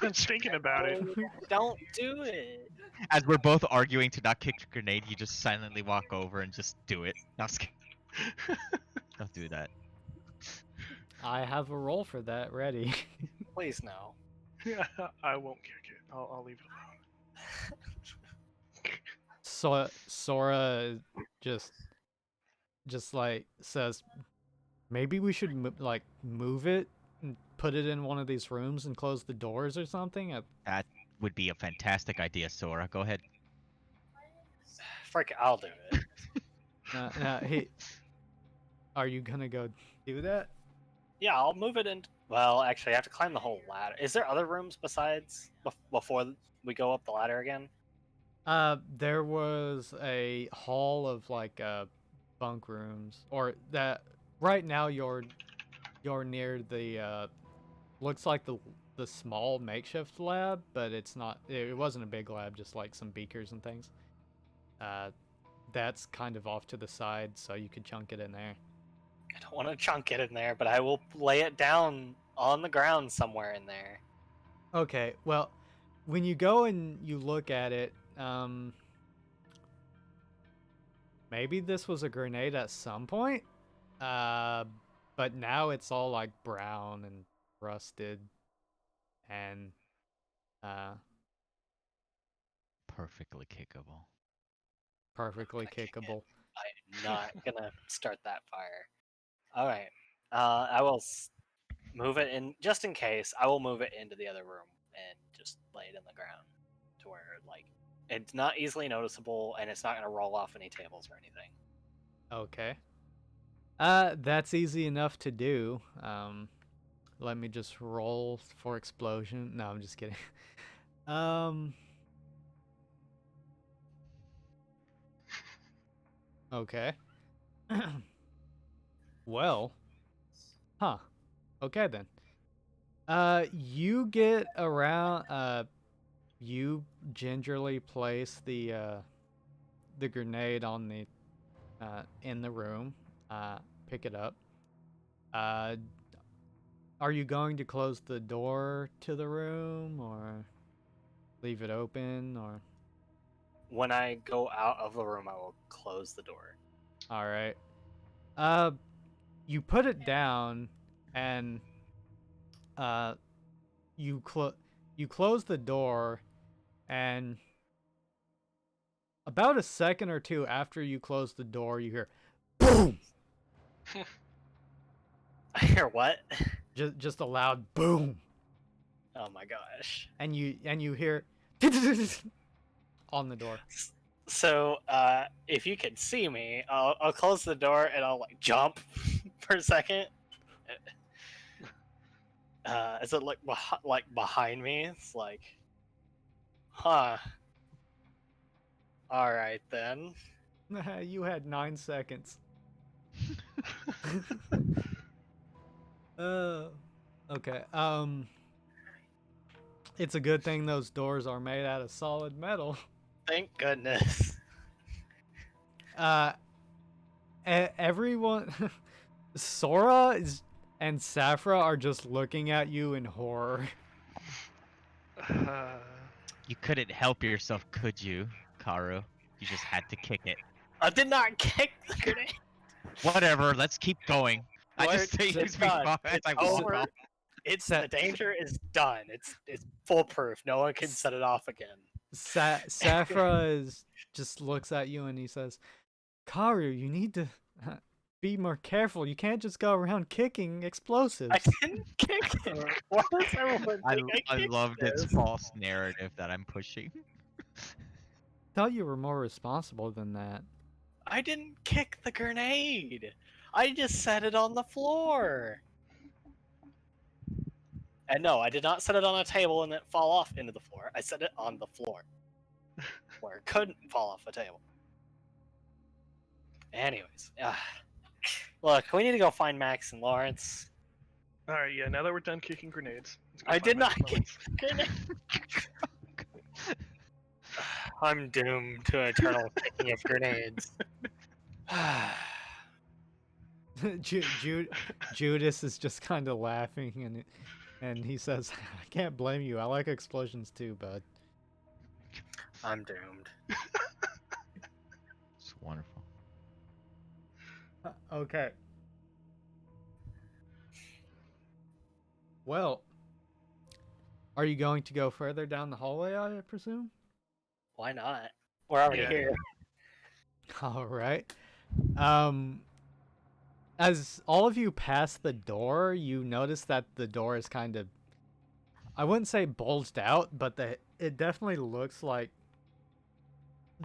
I'm thinking about it. Don't do it. As we're both arguing to not kick the grenade, you just silently walk over and just do it. No, I'm just kidding. Don't do that. I have a roll for that ready. Please no. I won't kick it. I'll leave it alone. So Sora just like says, maybe we should like move it and put it in one of these rooms and close the doors or something. That would be a fantastic idea, Sora. Go ahead. Frick, I'll do it. Are you gonna go do that? Yeah, I'll move it in. Well, actually, I have to climb the whole ladder. Is there other rooms besides before we go up the ladder again? There was a hall of like bunk rooms, or that right now you're near the looks like the small makeshift lab, but it's not. It wasn't a big lab, just like some beakers and things. That's kind of off to the side, so you could chunk it in there. I don't want to chunk it in there, but I will lay it down on the ground somewhere in there. Okay, well, when you go and you look at it, maybe this was a grenade at some point, but now it's all like brown and rusted, and Perfectly kickable. perfectly Okay, kickable. I'm not gonna start that fire. All right. I will move it in just in case. I will move it into the other room and just lay it in the ground to where like it's not easily noticeable and it's not gonna roll off any tables or anything. Okay. That's easy enough to do. Let me just roll for explosion. No, I'm just kidding. Um. Okay. Well. Huh. Okay then. You get around. You gingerly place the grenade on the in the room. Pick it up. Uh, are you going to close the door to the room or leave it open or? When I go out of the room, I will close the door. All right. Uh, you put it down and uh, you close the door, and about a second or two after you close the door, you hear boom. I hear what? Just a loud boom, Oh my gosh. and you hear on the door. So, if you can see me, I'll close the door and I'll like jump for a second. As it like behind me, it's like, huh. All right then. You had 9 seconds. Okay. It's a good thing those doors are made out of solid metal. Thank goodness. Everyone, Sora and Safra are just looking at you in horror. You couldn't help yourself, could you, Karu? You just had to kick it. I did not kick the grenade. Whatever, let's keep going. I just say It's as done. as It's I walk over. off. The danger is done. It's foolproof. No one can set it off again. Safra just looks at you and he says, "Karu, you need to be more careful. You can't just go around kicking explosives." I didn't kick it. Why does everyone think I I kicked loved its this? false narrative that I'm pushing. Thought you were more responsible than that. I didn't kick the grenade. I just set it on the floor. And no, I did not set it on a table and then fall off into the floor. I set it on the floor where it couldn't fall off a table. Anyways, look, we need to go find Max and Lawrence. All right, yeah. Now that we're done kicking grenades, let's go I find did Max not and kick Lawrence. the grenade. I'm doomed to eternal kicking of grenades. Judas is just kind of laughing and he says, "I can't blame you. I like explosions too, bud." I'm doomed. It's wonderful. Okay. Well, are you going to go further down the hallway, I presume? Why not? We're already Yeah. here. All right. As all of you pass the door, you notice that the door is kind of, I wouldn't say bulged out, but it definitely looks like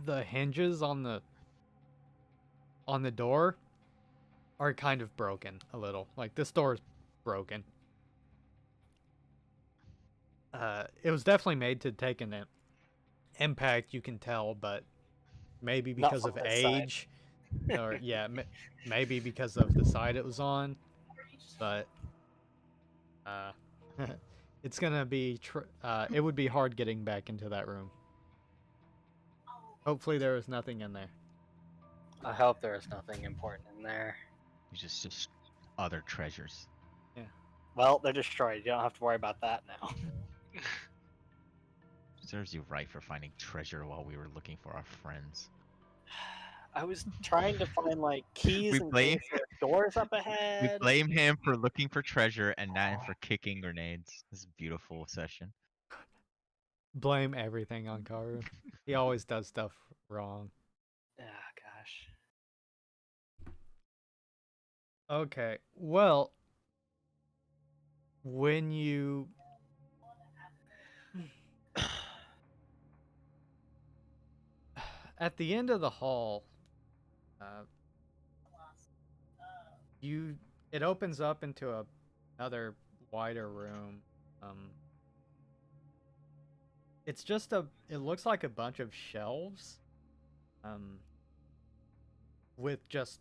the hinges on the door are kind of broken a little. Like this door is broken. It was definitely made to take an impact, you can tell, but maybe Not because from of this side. age, or yeah, maybe because of the side it was on. But it's gonna be it would be hard getting back into that room. Hopefully there was nothing in there. I hope there is nothing important in there. It's just other treasures. Well, they're destroyed. You don't have to worry about that now. Serves you right for finding treasure while we were looking for our friends. I was trying to find like keys We in blame case there were doors up we ahead. blame him for looking for treasure and Nan for kicking grenades. This is a beautiful session. Blame everything on Karu. He always does stuff wrong. Ah, gosh. Okay, well, when you at the end of the hall, it opens up into another wider room. It's just it looks like a bunch of shelves, with just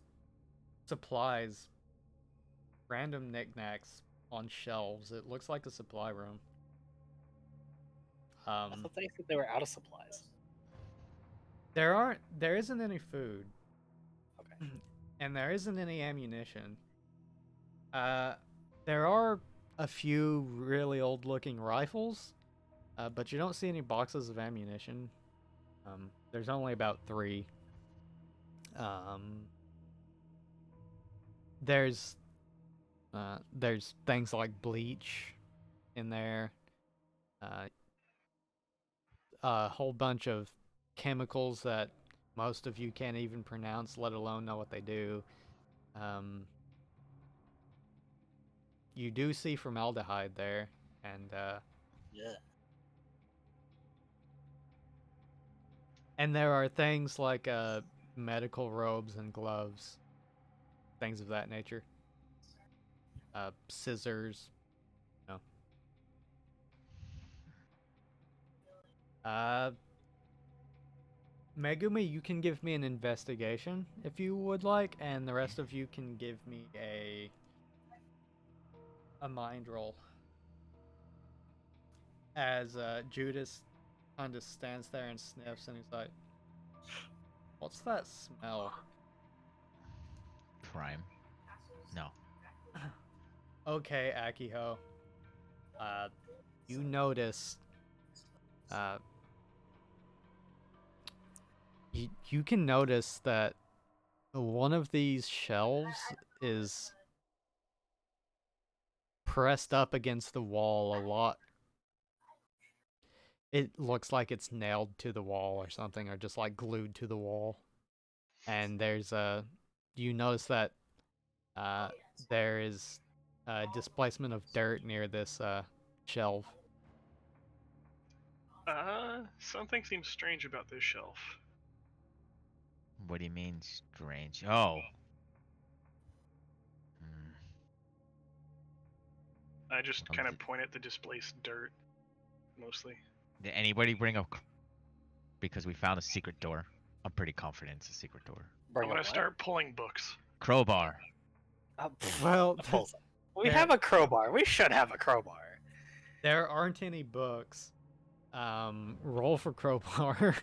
supplies, random knickknacks on shelves. It looks like a supply room. I thought they said they were out of supplies. There isn't any food. Okay. And there isn't any ammunition. There are a few really old looking rifles, but you don't see any boxes of ammunition. There's only about 3. There's things like bleach in there. A whole bunch of chemicals that most of you can't even pronounce, let alone know what they do. You do see formaldehyde there, and Yeah. and there are things like medical robes and gloves, things of that nature. Scissors, you know. Megumi, you can give me an investigation if you would like, and the rest of you can give me a mind roll. As Judas kind of stands there and sniffs, and he's like, "What's that smell?" Crime. No. Okay, Akiho. You notice. You can notice that one of these shelves is pressed up against the wall a lot. It looks like it's nailed to the wall or something, or just like glued to the wall. And you notice that there is displacement of dirt near this shelf. Something seems strange about this shelf. What do you mean strange? Oh. I just kind of point at the displaced dirt, mostly. Did anybody bring up? Because we found a secret door. I'm pretty confident it's a secret door. I'm gonna start pulling books. Crowbar. Well, we have a crowbar. We should have a crowbar. There aren't any books. Roll for crowbar.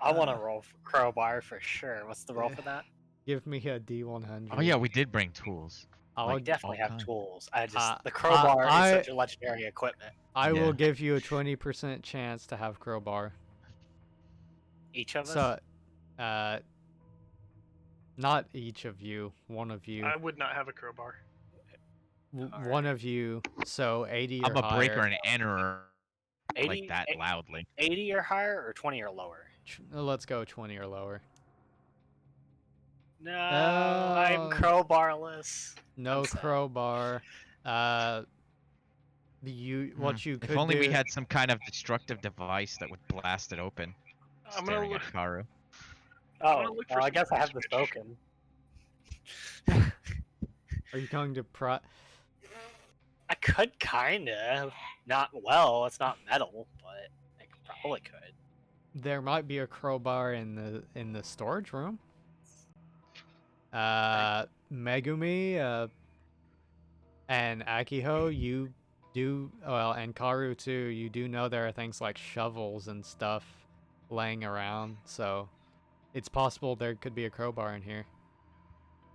I want to roll for crowbar for sure. What's the roll for that? Give me a D100. Oh yeah, we did bring tools. We definitely have tools. The the crowbar is such a legendary equipment. I will give you a 20% chance to have crowbar. Each of us? So, not each of you. One of you. I would not have a crowbar. One of you. So 80 or higher. I'm a breaker and enterer. 80, like that loudly. 80 or higher or 20 or lower? Let's go 20 or lower. No, I'm crowbarless. No crowbar. What you could If only do... we had some kind of destructive device that would blast it open. I'm staring at Karu. Oh, well, I guess I have the spoken. Are you going to I could kinda. Not well, it's not metal, but I probably could. There might be a crowbar in the storage room. Megumi, and Akiho, you do and Karu too. You do know there are things like shovels and stuff laying around, so it's possible there could be a crowbar in here.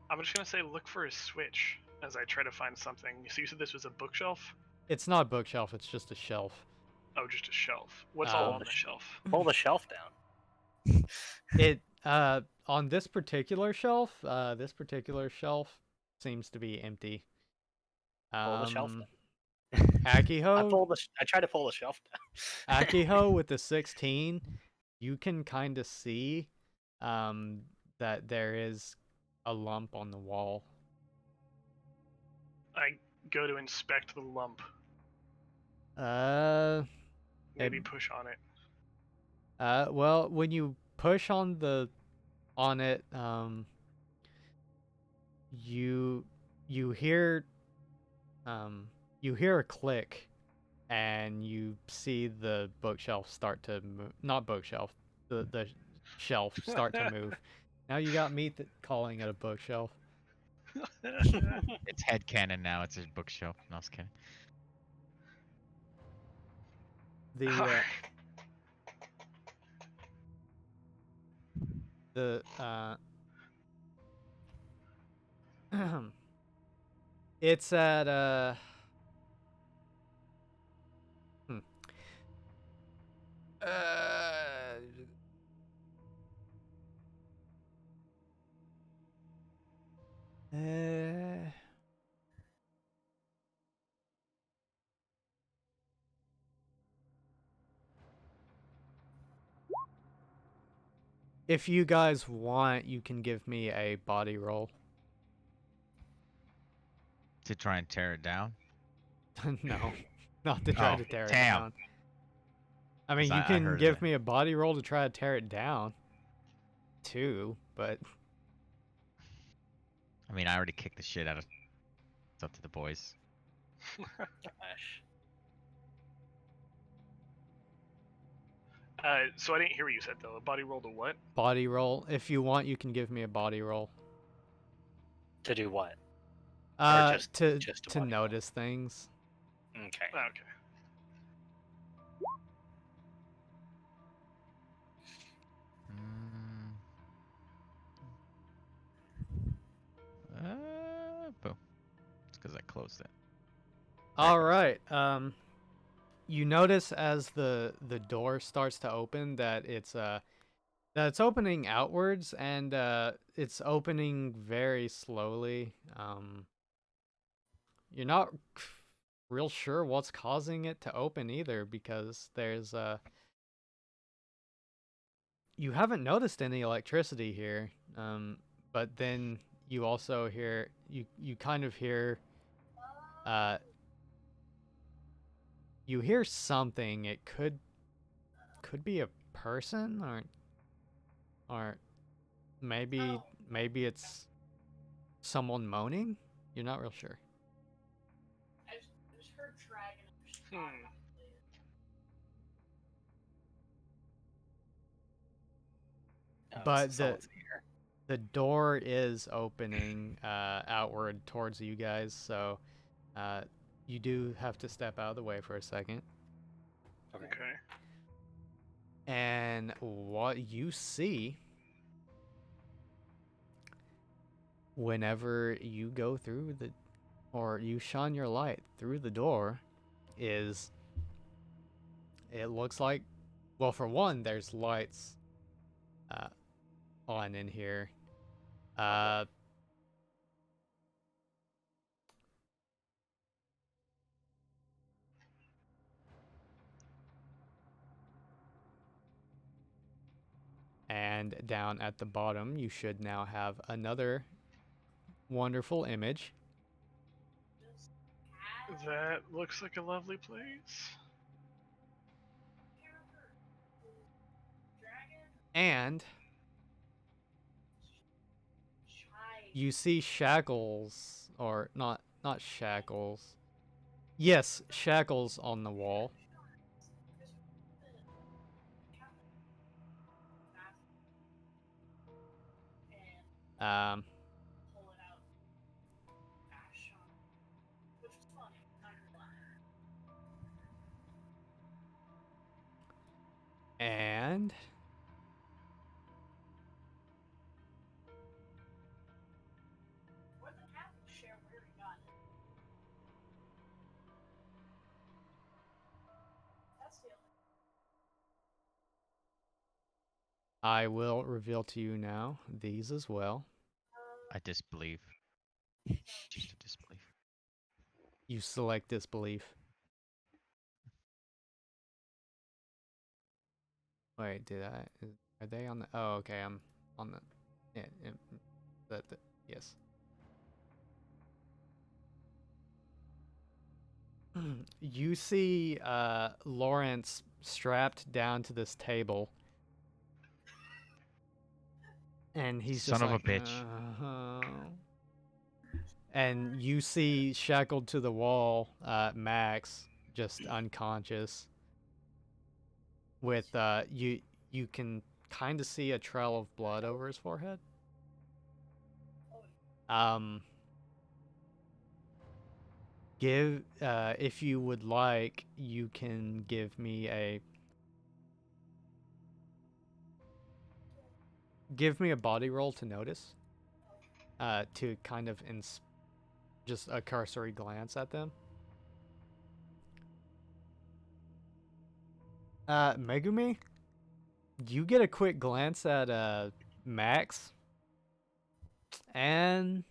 I'm just gonna say look for a switch as I try to find something. So you said this was a bookshelf? It's not a bookshelf. It's just a shelf. Oh, just a shelf. What's Um, all on the shelf? Pull the shelf down. It on this particular shelf seems to be empty. Pull the shelf Um, down. Akiho, I try to pull the shelf down. Akiho with the 16, you can kind of see that there is a lump on the wall. I go to inspect the lump. Uh, Maybe push on it. well, when you push on it, you hear you hear a click, and you see the bookshelf start to move. Not bookshelf, the shelf start to move. Now you got me calling it a bookshelf. It's headcanon now. It's a bookshelf. No, I was kidding. The it's at hmm. uh uh if you guys want, you can give me a body roll. To try and tear it down. No, not to try to tear it damn. down. I mean, 'Cause you I can heard give that. me a body roll to try to tear it down, too, but I mean, I already kicked the shit out of. It's up to the boys. Gosh. So I didn't hear what you said though. A body roll to what? body roll. If you want, you can give me a body roll. To do what? just To a body roll? notice things. Okay. Okay. Boom. It's because I closed it. All right. You notice as the door starts to open that it's opening outwards, and it's opening very slowly. You're not real sure what's causing it to open either, because there's you haven't noticed any electricity here. But then you also hear you kind of hear you hear something. It could be a person, or maybe it's someone moaning. You're not real sure. I just heard dragon. Oh, But so someone's here. the door is opening outward towards you guys, so you do have to step out of the way for a second. Okay. And what you see whenever you go through or you shine your light through the door is, it looks like, well, for one, there's lights on in here. And down at the bottom, you should now have another wonderful image. That looks like a lovely place. And you see shackles, or not shackles. Yes, shackles on the wall. And I will reveal to you now these as well. I disbelieve. Choose to disbelieve. You select disbelief. Wait, are they on the? Oh, okay. I'm on the. Yeah, yes. You see Lawrence strapped down to this table, and he's Son just of a like, bitch. And you see shackled to the wall, Max just unconscious. With you can kind of see a trail of blood over his forehead. If you would like, you can give me a body roll to notice. To kind of just a cursory glance at them. Megumi, you get a quick glance at Max, and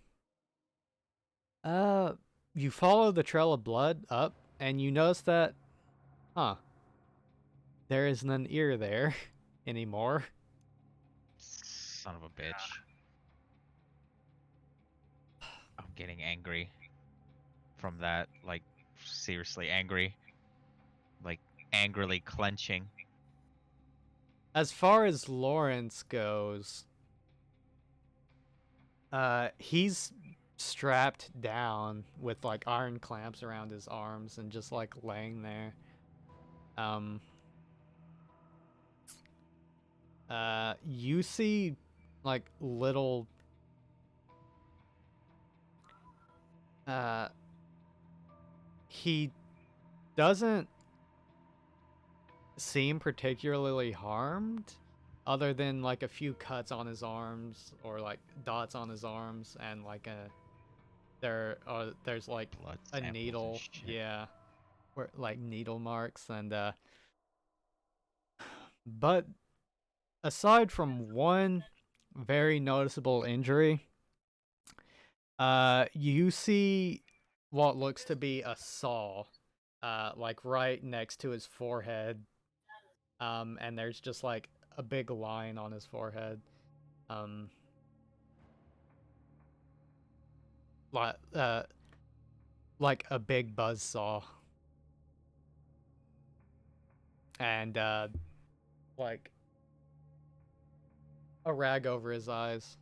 you follow the trail of blood up, and you notice that, there isn't an ear there anymore. Son of a bitch. I'm getting angry from that. Like, seriously angry. Like, angrily clenching. As far as Lawrence goes, he's strapped down with like iron clamps around his arms and just like laying there. You see like little he doesn't seem particularly harmed, other than like a few cuts on his arms or like dots on his arms, and like there's like Blood a samples needle, and shit. yeah, where like needle marks, and but aside from one very noticeable injury, you see what looks to be a saw, like right next to his forehead. And there's just like a big line on his forehead. Like like a big buzz saw. And like a rag over his eyes.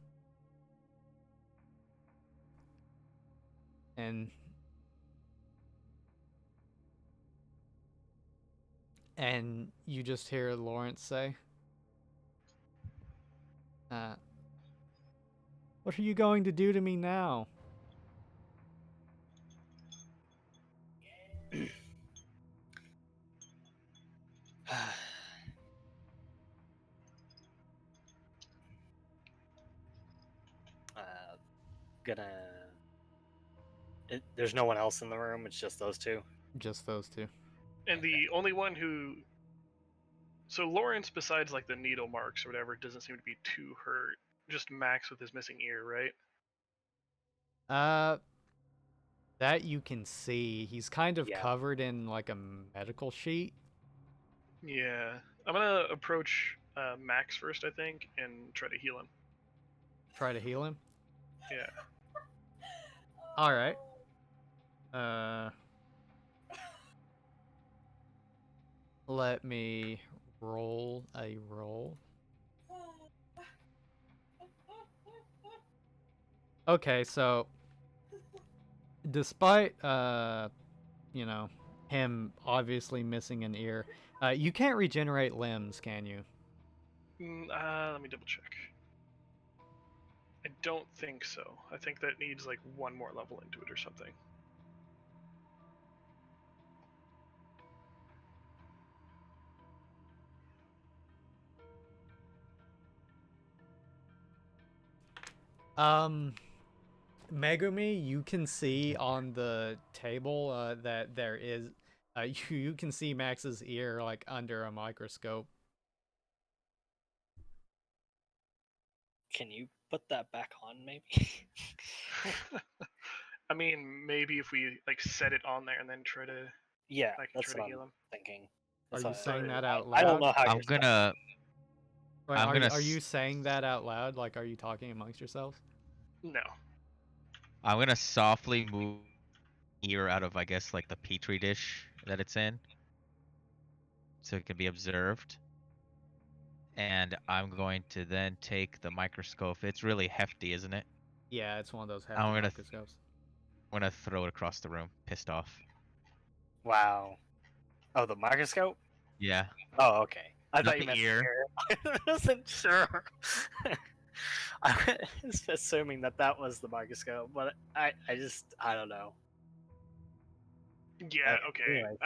And you just hear Lawrence say, "What are you going to do to me now?" Gonna. There's no one else in the room. It's just those two. Just those two. And the only one who. So Lawrence, besides like the needle marks or whatever, doesn't seem to be too hurt. Just Max with his missing ear, right? That you can see. He's kind of Yeah. covered in like a medical sheet. Yeah. I'm gonna approach Max first, I think, and try to heal him. Try to heal him. Yeah. All right. Let me roll a roll. Okay, so despite you know, him obviously missing an ear, you can't regenerate limbs, can you? Let me double check. I don't think so. I think that needs like one more level into it or something. Megumi, you can see on the table that there is you can see Max's ear like under a microscope. Can you put that back on, maybe? I mean, maybe if we like set it on there and then try to, Yeah, I can that's try what to heal I'm him. thinking. Are That's you what saying that But out I don't loud? know how I'm you're stuck. gonna. Wait, I'm gonna. are you saying that out loud? Like, are you talking amongst yourselves? No. I'm gonna softly move ear out of, I guess, like the petri dish that it's in, so it can be observed. And I'm going to then take the microscope. It's really hefty, isn't it? Yeah, it's one of those hefty I'm gonna microscopes. throw it across the room, pissed off. Wow. Oh, the microscope? Yeah. Oh, okay. I Not thought you the meant ear. the ear. I wasn't sure. I was assuming that was the microscope, but I don't know. Yeah. Okay. Anyway,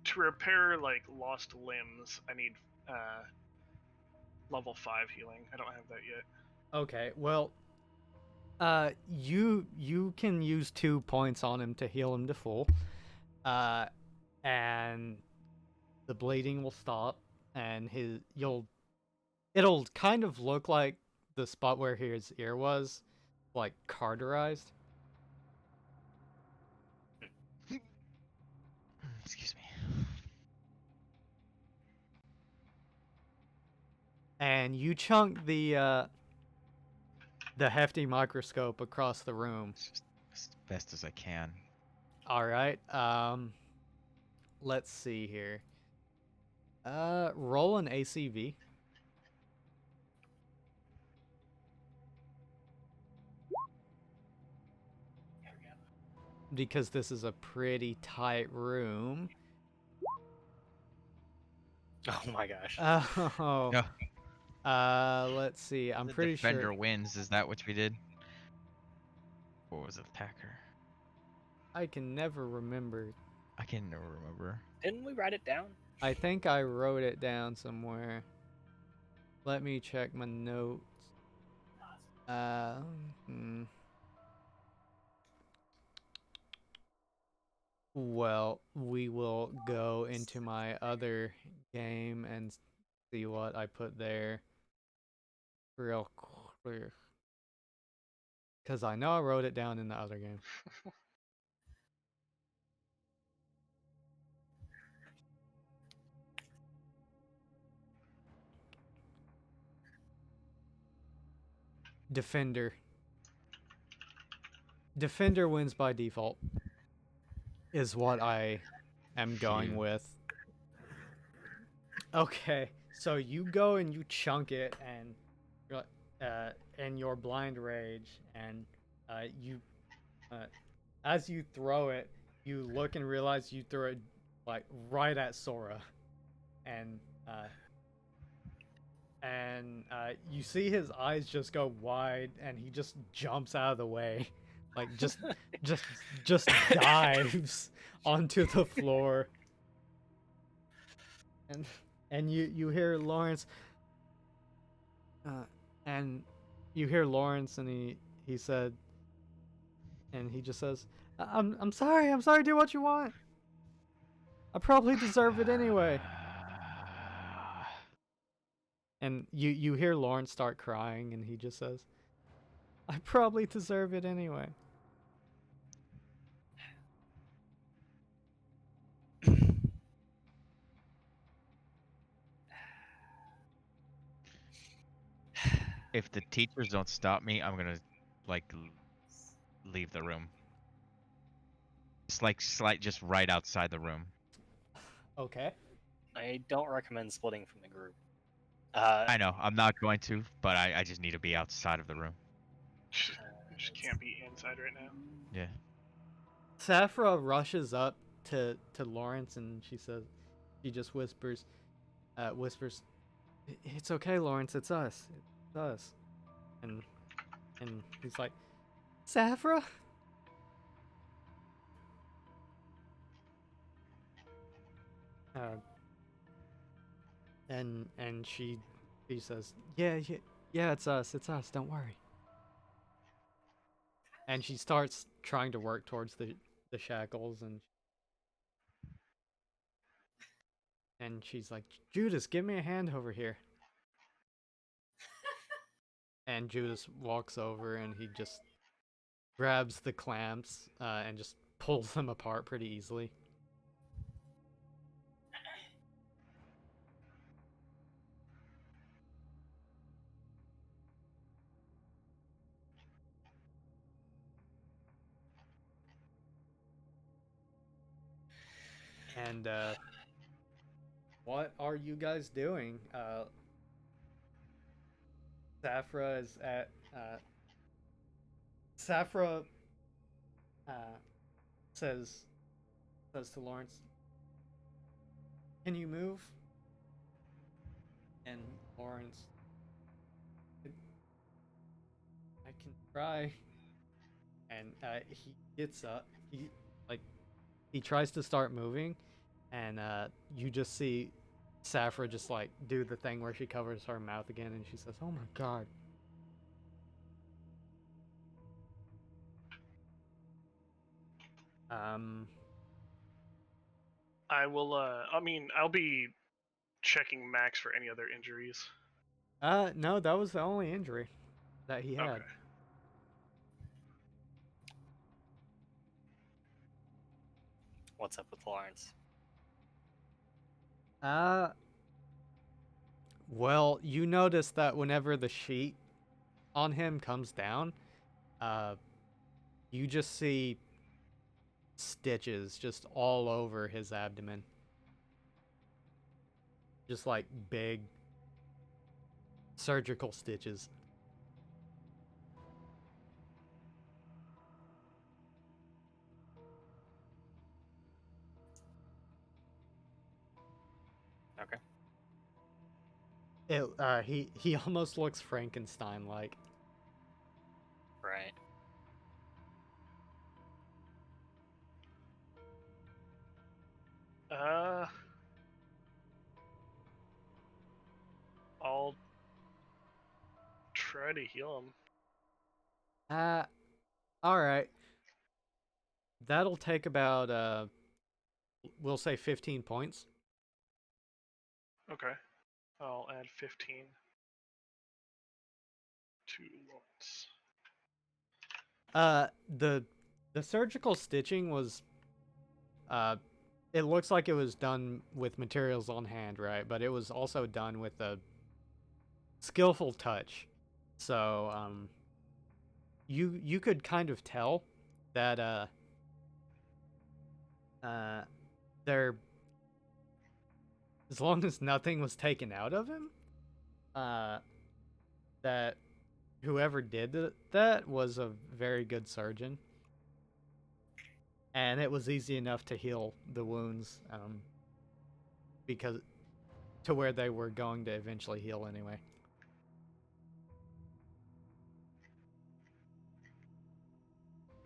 To repair like lost limbs, I need level 5 healing. I don't have that yet. Okay, well, you can use 2 points on him to heal him to full, and the bleeding will stop, and it'll kind of look like the spot where his ear was, like cauterized. Excuse me. And you chunk the hefty microscope across the room. Just as best as I can. All right. Let's see here. Roll an ACV. Because this is a pretty tight room. oh my gosh. Oh. No. Let's see. I'm The pretty defender sure wins. Is that what we did? Or was it attacker? I can never remember. I can never remember. Didn't we write it down? I think I wrote it down somewhere. Let me check my notes. Hmm. Well, we will go into my other game and see what I put there real quick. Because I know I wrote it down in the other game. Defender. Defender wins by default, is what I am going Phew. with. Okay, so you go and you chunk it, and in your blind rage, and you, as you throw it, you look and realize you threw it like right at Sora, and you see his eyes just go wide, and he just jumps out of the way, like just just dives onto the floor, and you hear Lawrence, and you hear Lawrence, and he said, and he just says, I'm sorry, do what you want. I probably deserve it anyway." And you hear Lawrence start crying, and he just says, "I probably deserve it anyway." If the teachers don't stop me, I'm gonna like leave the room. It's like just right outside the room. Okay. I don't recommend splitting from the group. I know, I'm not going to, but I just need to be outside of the room. Just can't be inside right now. Yeah. Safra rushes up to Lawrence, and she just whispers, It's okay, Lawrence, it's us. It's us." And he's like, "Safra?" Uh, and she says, "Yeah, it's us. It's us. Don't worry." And she starts trying to work towards the shackles, and she's like, "Judas, give me a hand over here." And Judas walks over and he just grabs the clamps and just pulls them apart pretty easily. And what are you guys doing? Safra is at Safra uh, says to Lawrence, "Can you move?" And Lawrence, "I can try." And he gets up. He tries to start moving, and you just see Safra just like do the thing where she covers her mouth again, and she says, "Oh my god." I will. I mean, I'll be checking Max for any other injuries. No, that was the only injury that he had. Okay. What's up with Lawrence? Well, you notice that whenever the sheet on him comes down, you just see stitches just all over his abdomen. Just like big surgical stitches. Okay. He almost looks Frankenstein like. Right. I'll try to heal him. All right. That'll take about we'll say 15 points. Okay. I'll add 15 to Lawrence. The surgical stitching was it looks like it was done with materials on hand, right? But it was also done with a skillful touch. So you could kind of tell that there, as long as nothing was taken out of him, that whoever did that was a very good surgeon, and it was easy enough to heal the wounds, because to where they were going to eventually heal anyway.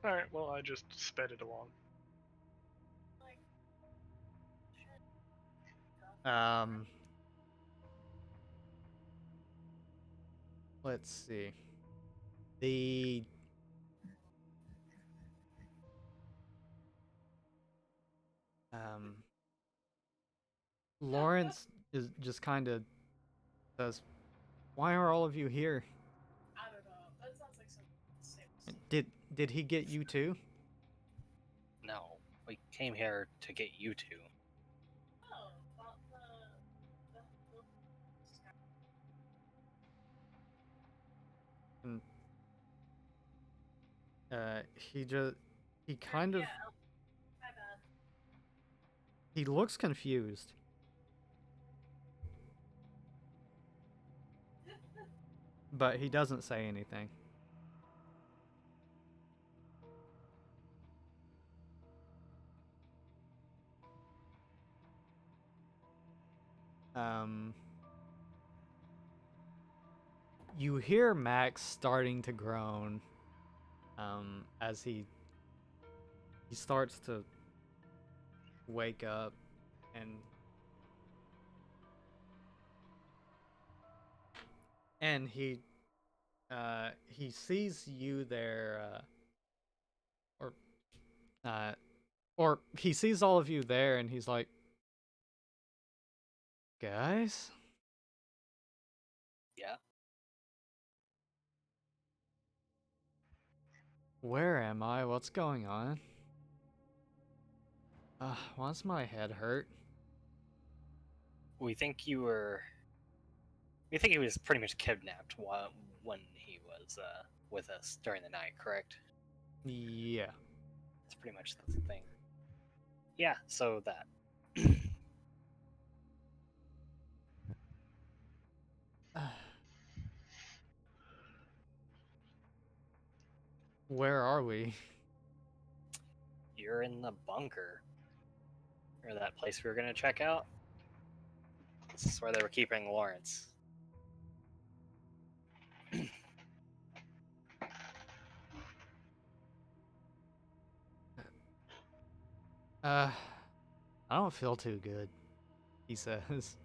Alright, well, I just sped it along. Let's see. The Lawrence is just kind of says, "Why are all of you here? I don't know. That sounds like some same. Did he get you too?" No, we came here to get you two. Oh, well, And he kind of yeah, my bad. he looks confused. But he doesn't say anything. You hear Max starting to groan as he starts to wake up, and he sees you there, or he sees all of you there, and he's like, "Guys?" Yeah. Where am I? What's going on? Why's my head hurt? We think you were. We think he was pretty much kidnapped when he was with us during the night, correct? Yeah. That's pretty much the thing. Yeah, so that. Where are we? You're in the bunker. Or that place we were gonna check out. This is where they were keeping Lawrence. I don't feel too good, he says.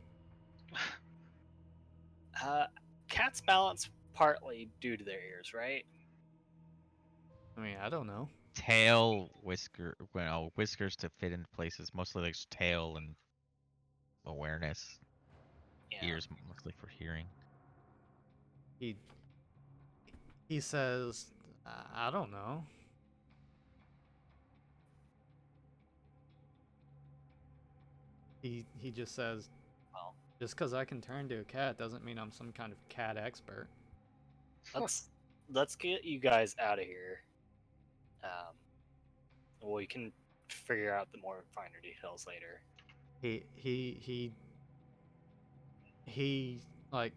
Cats balance partly due to their ears, right? I mean, I don't know. Tail, whiskers to fit into places. Mostly like tail and awareness. Yeah. Ears mostly for hearing. He says, I don't know. He just says, Well, just because I can turn to a cat doesn't mean I'm some kind of cat expert. let's get you guys out of here. We can figure out the more finer details later. He like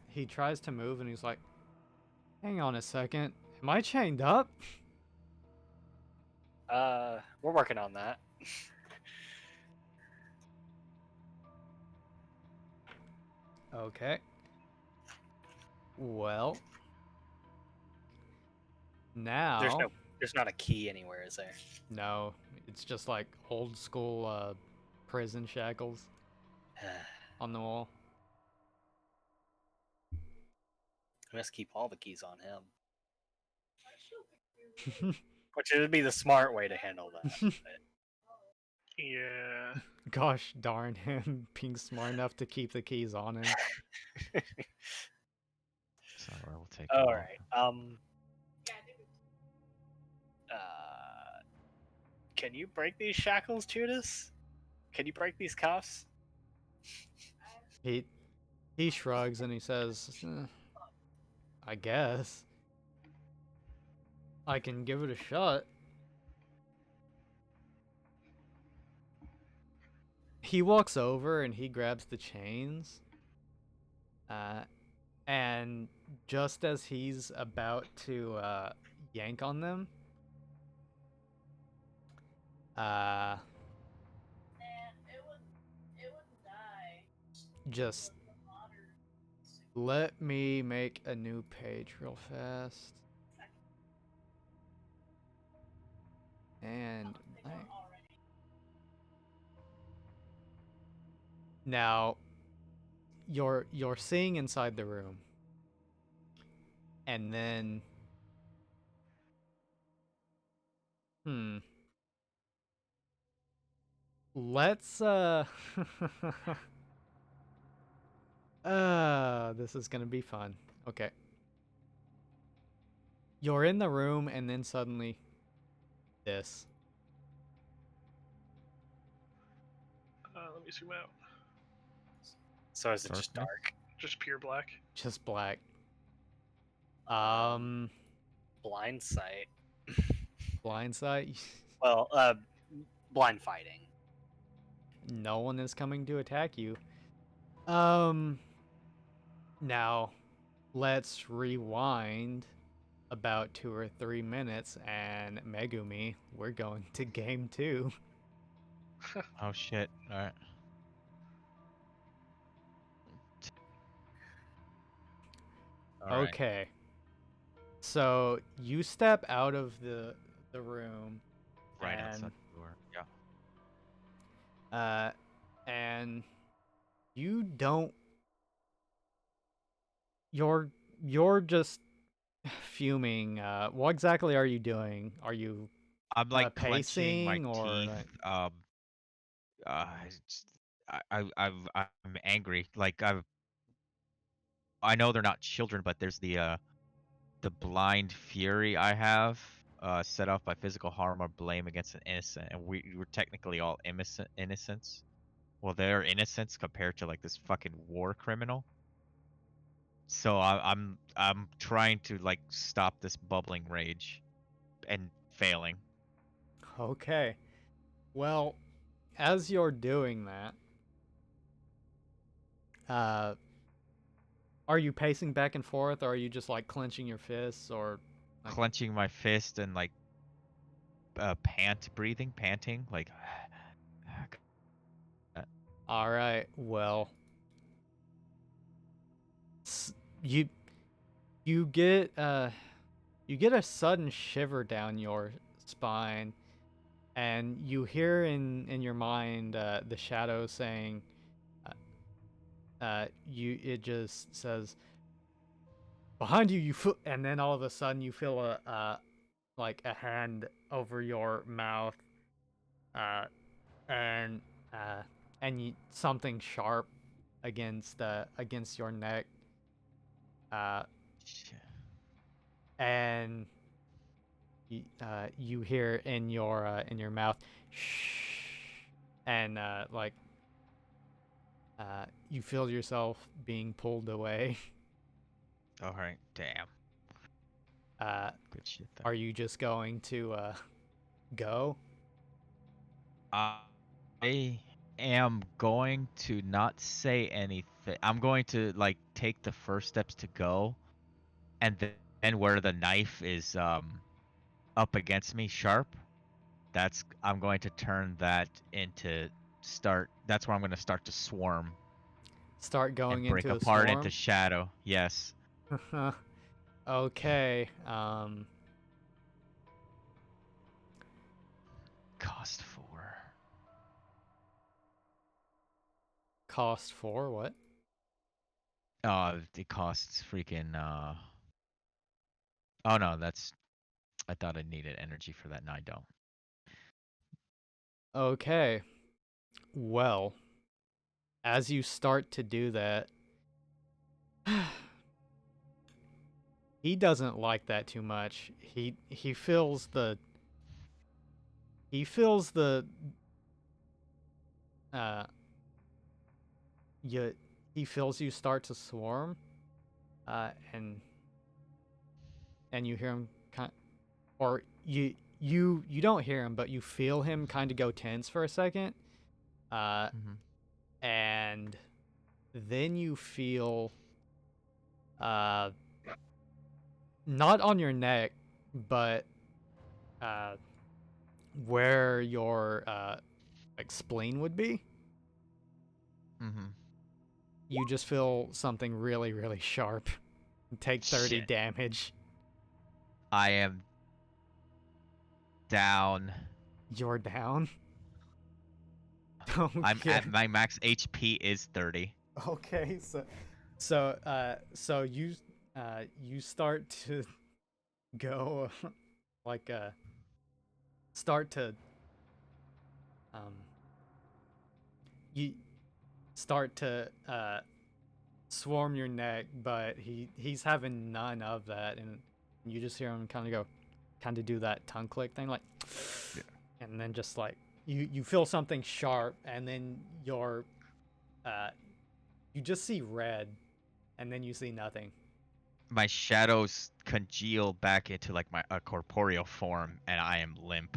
he tries to move and he's like, hang on a second, am I chained up? We're working on that. Okay. Well, now There's not a key anywhere, is there? no, it's just like old school prison shackles on the wall. We must keep all the keys on him. Which would be the smart way to handle that. Yeah. Gosh darn him being smart enough to keep the keys on him. So I will take. All all. right. Can you break these shackles, Judas? Can you break these cuffs? He shrugs and he says, I guess I can give it a shot. He walks over and he grabs the chains. And just as he's about to yank on them, just let me make a new page real fast. And blank. Now you're seeing inside the room. And then let's this is gonna be fun. Okay. You're in the room and then suddenly this. Let me zoom out. So is it just Darkness? dark? Just pure black. Just black. Blind sight. Blind sight. Well, blind fighting. No one is coming to attack you. Now let's rewind about 2 or 3 minutes and Megumi, we're going to game 2. Oh shit! All right. All right. Okay. So you step out of the room Right and outside the door. Yeah. and you don't you're just fuming. What exactly are you doing? Are you I'm like clenching my pacing or teeth. like... It's- I'm angry. Like I know they're not children, but there's the blind fury I have. set off by physical harm or blame against an innocent, and we're technically all innocents. Well, they're innocents compared to like this fucking war criminal. So I'm trying to like stop this bubbling rage, and failing. Okay. Well, as you're doing that, are you pacing back and forth, or are you just like clenching your fists, or like... Clenching my fist and like panting like. All right. Well, you you get you get a sudden shiver down your spine, and you hear in your mind the shadow saying, you it just says, behind you, you feel, and then all of a sudden you feel a like a hand over your mouth, uh, and something sharp against your neck, uh, Shit. and you hear in your mouth, shh, and you feel yourself being pulled away. All right, damn. Good shit then. Are you just going to go? I am going to not say anything. I'm going to like take the first steps to go, and then where the knife is up against me sharp, I'm going to turn that into start. That's where I'm going to start to swarm Start going and break into a apart swarm? into shadow. Yes. Okay. Cost 4. Cost 4, what? It costs freaking Oh no, I thought I needed energy for that. No, I don't. Okay. Well, as you start to do that, he doesn't like that too much. He feels the uh you he feels you start to swarm, and you hear him or you don't hear him, but you feel him kind of go tense for a second, Mhm. and then you feel uh not on your neck, but uh where your like spleen would be. Mhm. You just feel something really, really sharp. Take 30 Shit. damage. I am down. You're down. I'm Okay. at my max HP is 30. Okay. So you start to go like start to um you start to swarm your neck, but he's having none of that, and you just hear him kind of do that tongue click thing, like, Yeah. and then just like you feel something sharp, and then uh you just see red, and then you see nothing. My shadows congeal back into like my a corporeal form, and I am limp.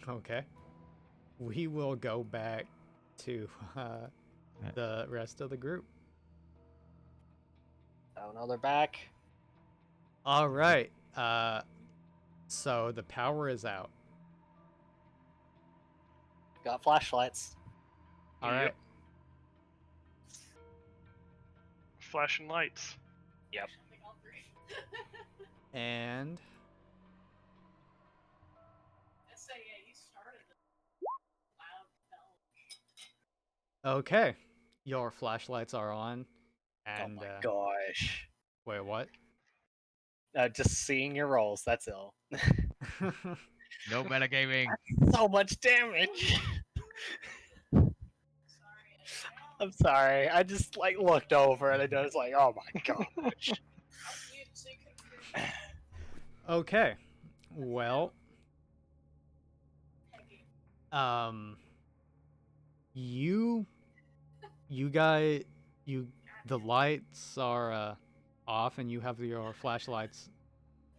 Okay, we will go back to the rest of the group. Oh no, they're back. All right. So the power is out. Got flashlights. All Yep. right. Flashing lights. Yep. And okay, your flashlights are on. And oh my gosh. wait, what? Just seeing your rolls, that's ill. No metagaming. So much damage. I'm sorry. I just like looked over and I was like, oh my gosh. Okay. Well, you guys, the lights are off, and you have your flashlights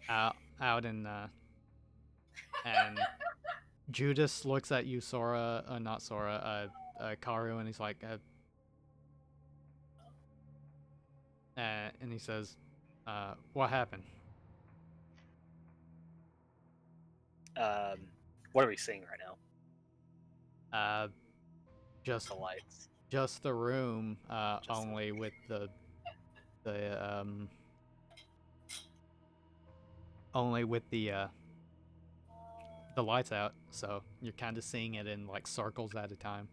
out, and Judas looks at you, Sora, not Sora, Karu, and he's like, and he says, "What happened?" What are we seeing right now? Just The lights. just the room, Just only with the only with the lights out, so you're kind of seeing it in like circles at a time.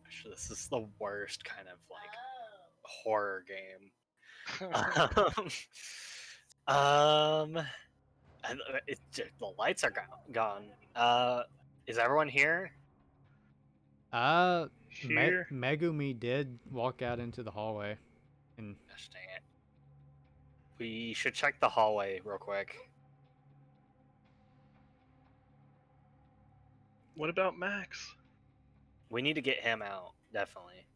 Actually, this is the worst kind of like horror game. And the lights are gone. Is everyone here? Here. Megumi did walk out into the hallway, and Gosh dang it. We should check the hallway real quick. What about Max? We need to get him out, definitely.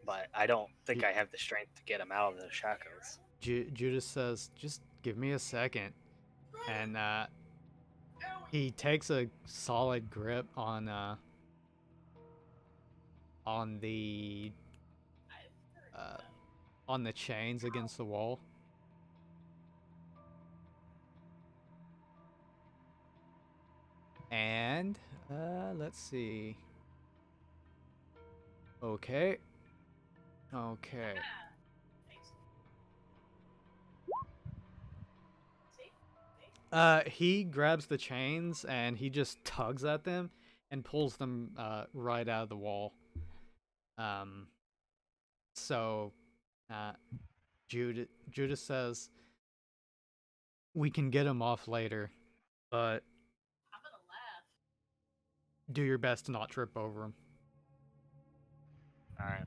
But I don't think I have the strength to get him out of the shackles. Judas says, "Just give me a second," and he takes a solid grip on the uh, on the chains against the wall. And let's see. Okay. He grabs the chains and he just tugs at them and pulls them right out of the wall. So Judas says, "We can get him off later, but I'm gonna laugh. do your best to not trip over him." Alright.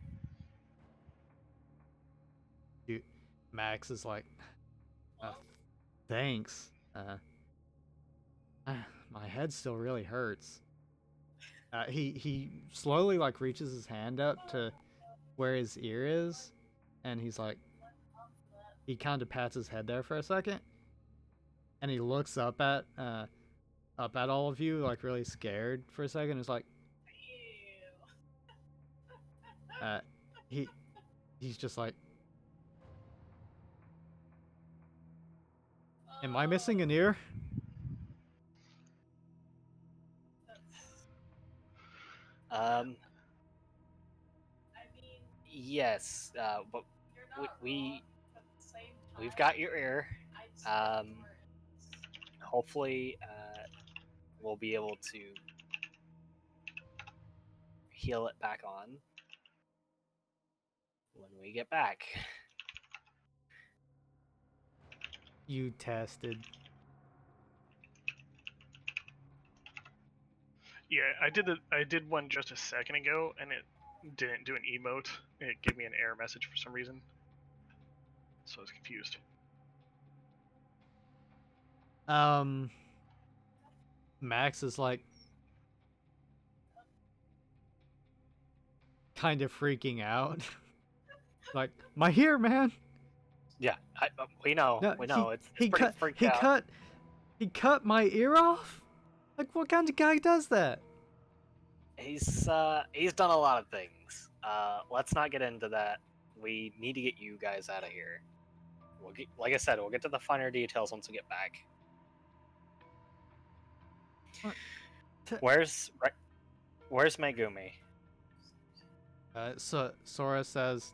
Max is like, "Thanks. My head still really hurts." He slowly like reaches his hand up to where his ear is, and he's like, he kind of pats his head there for a second, and he looks up at all of you like really scared for a second. It's like, he's just like, "Am I missing an ear?" I mean, Yes, but you're not we wrong, but at the same we've time, got your ear. I'd still be worried. Hopefully, we'll be able to heal it back on when we get back. You tested. Yeah, I did one just a second ago, and it didn't do an emote. It gave me an error message for some reason, so I was confused. Max is like kind of freaking out. Like, "My ear, man." Yeah, we know. No, We know. It's he pretty cut freaked he out. cut he cut my ear off? Like, what kind of guy does that? He's done a lot of things. Let's not get into that. We need to get you guys out of here. Like I said, we'll get to the finer details once we get back. What? Where's Megumi? So Sora says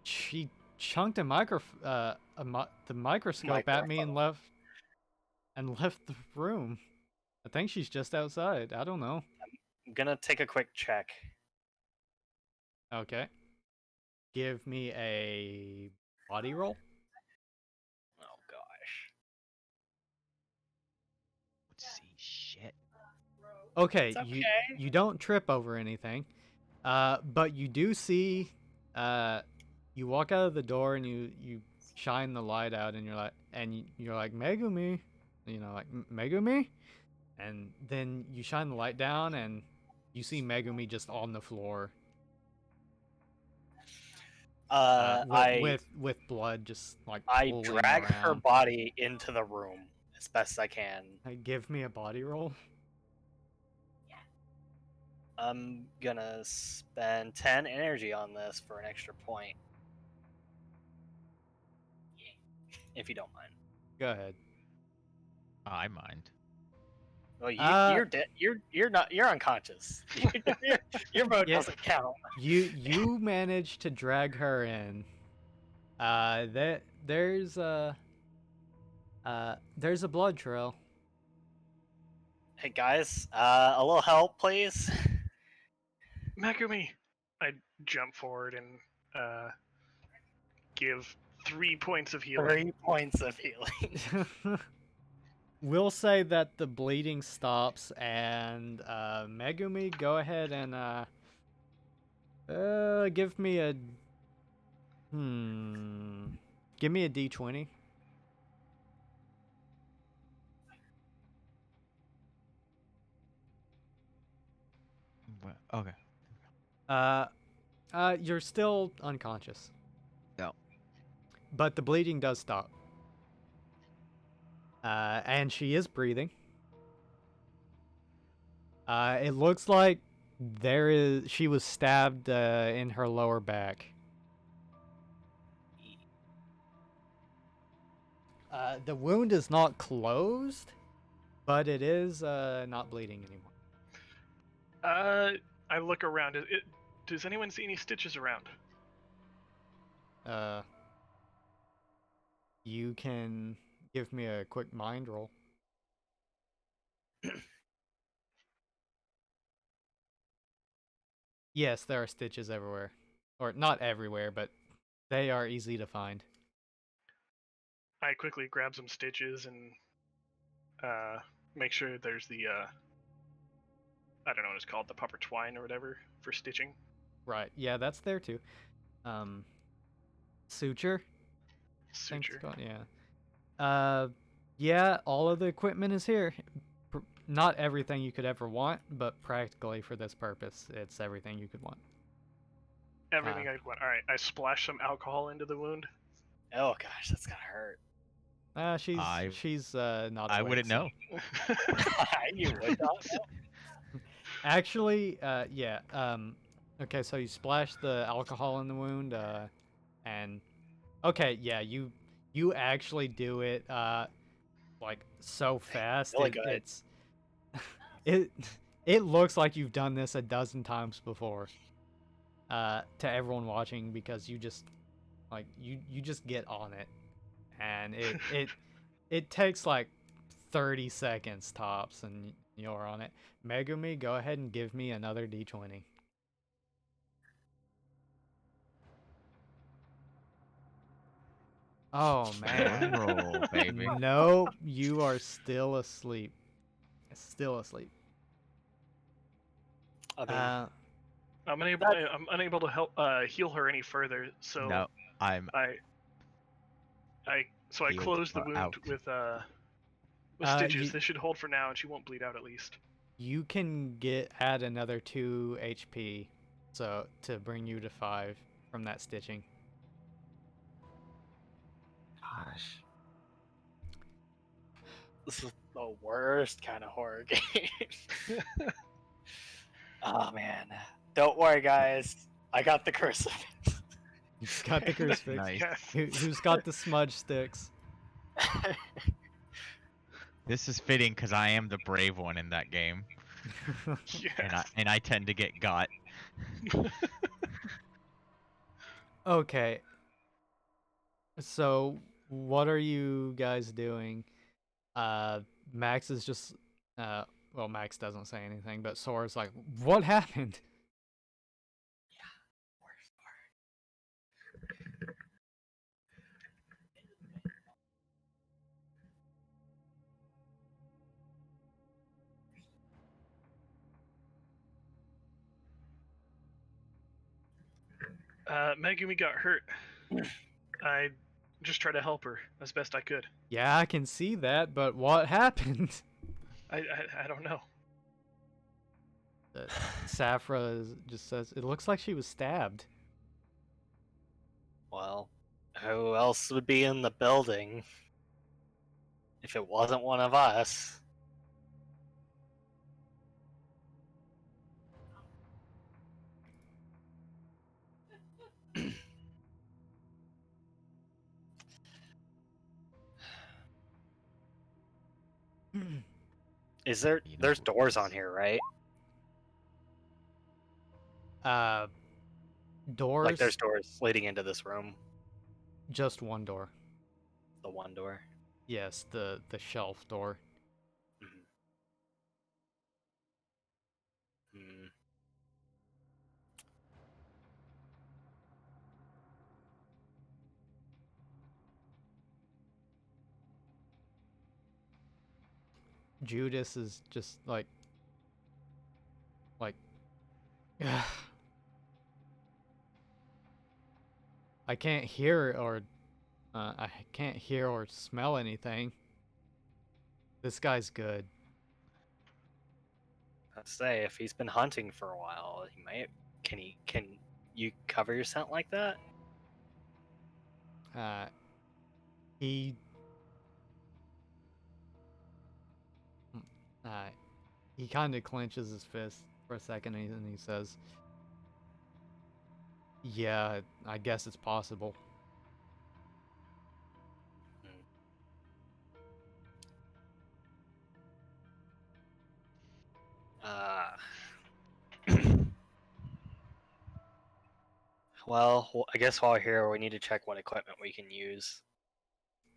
she chunked the microscope at me and left the room. I think she's just outside. I don't know. I'm gonna take a quick check. Okay. Give me a body roll. Oh gosh. Let's see. Shit. Okay, It's okay. you don't trip over anything. But you do see you walk out of the door and you shine the light out, and you're like Megumi, like Megumi, and then you shine the light down, and you see Megumi just on the floor, with blood just like I pooling drag her around. body into the room as best I can. Give me a body roll. I'm gonna spend 10 energy on this for an extra point. If you don't mind. Go ahead. I mind. Well, you're dead. You're not. You're unconscious. your vote Yeah. doesn't count. You managed to drag her in. There's a blood trail. Hey guys, a little help, please. Megumi! I jump forward and give 3 points of healing. 3 points of healing. We'll say that the bleeding stops, and Megumi, go ahead and give me a give me a D20. Okay. You're still unconscious. No. But the bleeding does stop. And she is breathing. It looks like she was stabbed in her lower back. The wound is not closed, but it is not bleeding anymore. I look around. Does anyone see any stitches around? You can give me a quick mind roll. Yes, there are stitches everywhere. Or not everywhere, but they are easy to find. I quickly grab some stitches and make sure there's the I don't know what it's called, the puffer twine or whatever for stitching. Right. Yeah, that's there too. Suture. Suture. Yeah. Yeah, all of the equipment is here. Not everything you could ever want, but practically for this purpose, it's everything you could want. Everything I'd want. All right, I splash some alcohol into the wound. Oh gosh, that's gotta hurt. She's not. I awake, wouldn't know. You would not know. Actually, yeah. Okay, so you splash the alcohol in the wound, and okay, yeah, you actually do it, like so fast. Really good. It's it looks like you've done this a dozen times before. To everyone watching, because you just like you just get on it, and it takes like 30 seconds tops, and you're on it. Megumi, go ahead and give me another D20. Oh man. Roll, baby. No, you are still asleep. Still asleep. I mean, I'm unable to help heal her any further. So No, I Healed close the or wound out. with stitches. You- This should hold for now, and she won't bleed out at least. You can add another 2 HP, so to bring you to 5 from that stitching. gosh, this is the worst kind of horror game. Oh man, don't worry, guys. I got the crucifix. He's got the crucifix. Nice. Yes. Who's got the smudge sticks? This is fitting because I am the brave one in that game, Yes. and I tend to get got. Okay. So, what are you guys doing? Max is just well, Max doesn't say anything, but Sora's like, "What happened?" Megumi got hurt. I just try to help her as best I could. Yeah, I can see that, but what happened? I don't know. Just says, it looks like she was stabbed. Well, who else would be in the building if it wasn't one of us? Is there? You know There's who it doors is. on here, right? Doors? Like there's doors leading into this room. Just one door. The one door. Yes, the shelf door. Mhm. Hmm. Judas is just like I can't hear or smell anything. This guy's good. Let's say if he's been hunting for a while, he might. Can you cover your scent like that? Uh, he uh, he kind of clenches his fist for a second, and he says, "Yeah, I guess it's possible." Uh, well, I guess while we're here, we need to check what equipment we can use.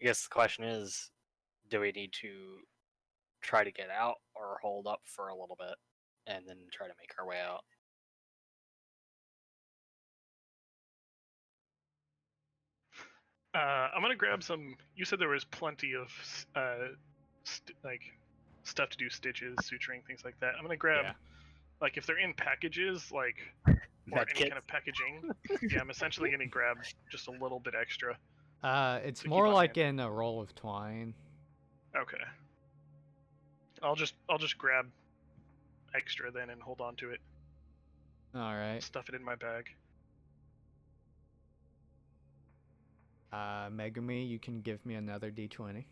I guess the question is, do we need to try to get out or hold up for a little bit and then try to make our way out? I'm gonna grab some. You said there was plenty of like stuff to do stitches, suturing, things like that. I'm gonna grab Yeah. like if they're in packages, like or Med any kits? kind of packaging. Yeah, I'm essentially gonna grab just a little bit extra. It's To more keep on like hand. in a roll of twine. Okay. I'll just grab extra then and hold on to it. All right. Stuff it in my bag. Megumi, you can give me another d20.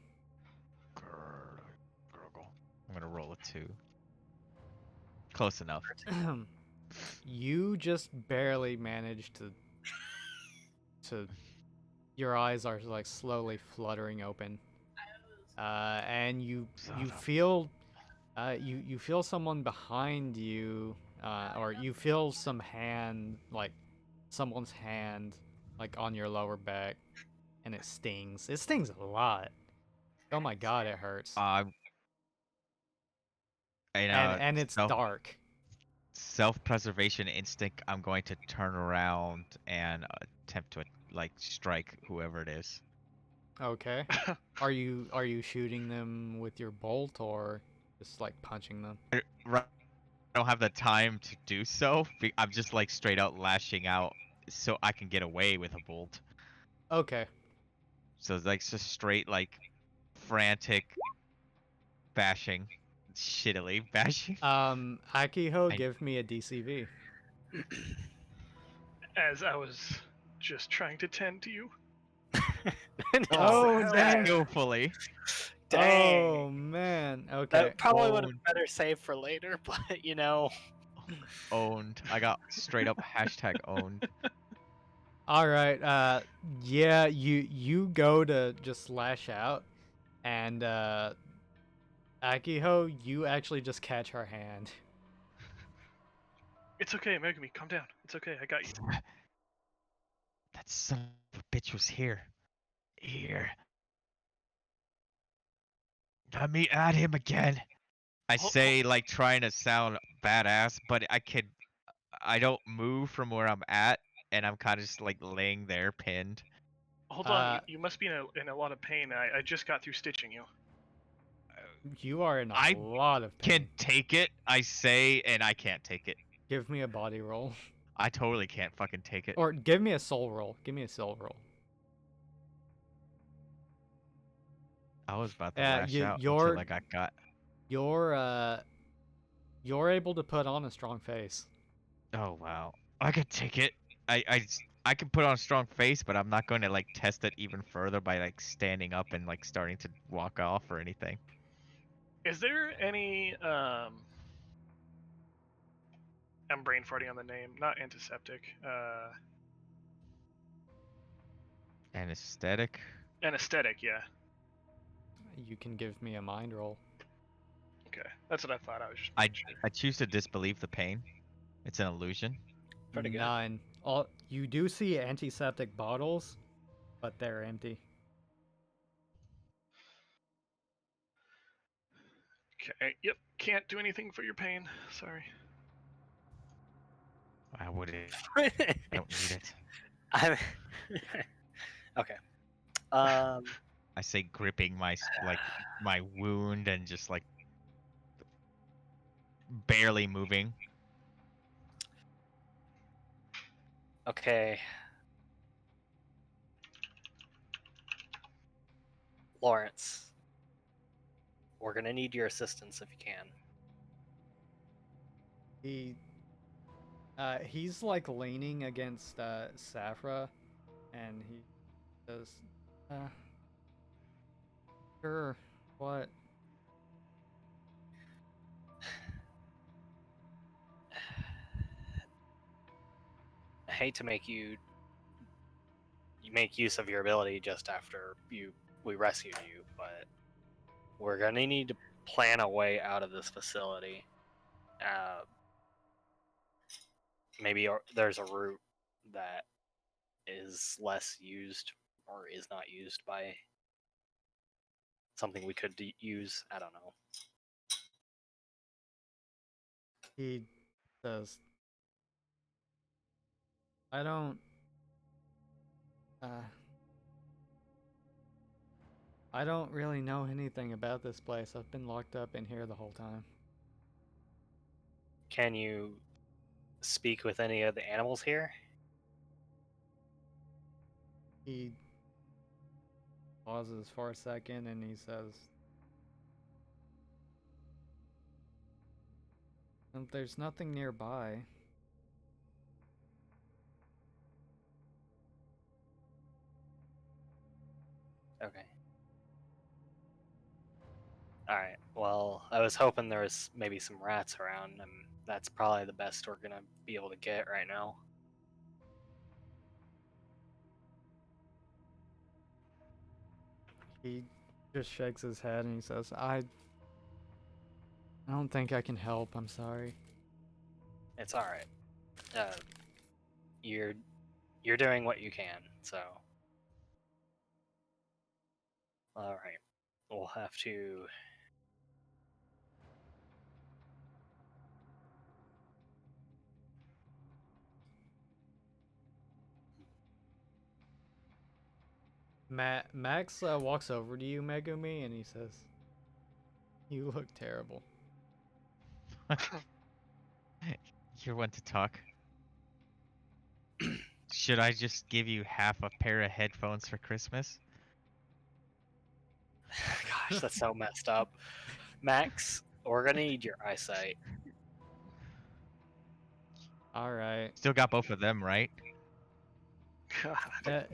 Gurgle. I'm gonna roll a 2. Close enough. You just barely managed to your eyes are like slowly fluttering open. And you feel you feel someone behind you, or you feel someone's hand like on your lower back, and it stings. It stings a lot. Oh my god, it hurts. And it's dark. Self-preservation instinct. I'm going to turn around and attempt to like strike whoever it is. Okay. Are you shooting them with your bolt or just like punching them? I don't have the time to do so. I'm just like straight out lashing out so I can get away with a bolt. Okay. So it's like just straight like frantic bashing, shittily bashing. Akiho, give me a DCV. As I was just trying to tend to you. Oh, dang. Skillfully. Dang. Oh man. Okay. That probably would have been better saved for later, but you know. Owned. I got straight up hashtag owned. All right. Yeah, you go to just lash out, and Akiho, you actually just catch her hand. It's okay, Megumi, calm down. It's okay, I got you. That son of a bitch was here. Here. Let me at him again. I say like trying to sound badass, but I don't move from where I'm at, and I'm kind of just like laying there pinned. Hold on, you must be in a lot of pain. I just got through stitching you. You are in a I lot of pain. Can take it, I say, and I can't take it. Give me a body roll. I totally can't fucking take it. Or give me a soul roll. Give me a soul roll. I was about to Yeah, lash out you're until I got got. you're able to put on a strong face. Oh wow. I could take it. I can put on a strong face, but I'm not going to like test it even further by like standing up and like starting to walk off or anything. Is there any I'm brain farting on the name, not antiseptic. Anesthetic. Anesthetic, yeah. You can give me a mind roll. Okay, that's what I thought. I was just I making sure. I choose to disbelieve the pain. It's an illusion. Pretty good. None. All you do see antiseptic bottles, but they're empty. Okay, yep, can't do anything for your pain. Sorry. I wouldn't. I don't need it. I'm okay. Um, I say gripping my like my wound and just like barely moving. okay. Lawrence, we're gonna need your assistance if you can. He's like leaning against Safra, and he says, "Sure, what?" I hate to make you make use of your ability just after we rescued you, but we're gonna need to plan a way out of this facility. Uh, maybe there's a route that is less used or is not used by something we could use. I don't know. He says, "I don't. Uh, I don't really know anything about this place. I've been locked up in here the whole time." Can you speak with any of the animals here? He pauses for a second, and he says, "There's nothing nearby." Okay. Alright, well, I was hoping there was maybe some rats around, and that's probably the best we're gonna be able to get right now. He just shakes his head and he says, I don't think I can help. I'm sorry." It's alright. Uh, you're you're doing what you can, so alright. We'll have to Max walks over to you, Megumi, and he says, "You look terrible." You're one to talk. Should I just give you half a pair of headphones for Christmas? gosh, that's so messed up. Max, we're gonna need your eyesight. All right. Still got both of them, right? God.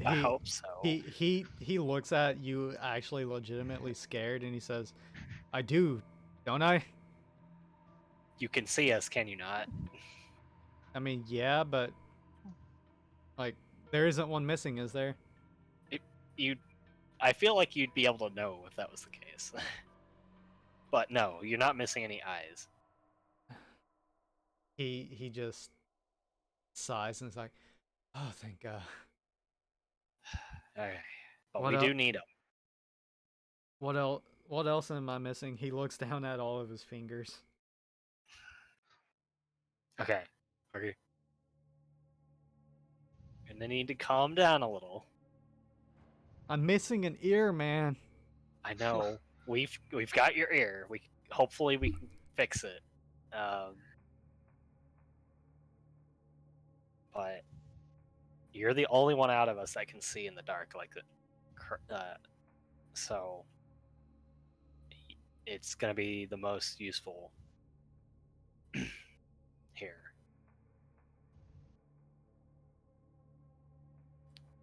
I He hope so. he looks at you actually legitimately scared, and he says, "I do, don't I?" You can see us, can you not? I mean, yeah, but like there isn't one missing, is there? You I feel like you'd be able to know if that was the case. But no, you're not missing any eyes. He just sighs and is like, "Oh, thank God." Okay. But What we el- do need them. What else? What else am I missing? He looks down at all of his fingers. Okay. Okay. And they need to calm down a little. I'm missing an ear, man. I know. We've got your ear. Hopefully we can fix it. But you're the only one out of us that can see in the dark like that. So it's going to be the most useful here.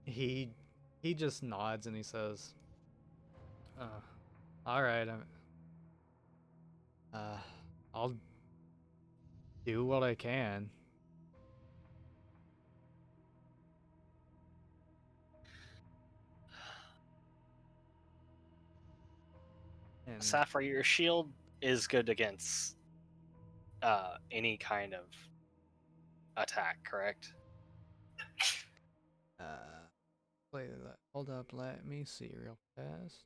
He just nods and he says, all right, I'll do what I can. And Saffron, your shield is good against any kind of attack, correct? wait, hold up, let me see real fast.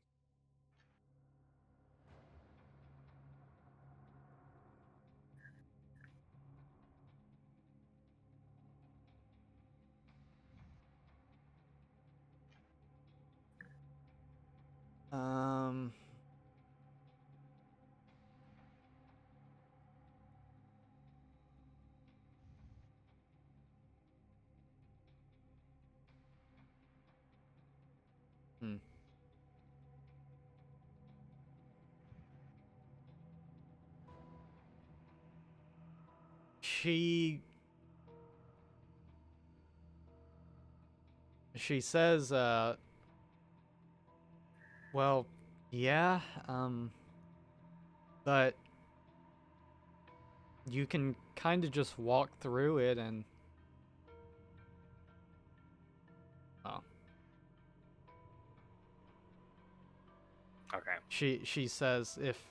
Um, hmm. She says, well, yeah, but you can kind of just walk through it and oh. Okay. She says if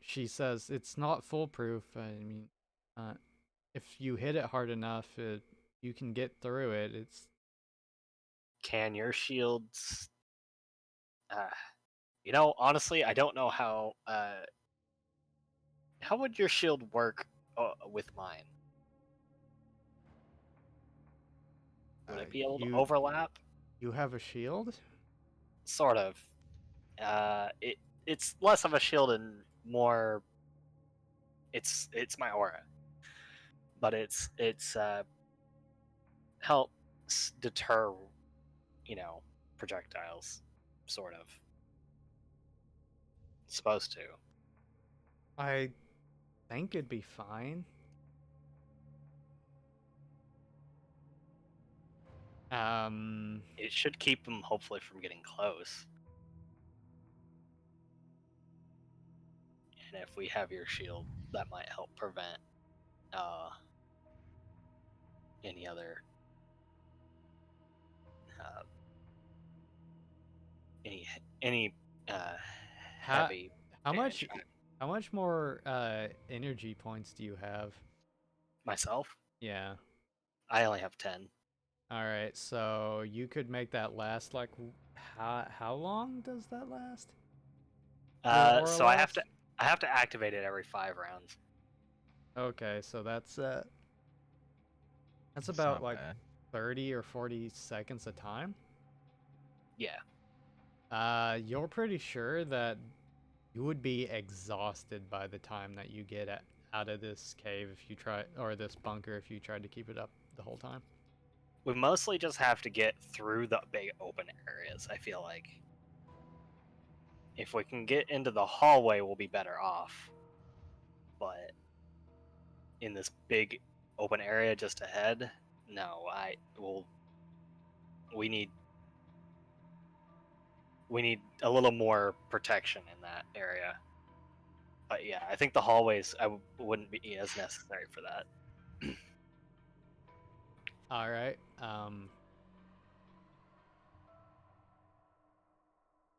she says it's not foolproof. I mean, uh, if you hit it hard enough, you can get through it. It's Can your shields? Honestly, I don't know how. How would your shield work with mine? Would it be able to overlap? You have a shield? Sort of. It's less of a shield and more. It's my aura, but it's helps deter, projectiles, sort of. It's supposed to. I think it'd be fine. It should keep them hopefully from getting close. And if we have your shield, that might help prevent any other uh, any heavy how damage. much more energy points do you have? Myself, Yeah. I only have 10. All right, so you could make that last like how long does that last? Your aura So I last? have to activate it every 5 rounds. Okay, so that's It's about not like bad. 30 or 40 seconds a time. Yeah. You're pretty sure that you would be exhausted by the time that you get out of this cave if you try, or this bunker if you tried to keep it up the whole time. We mostly just have to get through the big open areas, I feel like. If we can get into the hallway, we'll be better off. But in this big open area just ahead, no, we need a little more protection in that area. But yeah, I think the hallways wouldn't be as necessary for that. All right.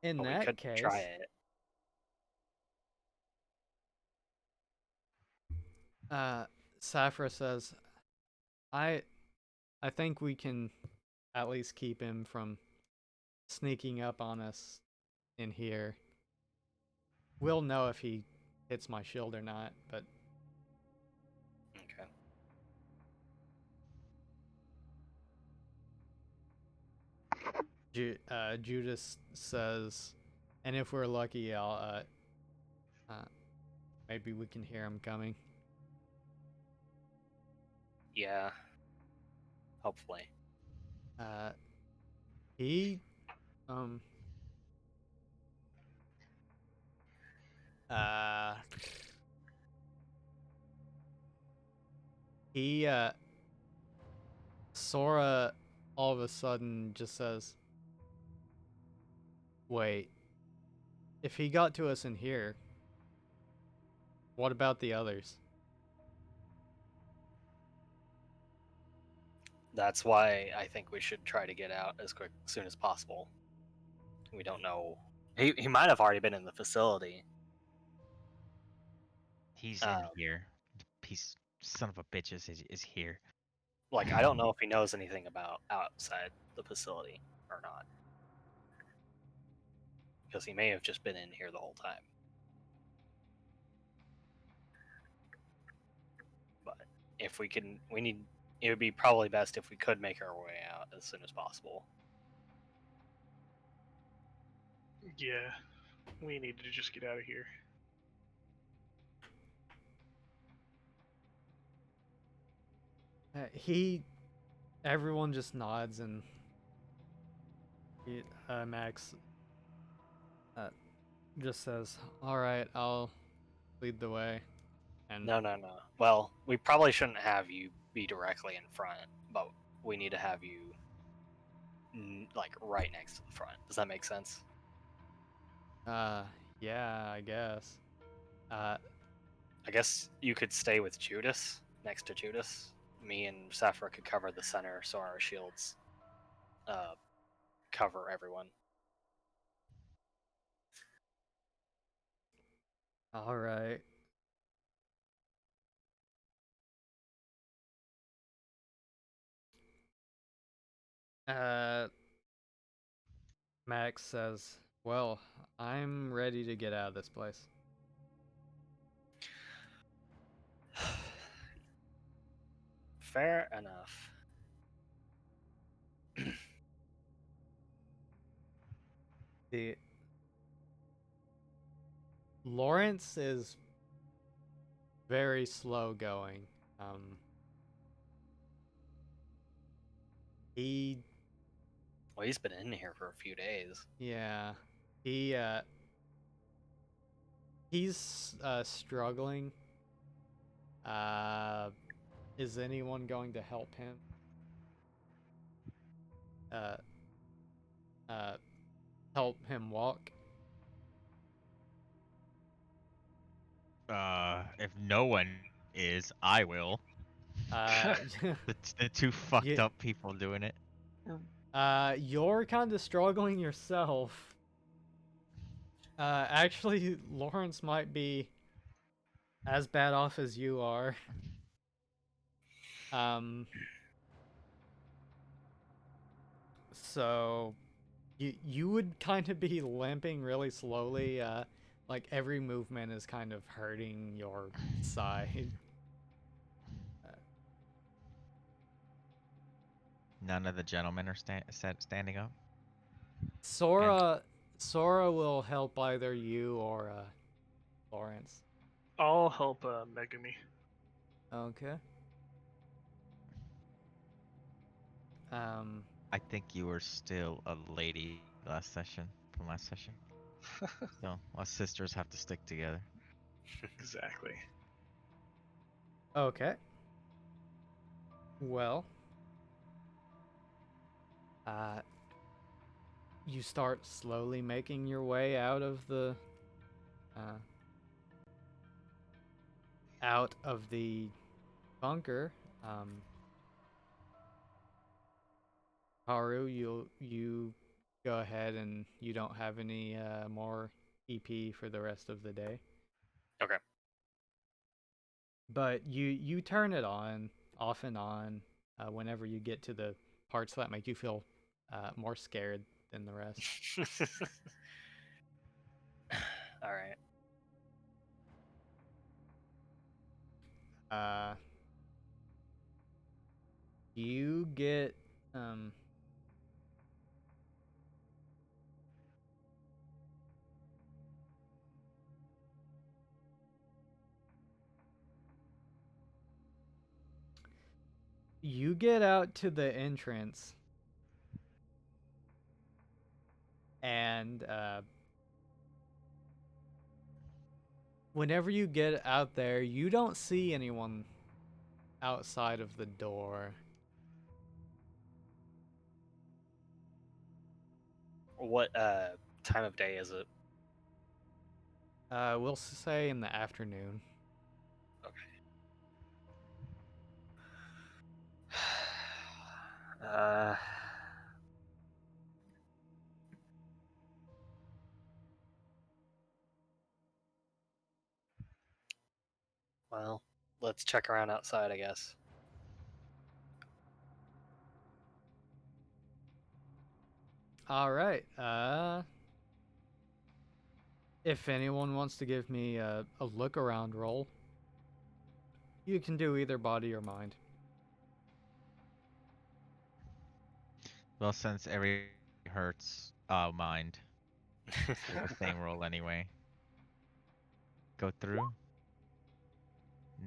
In But we that could try case, it. Safra says, I I think we can at least keep him from sneaking up on us in here. We'll know if he hits my shield or not, but Okay. Judas says, and if we're lucky, I'll maybe we can hear him coming. Yeah. Hopefully. He um Uh, he Sora all of a sudden just says, "Wait, if he got to us in here, what about the others?" That's why I think we should try to get out as soon as possible. We don't know. He might have already been in the facility. He's in here. The piece son of a bitch is here. Like, I don't know if he knows anything about outside the facility or not, because he may have just been in here the whole time. But if we can, it would be probably best if we could make our way out as soon as possible. Yeah, we need to just get out of here. Everyone just nods, and Max just says, "All right, I'll lead the way." And No. Well, we probably shouldn't have you be directly in front, but we need to have you like right next to the front. Does that make sense? yeah, I guess. I guess you could stay with Judas, next to Judas. Me and Saphira could cover the center, so our shields cover everyone. All right. Uh, Max says, "Well, I'm ready to get out of this place." Fair enough. The Lawrence is very slow going. He Well, he's been in here for a few days. Yeah, he's struggling. Is anyone going to help him? Uh, uh, help him walk? If no one is, I will. Uh, The two fucked you, up people doing it. you're kind of struggling yourself. Actually, Lawrence might be as bad off as you are. Um, so you would kind of be limping really slowly. Like every movement is kind of hurting your side. None of the gentlemen are standing up. And Sora will help either you or Lawrence. I'll help Megami. Okay. Um. I think you were still a lady from last session. So us sisters have to stick together. Exactly. Okay. Well. Uh. You start slowly making your way uh, out of the bunker. Haru, you go ahead, and you don't have any more EP for the rest of the day. Okay. But you turn it on, off and on, whenever you get to the parts that make you feel more scared than the rest. All right. Uh, you get um. You get out to the entrance, and whenever you get out there, you don't see anyone outside of the door. What time of day is it? We'll say in the afternoon. Uh, well, let's check around outside, I guess. All right. If anyone wants to give me a look around roll, you can do either body or mind. Well, since every hurts, mind. Do the same roll anyway. Go through.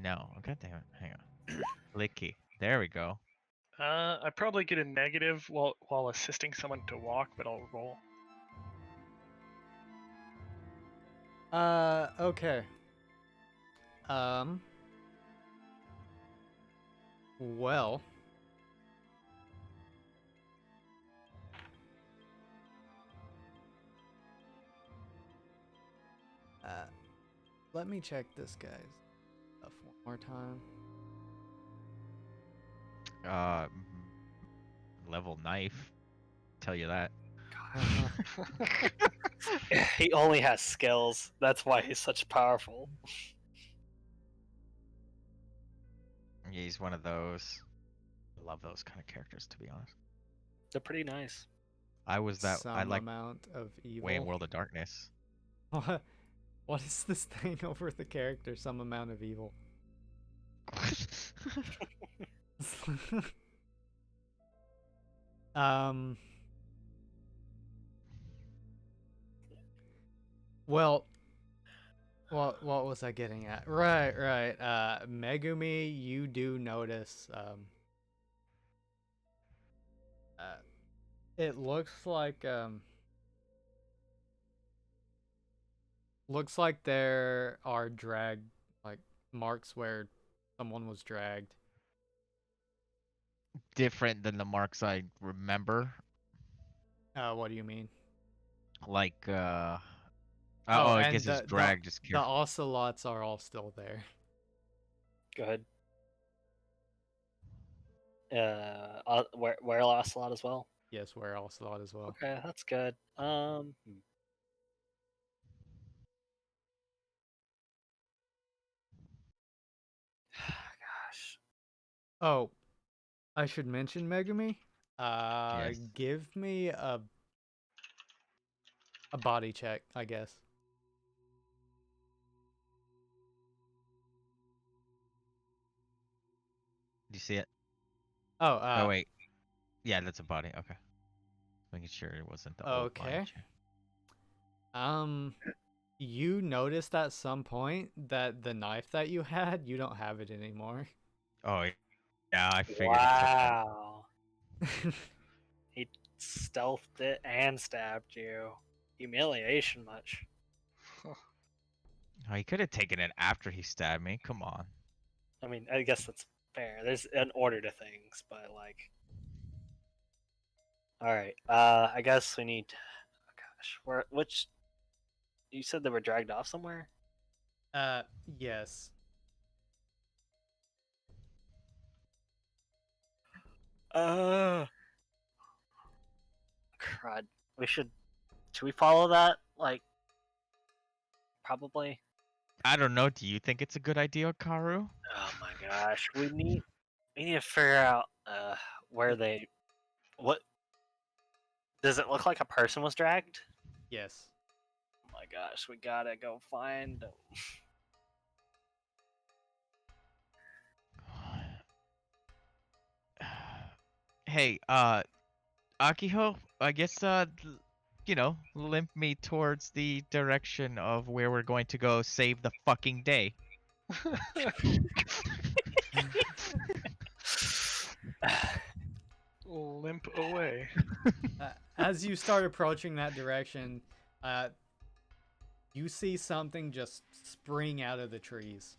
No. God damn it. Hang on. Licky. There we go. I probably get a negative while assisting someone to walk, but I'll roll. Okay. Well. Let me check this guy's stuff one more time. Level knife. Tell you that. He only has skills. That's why he's such powerful. Yeah, he's one of those. I love those kind of characters, to be honest. They're pretty nice. I was that. I Some like amount of evil. way in World of Darkness. What is this thing over the character? Some amount of evil. um. Well, what was I getting at? Right. Megumi, you do notice. It looks like there are drag like marks where someone was dragged. Different than the marks I remember. What do you mean? Like, oh, I And guess it's drag. Just the ocelots are all still there. Go ahead. Where Ocelot as well? Yes, where ocelot as well. Okay, that's good. Gosh. Oh, I should mention Megumi. Yes. Give me a body check, I guess. Do you see it? Oh, Oh wait. Yeah, that's a body. Okay. Making sure it wasn't the old okay. line check. You noticed at some point that the knife that you had, you don't have it anymore. Oh yeah, I figured Wow. He stealthed it and stabbed you. Humiliation much. Oh, he could have taken it after he stabbed me. Come on. I mean, I guess that's fair. There's an order to things, but like. All right. I guess we need. Oh gosh, which? You said they were dragged off somewhere. Yes. Crud. We should. Should we follow that? Like, probably. I don't know. Do you think it's a good idea, Karu? Oh my gosh, we need to figure out where they. What does it look like? A person was dragged? Yes. Oh my gosh, we gotta go find. Hey, Akiho, I guess limp me towards the direction of where we're going to go save the fucking day. Limp away. As you start approaching that direction, you see something just spring out of the trees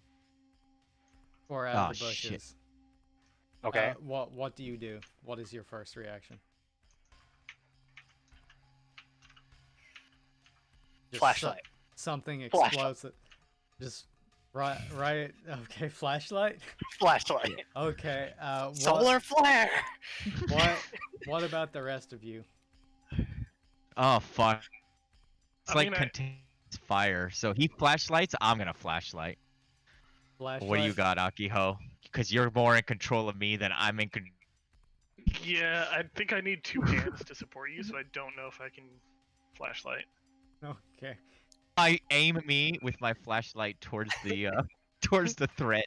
or out of Oh, the shit. bushes. Okay. What do you do? What is your first reaction? Just Flashlight. something Flashlight. explodes. Just right. Okay, flashlight. Flashlight. Okay. Solar flare. What about the rest of you? Oh, fuck. It's I like mean, contains fire. So he flashlights, I'm gonna flashlight. Flashlight. What do you got, Akiho? Because you're more in control of me than I'm in control. yeah, I think I need 2 hands to support you, so I don't know if I can flashlight. Okay. I aim me with my flashlight towards the towards the threat.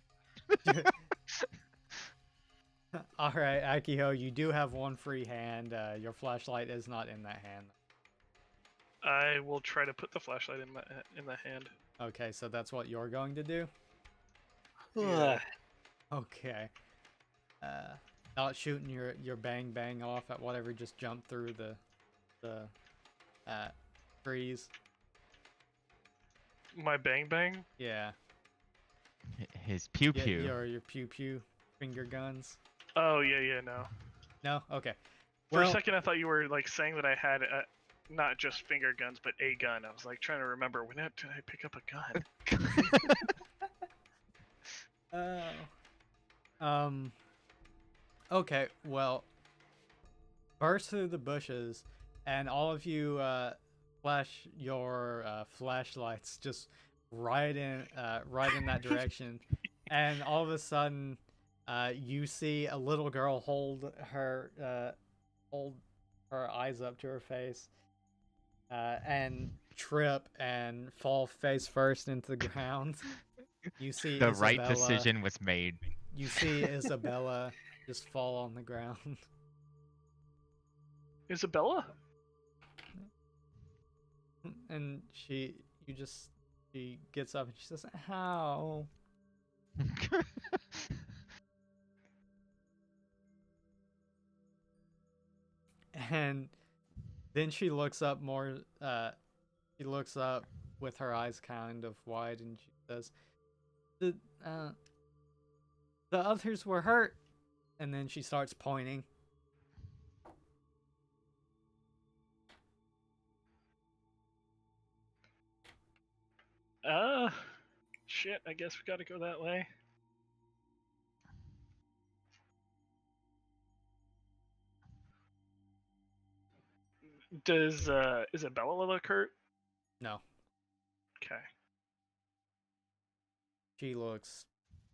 All right, Akiho, you do have one free hand. Your flashlight is not in that hand. I will try to put the flashlight in the hand. Okay, so that's what you're going to do. Yeah. Okay. Not shooting your bang bang off at whatever just jumped through the trees. My bang bang. Yeah. His pew pew. Your pew pew finger guns. Oh yeah, no. No. Okay. For Well, a second, I thought you were like saying that I had not just finger guns, but a gun. I was like trying to remember when did I pick up a gun. Okay. Well, burst through the bushes, and all of you flash your flashlights just right in that direction, and all of a sudden, you see a little girl hold her eyes up to her face, and trip and fall face first into the ground. You see The Isabella. right decision was made. You see Isabella just fall on the ground. Isabella? And she gets up and she says, "How?" And then she looks up more. She looks up with her eyes kind of wide, and she says, "The others were hurt." And then she starts pointing. Shit. I guess we gotta go that way. Does Isabella look hurt? No, Okay. she looks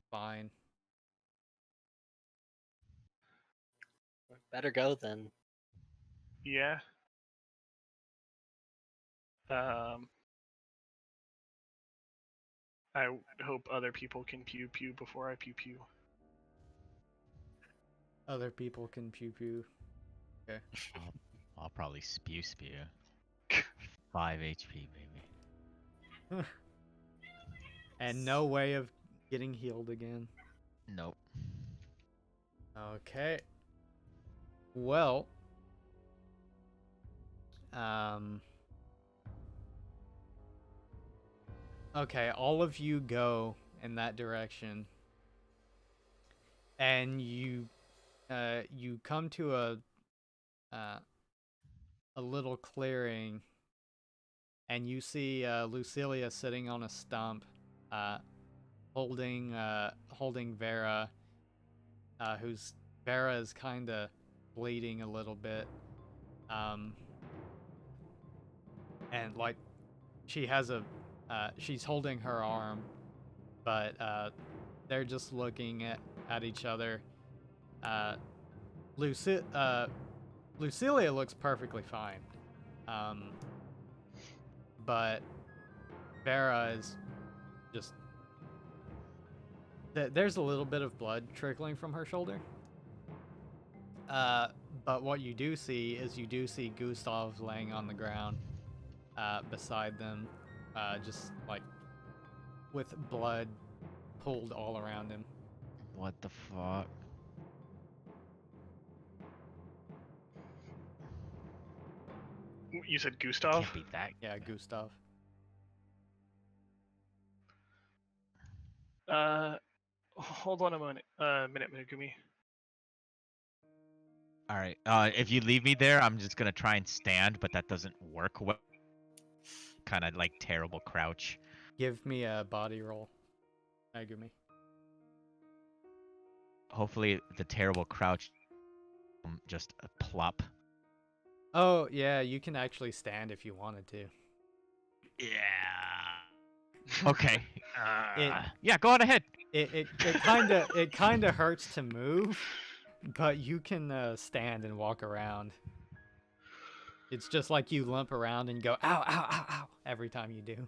fine. Better go then. Yeah. I hope other people can pew pew before I pew pew. Other people can pew pew. Okay. I'll probably spew. 5 HP, baby. And no way of getting healed again. Nope. Okay. Well, okay, all of you go in that direction, and you come to a little clearing, and you see Lucilia sitting on a stump, holding Vera, who's Vera is kind of bleeding a little bit, and like she has she's holding her arm, but they're just looking at each other. Lucilia looks perfectly fine, but Vera is just there's a little bit of blood trickling from her shoulder. But what you do see is Gustav laying on the ground beside them, just like with blood pooled all around him. What the fuck? You said Gustav? Can't be that. Yeah, Gustav. Hold on a minute, Megumi. All right. If you leave me there, I'm just gonna try and stand, but that doesn't work well. Kind of like terrible crouch. Give me a body roll, Megumi. Hopefully, the terrible crouch just plop. Oh yeah, you can actually stand if you wanted to. Yeah. Okay. It- Yeah, go on ahead. It kind of hurts to move, but you can stand and walk around. It's just like you limp around and go ow ow ow ow every time you do.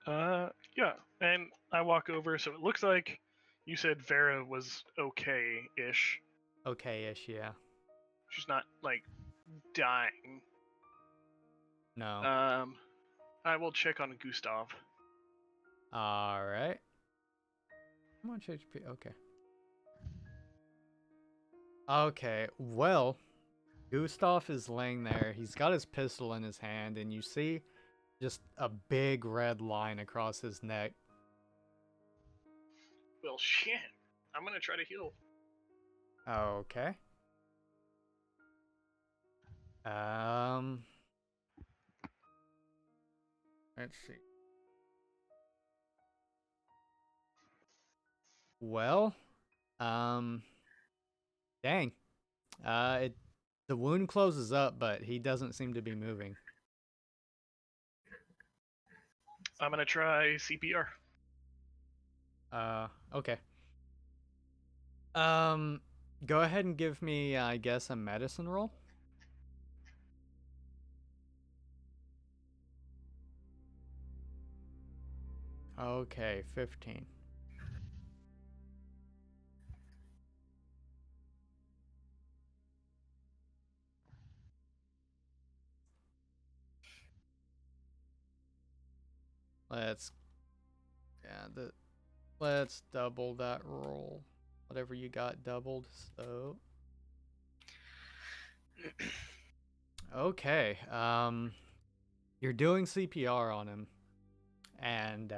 Yeah, and I walk over, so it looks like you said Vera was okay-ish. Okay-ish, yeah. She's not like dying. No. I will check on Gustav. All right. How much HP? Okay. Okay. Well, Gustav is laying there. He's got his pistol in his hand, and you see just a big red line across his neck. Well, shit. I'm gonna try to heal. Okay. Let's see. Well, dang. The wound closes up, but he doesn't seem to be moving. I'm gonna try CPR. Okay. Go ahead and give me, I guess, a medicine roll. Okay, 15. Let's let's double that roll. Whatever you got doubled, so okay. You're doing CPR on him, and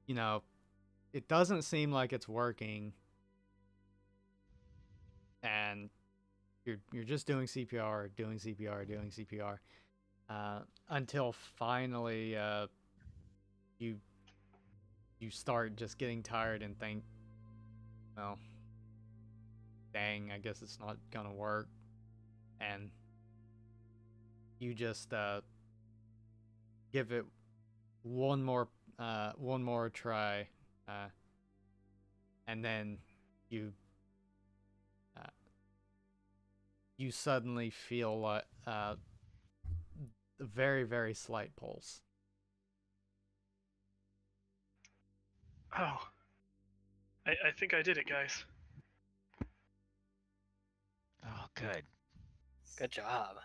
you know, it doesn't seem like it's working, and you're just doing CPR, doing CPR, doing CPR, until finally you start just getting tired and think, well, dang, I guess it's not gonna work, and you just give it one more try, and then you you suddenly feel like a very, very slight pulse. Oh. I think I did it, guys. Oh, good. Good job.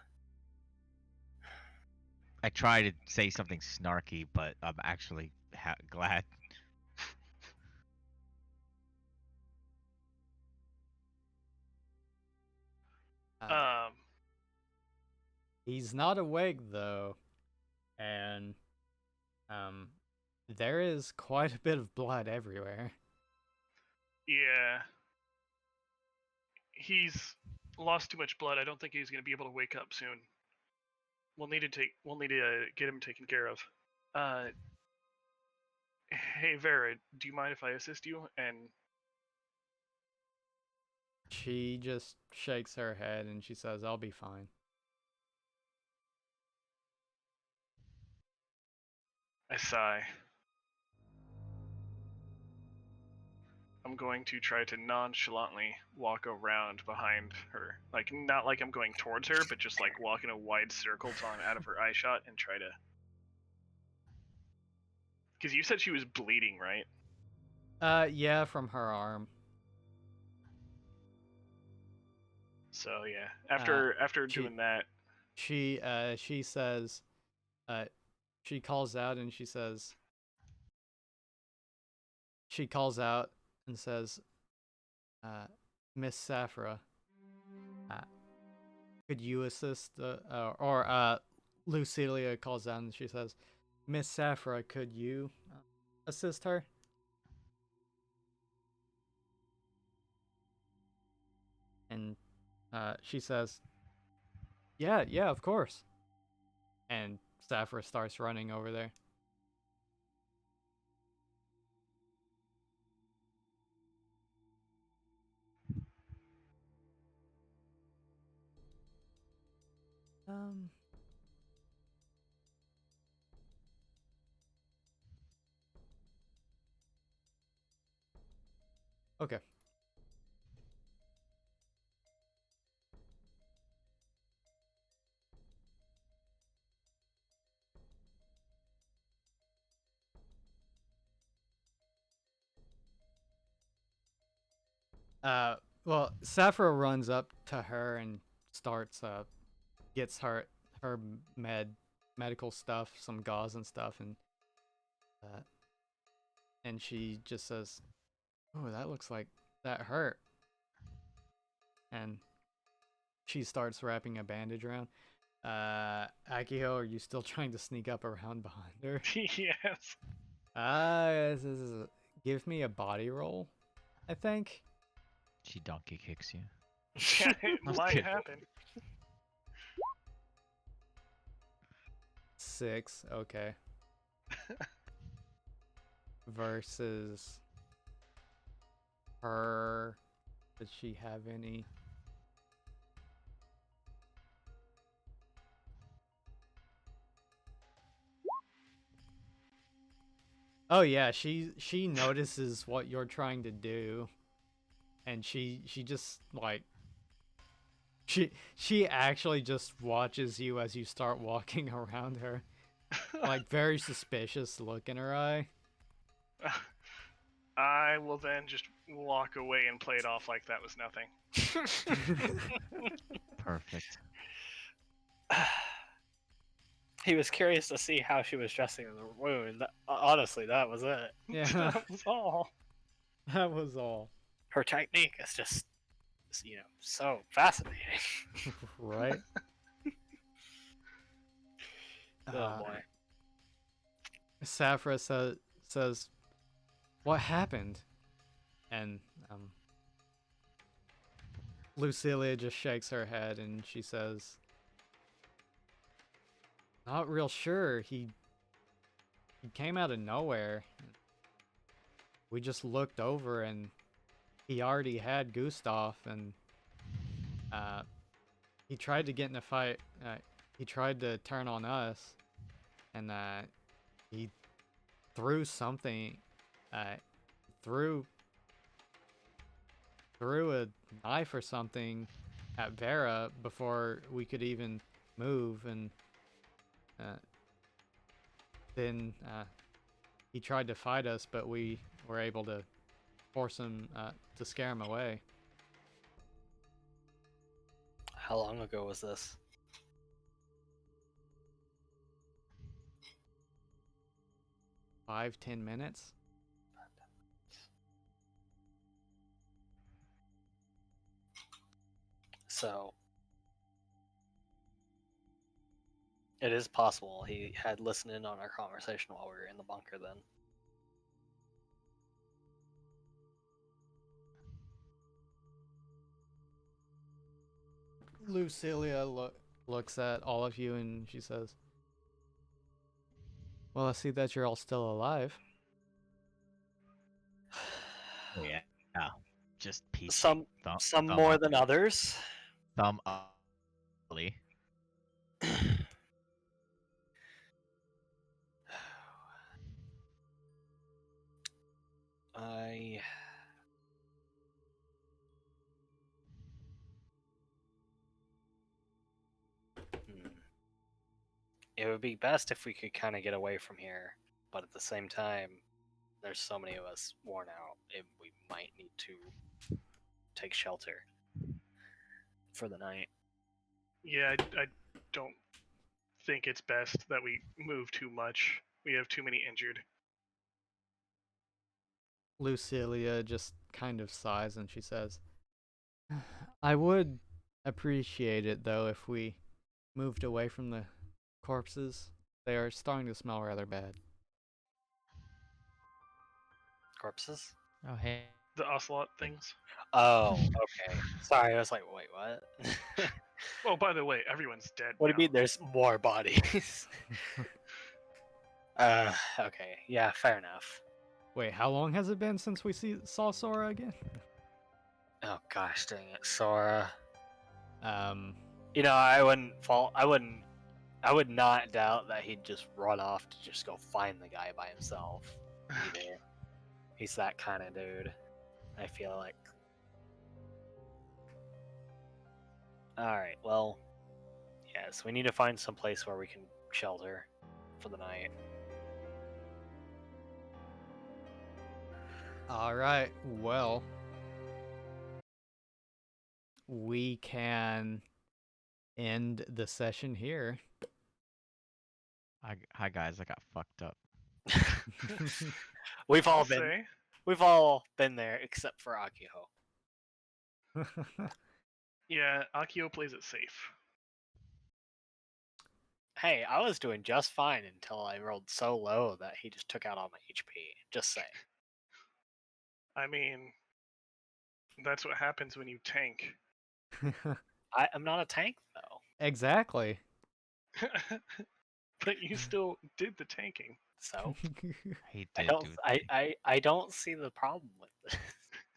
I try to say something snarky, but I'm actually glad. Um, He's not awake though, and there is quite a bit of blood everywhere. yeah. He's lost too much blood. I don't think he's gonna be able to wake up soon. We'll need to get him taken care of. Hey Vera, do you mind if I assist you? And She just shakes her head and she says, "I'll be fine." I sigh. I'm going to try to nonchalantly walk around behind her. Like, not like I'm going towards her, but just like walk in a wide circle till I'm out of her eye shot and try to. Because you said she was bleeding, right? Yeah, from her arm. So yeah, after doing that, She says, she calls out and says, "Miss Safra, could you assist?" Or Lucilia calls out and she says, Miss Safra, could you assist her? And she says, yeah, of course. And Safra starts running over there. Okay. Well, Safra runs up to her and starts gets her medical stuff, some gauze and stuff, uh, and she just says, "Oh, that looks like that hurt." And she starts wrapping a bandage around. Akio, are you still trying to sneak up around behind her? Yes. Give me a body roll, I think. She donkey kicks you. Yeah, it I was might kidding. happen. 6, okay. Versus her. Does she have any? Oh yeah, she notices what you're trying to do, and she just like she actually just watches you as you start walking around her, like very suspicious look in her eye. I will then just walk away and play it off like that was nothing. Perfect. He was curious to see how she was dressing in the wound. Honestly, that was it. Yeah, That was all. that was all. Her technique is just, so fascinating. Right? Oh boy. Safra says, "What happened?" And Lucilia just shakes her head and she says, "Not real sure. He came out of nowhere. We just looked over and he already had Gustav, and he tried to get in a fight. He tried to turn on us, and he threw something, uh, threw a knife or something at Vera before we could even move, and then he tried to fight us, but we were able to force him to scare him away." How long ago was this? 5-10 minutes. So it is possible he had listened in on our conversation while we were in the bunker then. Lucilia looks at all of you and she says, "Well, I see that you're all still alive." Oh yeah. Yeah. Just peachy. Some Thumb more up. than others. Thumb up. I It would be best if we could kind of get away from here, but at the same time, there's so many of us worn out, we might need to take shelter for the night. Yeah, I don't think it's best that we move too much. We have too many injured. Lucilia just kind of sighs and she says, "I would appreciate it though if we moved away from the corpses. They are starting to smell rather bad. Corpses? Oh, hey. The ocelot things. Oh, okay. Sorry, I was like, wait, what? Oh, by the way, everyone's dead. What do now. you mean there's more bodies? Okay. Yeah, fair enough. Wait, how long has it been since we saw Sora again? Oh gosh, dang it, Sora. You know, I would not doubt that he'd just run off to just go find the guy by himself. Either. He's that kind of dude. I feel like. Alright, well. Yes, we need to find some place where we can shelter for the night. Alright, well. We can end the session here. Hi guys, I got fucked up. We've all been there except for Akiho. Yeah, Akio plays it safe. Hey, I was doing just fine until I rolled so low that he just took out all my HP. Just saying. I mean, that's what happens when you tank. I'm not a tank though. Exactly. But you still did the tanking. So He I did don't do I don't see the problem with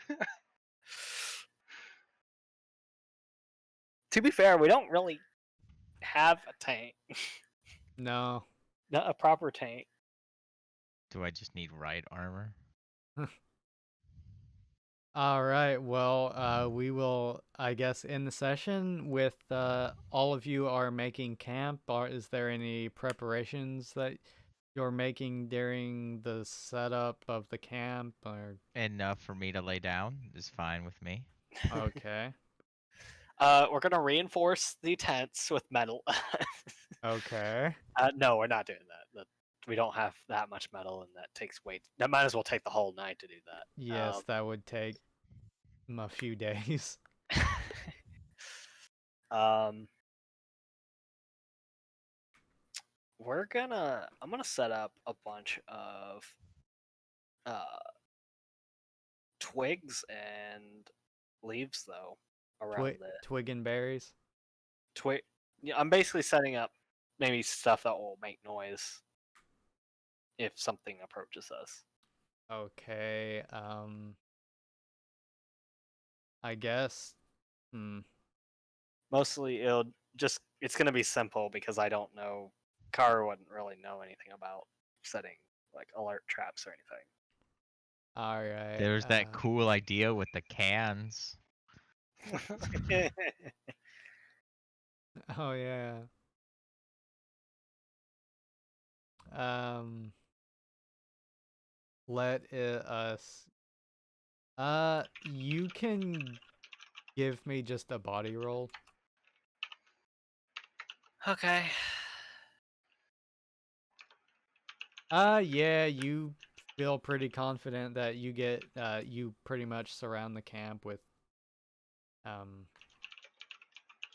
this. To be fair, we don't really have a tank. No. Not a proper tank. Do I just need right armor? All right. Well, we will, I guess, end the session with all of you are making camp. Is there any preparations that you're making during the setup of the camp? Or Enough for me to lay down is fine with me. okay, We're gonna reinforce the tents with metal. okay. No, we're not doing that. We don't have that much metal, and that takes way. That might as well take the whole night to do that. Yes, that would take a few days. Um, I'm gonna set up a bunch of twigs and leaves though around the Twig and berries. twig. Yeah, I'm basically setting up maybe stuff that will make noise if something approaches us. Okay. I guess. Mostly it's gonna be simple because I don't know. Karu wouldn't really know anything about setting like alert traps or anything. All right. There's that cool idea with the cans. Oh yeah. Let us. You can give me just a body roll. Okay. Yeah, you feel pretty confident that you pretty much surround the camp with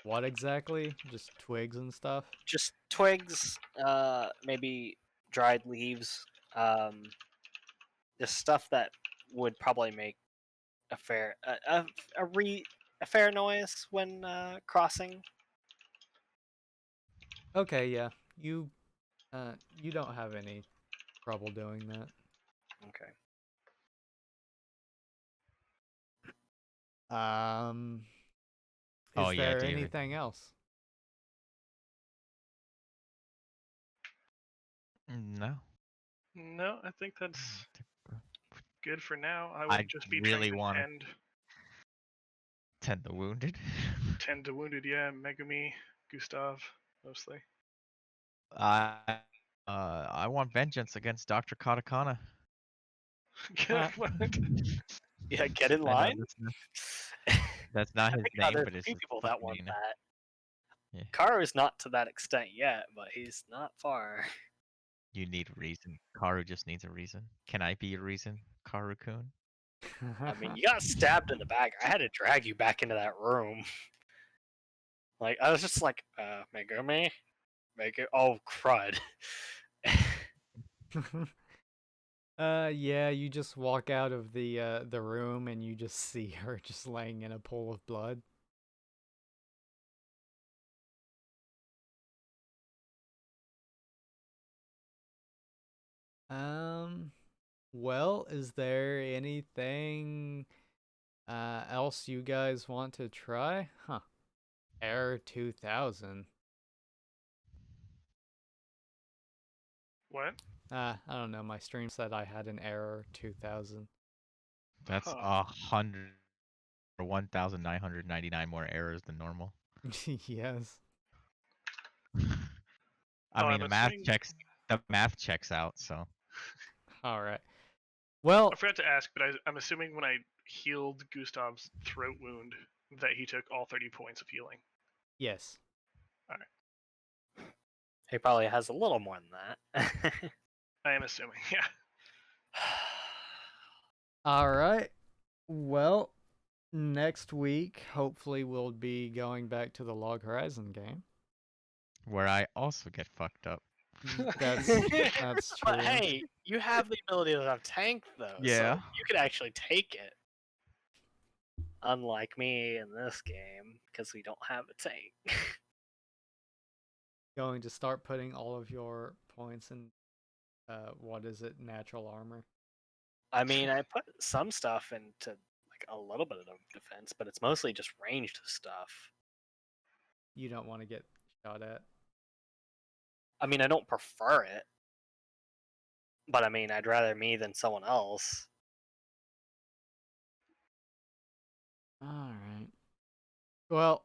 what exactly? Just twigs and stuff? Just twigs, maybe dried leaves, just stuff that would probably make a fair noise when crossing. Okay, yeah. You don't have any trouble doing that. Okay. Is Oh, yeah, there David. anything else? No. No, I think that's good for now. I I would just be really trying to wanna- tend Tend the wounded. tend to wounded. Yeah, Megumi, Gustav, mostly. I want vengeance against Dr. Katakana. What? Yeah, get in I know line. that's not his name, There's but a it's few his people that fucking want name. that. Yeah. Karu is not to that extent yet, but he's not far. You need reason. Karu just needs a reason. Can I be a reason, Karu-kun? I mean, you got stabbed in the back. I had to drag you back into that room. Like I was just like, Megumi, Make it. Oh crud! Yeah, you just walk out of the room and you just see her just laying in a pool of blood. Well, is there anything else you guys want to try? Huh. Error 2000. What? I don't know, my stream said I had an error 2000. That's Huh. 100 or 1,999 more errors than normal. Yes. I mean, I'm assuming. the math checks out, so. Alright. I Well, forgot to ask, but I'm assuming when I healed Gustav's throat wound that he took all 30 points of healing. yes. He probably has a little more than that. I am assuming, yeah. Alright. Well, next week, hopefully we'll be going back to the Log Horizon game. Where I also get fucked up. That's true. But hey, you have the ability to have tank though, so Yeah. you could actually take it. Unlike me in this game, because we don't have a tank. Going to start putting all of your points in, what is it, natural armor? I mean, I put some stuff into like a little bit of defense, but it's mostly just ranged stuff. You don't want to get shot at. I mean, I don't prefer it, but I mean, I'd rather me than someone else. Alright. Well,